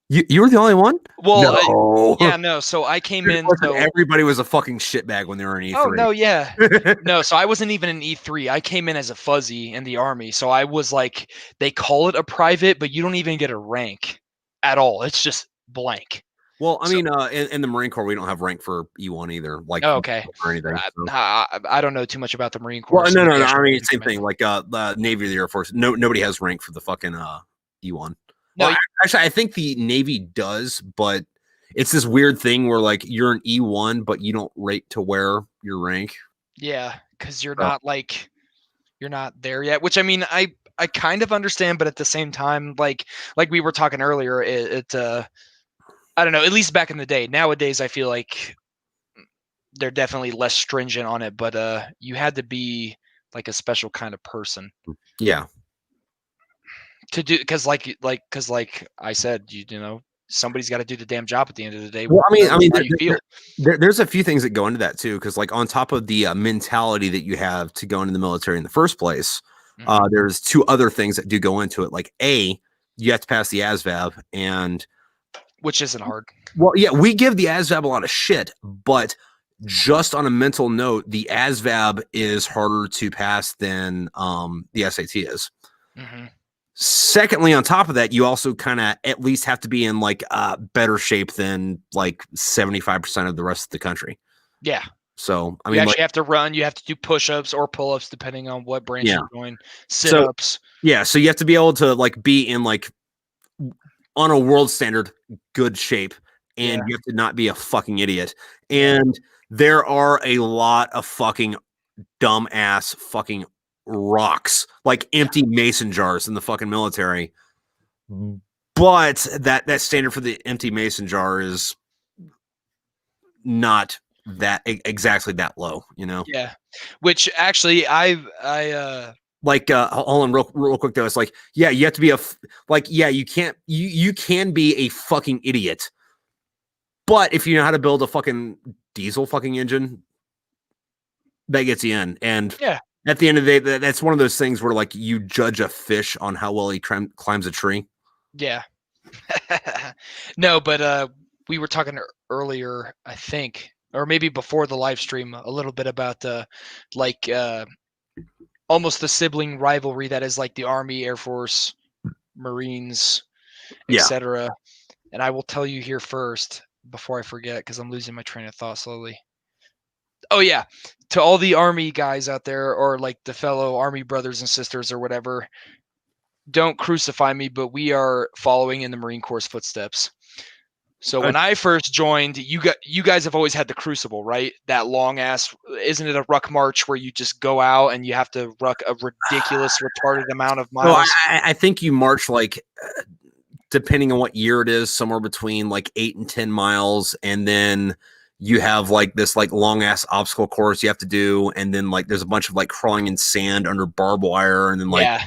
You were the only one? Well, no. So I came in. So everybody was a fucking shitbag when they were in E3. Oh no, yeah, no. So I wasn't even in E3. I came in as a fuzzy in the Army. So I was like, they call it a private, but you don't even get a rank at all. It's just blank. Well, I mean, in the Marine Corps, we don't have rank for E1 either. Like, okay, or anything. So. I don't know too much about the Marine Corps. Well, no. I mean, same thing. Like the Navy or the Air Force. Nobody has rank for the fucking E1. No, well, actually, I think the Navy does, but it's this weird thing where like you're an E1, but you don't rate to wear your rank. Yeah, because you're not like you're not there yet. Which I mean, I kind of understand, but at the same time, like we were talking earlier, I don't know. At least back in the day. Nowadays, I feel like they're definitely less stringent on it. But you had to be like a special kind of person Yeah. to do because like I said, you know, somebody's got to do the damn job at the end of the day, Well, regardless of how you feel. there's a few things that go into that too, because like on top of the mentality that you have to go into the military in the first place, there's two other things that do go into it. Like you have to pass the ASVAB, and which isn't hard. well, yeah, we give the ASVAB a lot of shit, but just on a mental note, the ASVAB is harder to pass than the SAT is. Mm-hmm. Secondly, on top of that, you also kind of at least have to be in like better shape than like 75% of the rest of the country. Yeah. So I you mean, actually like, have to run. You have to do push-ups or pull-ups depending on what branch yeah. you're doing. So Sit-ups. yeah, so you have to be able to like be in like on a world standard good shape, and you have to not be a fucking idiot. And there are a lot of fucking dumbass fucking rocks, like empty mason jars in the fucking military. But that standard for the empty mason jar is not that exactly that low, you know? Yeah. Which actually Like hold on real quick though. It's like, yeah, you have to be you can't you can be a fucking idiot. But if you know how to build a fucking diesel fucking engine, that gets you in. And yeah. at the end of the day, that's one of those things where like you judge a fish on how well he climbs a tree. Yeah. No, but we were talking earlier, I think, or maybe before the live stream, a little bit about like almost the sibling rivalry that is like the Army, Air Force, Marines, Yeah. etc. And I will tell you here first before I forget, because I'm losing my train of thought slowly. Oh yeah, to all the Army guys out there, or like the fellow Army brothers and sisters or whatever, don't crucify me, but we are following in the Marine Corps' footsteps. So when I first joined, you guys have always had the Crucible, right? That long ass, isn't it a ruck march where you just go out and you have to ruck a ridiculous, retarded amount of miles? So I think you march like, depending on what year it is, somewhere between like 8 and 10 miles, and then you have like this like long ass obstacle course you have to do, and then like there's a bunch of like crawling in sand under barbed wire, and then like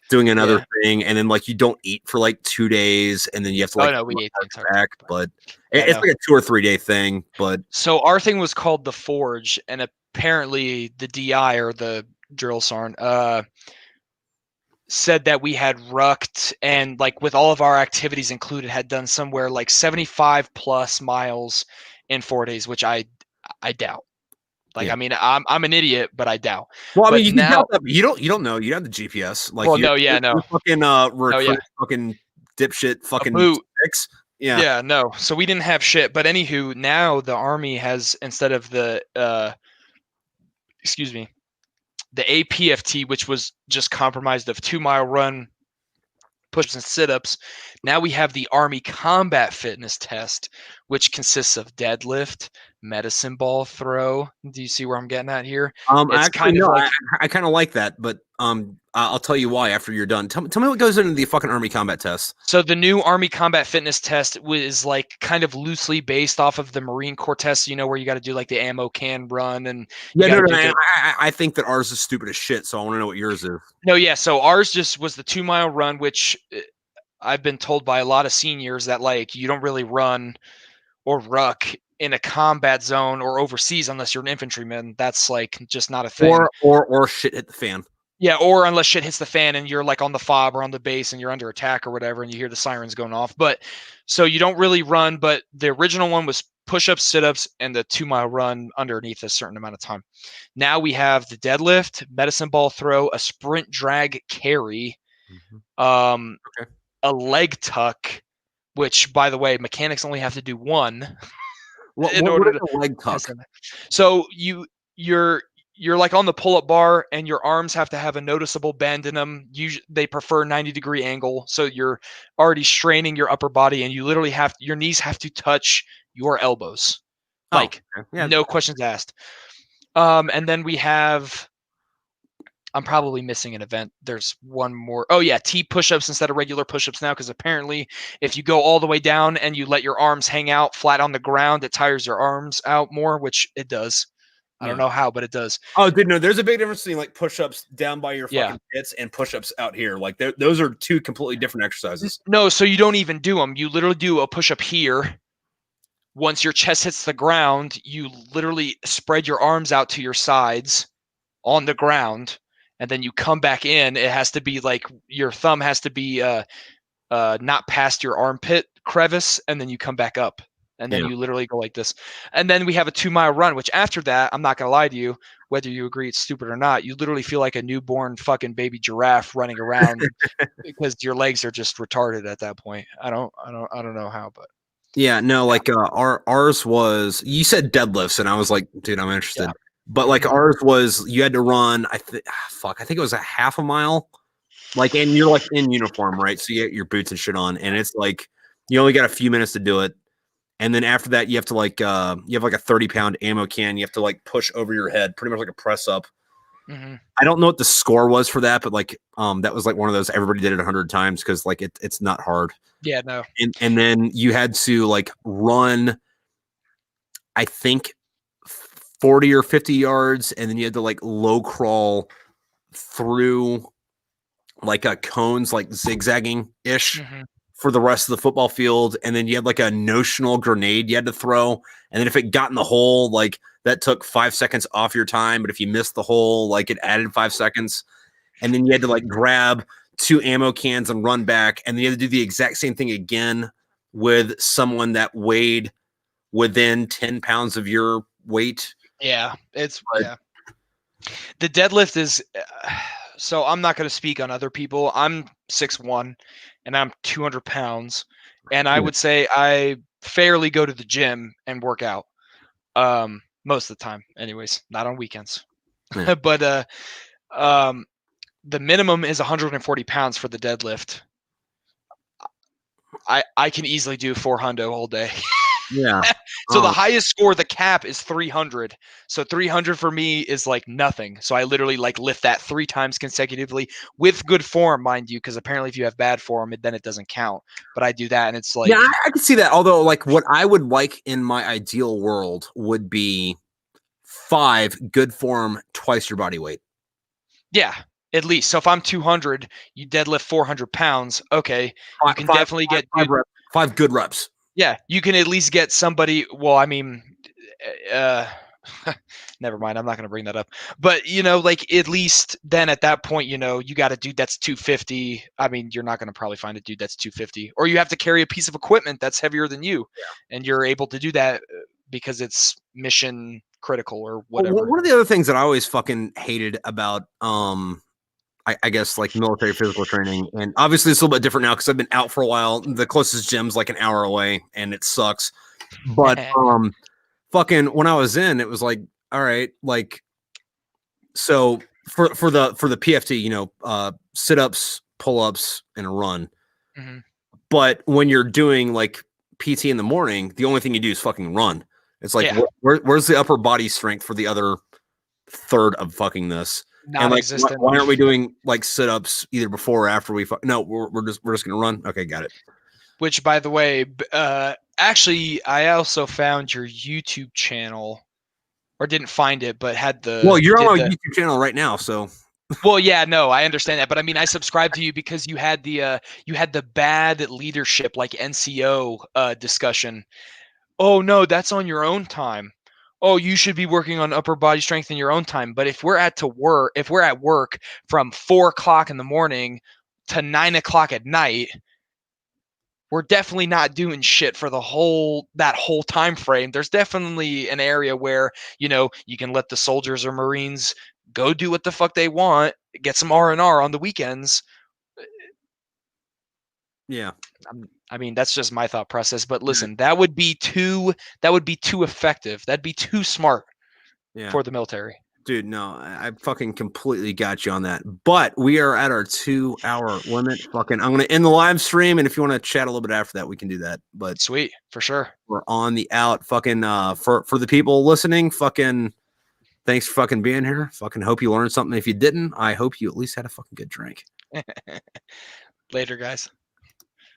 doing another thing, and then like you don't eat for like 2 days, and then you have to like we ate the entire back, time, but it's like a 2 or 3 day thing. But so our thing was called the Forge, and apparently the DI or the drill sergeant said that we had rucked and like with all of our activities included had done somewhere like 75 plus miles in 4 days, which I doubt. Like, I mean, I'm an idiot, but I doubt. Well, I but mean, you now, can doubt that, but you don't know. You have the GPS. Like, well, you're fucking recruit, fucking dipshit, fucking six. Yeah. Yeah, no. So we didn't have shit. But anywho, now the Army has, instead of the excuse me, the APFT, which was just comprised of 2-mile run, push-ups, and sit-ups. Now we have the Army Combat Fitness Test, which consists of deadlift, medicine ball throw. Do you see where I'm getting at here? It's kind of like, I kind of like that, but I'll tell you why after you're done. Tell me what goes into the fucking Army Combat Test. So the new Army Combat Fitness Test was like kind of loosely based off of the Marine Corps test, you know, where you got to do like the ammo can run and I think that ours is stupid as shit, so I want to know what yours is. No, yeah, so ours just was the 2-mile run, which I've been told by a lot of seniors that like you don't really run or ruck in a combat zone or overseas unless you're an infantryman. That's like just not a thing. Or shit hit the fan. Yeah, or unless shit hits the fan and you're like on the fob or on the base and you're under attack or whatever and you hear the sirens going off. But so you don't really run, but the original one was push-ups, sit-ups, and the 2-mile run underneath a certain amount of time. Now we have the deadlift, medicine ball throw, a sprint drag carry, a leg tuck, which by the way, mechanics only have to do one. What is a leg tuck? So you're like on the pull-up bar and your arms have to have a noticeable bend in them. Usually they prefer 90-degree angle, so you're already straining your upper body and you literally your knees have to touch your elbows. Like no questions asked. And then we have, I'm probably missing an event. There's one more. Oh yeah, T push-ups instead of regular push-ups now, because apparently if you go all the way down and you let your arms hang out flat on the ground, it tires your arms out more, which it does. I don't know how, but it does. Oh, dude, no, there's a big difference between like push-ups down by your Yeah. fucking tits and push-ups out here. Like those are two completely different exercises. No, so you don't even do them. You literally do a push-up here. Once your chest hits the ground, you literally spread your arms out to your sides on the ground, and then you come back in. It has to be like your thumb has to be not past your armpit crevice, and then you come back up, and then you literally go like this. And then we have a 2-mile run, which after that, I'm not gonna lie to you, whether you agree it's stupid or not, you literally feel like a newborn fucking baby giraffe running around because your legs are just retarded at that point. I don't know how, but Yeah, no, like ours was, you said deadlifts, and I was like, dude, I'm interested. yeah. But like ours was, you had to run, I think it was a half a mile. Like, and you're like in uniform, right? So you get your boots and shit on, and it's like you only got a few minutes to do it. And then after that, you have to like you have like a 30-pound ammo can. You have to like push over your head, pretty much like a press up. I don't know what the score was for that, but like that was like one of those everybody did it 100 times because like it's not hard. Yeah, no. And then you had to like run, I think 40 or 50 yards, and then you had to like low crawl through like a cones, like zigzagging ish for the rest of the football field. And then you had like a notional grenade you had to throw. And then if it got in the hole, like that took 5 seconds off your time. But if you missed the hole, like it added 5 seconds. And then you had to like grab 2 ammo cans and run back. And then you had to do the exact same thing again with someone that weighed within 10 pounds of your weight. Yeah, yeah. The deadlift is, so I'm not going to speak on other people. I'm 6'1", and I'm 200 pounds. And I would say I fairly go to the gym and work out. Most of the time, anyways, not on weekends. Yeah. But the minimum is 140 pounds for the deadlift. I can easily do 400 all day. Yeah. So the highest score, the cap is 300. So 300 for me is like nothing. So I literally like lift that 3 times consecutively with good form, mind you, because apparently if you have bad form, then it doesn't count. But I do that, and it's like, yeah, I can see that. Although, like, what I would like in my ideal world would be 5 good form, twice your body weight. Yeah, at least. So if I'm 200, you deadlift 400 pounds. Okay, you can definitely get 5 good reps. Yeah, you can at least get somebody. Well, I mean, never mind. I'm not going to bring that up. But like at least then at that point, you got a dude that's 250. I mean, you're not going to probably find a dude that's 250, or you have to carry a piece of equipment that's heavier than you, and you're able to do that because it's mission critical or whatever. Well, one of the other things that I always fucking hated about I guess like military physical training, and obviously it's a little bit different now because I've been out for a while. The closest gym's like an hour away, and it sucks. But fucking when I was in, it was like, all right, like so for the PFT, sit ups, pull ups, and a run. But when you're doing like PT in the morning, the only thing you do is fucking run. It's like where's the upper body strength for the other third of fucking this? And like, why aren't we doing like sit-ups either before or after we? No, we're just gonna run. Okay, got it. Which, by the way, actually, I also found your YouTube channel, or didn't find it, but had the. Well, you're on my YouTube channel right now, so. Well, yeah, no, I understand that, but I mean, I subscribed to you because you had the bad leadership like NCO discussion. Oh no, that's on your own time. Oh, you should be working on upper body strength in your own time. But if we're at work from 4 o'clock in the morning to 9 o'clock at night, we're definitely not doing shit for that whole time frame. There's definitely an area where, you can let the soldiers or Marines go do what the fuck they want, get some R&R on the weekends. Yeah. I mean, that's just my thought process. But listen, that would be too effective. That'd be too smart for the military. Dude, no, I fucking completely got you on that. But we are at our 2-hour limit. Fucking, I'm gonna end the live stream, and if you want to chat a little bit after that, we can do that. But sweet, for sure. We're on the out. Fucking for the people listening, fucking Thanks for fucking being here. Fucking hope you learned something. If you didn't, I hope you at least had a fucking good drink. Later, guys.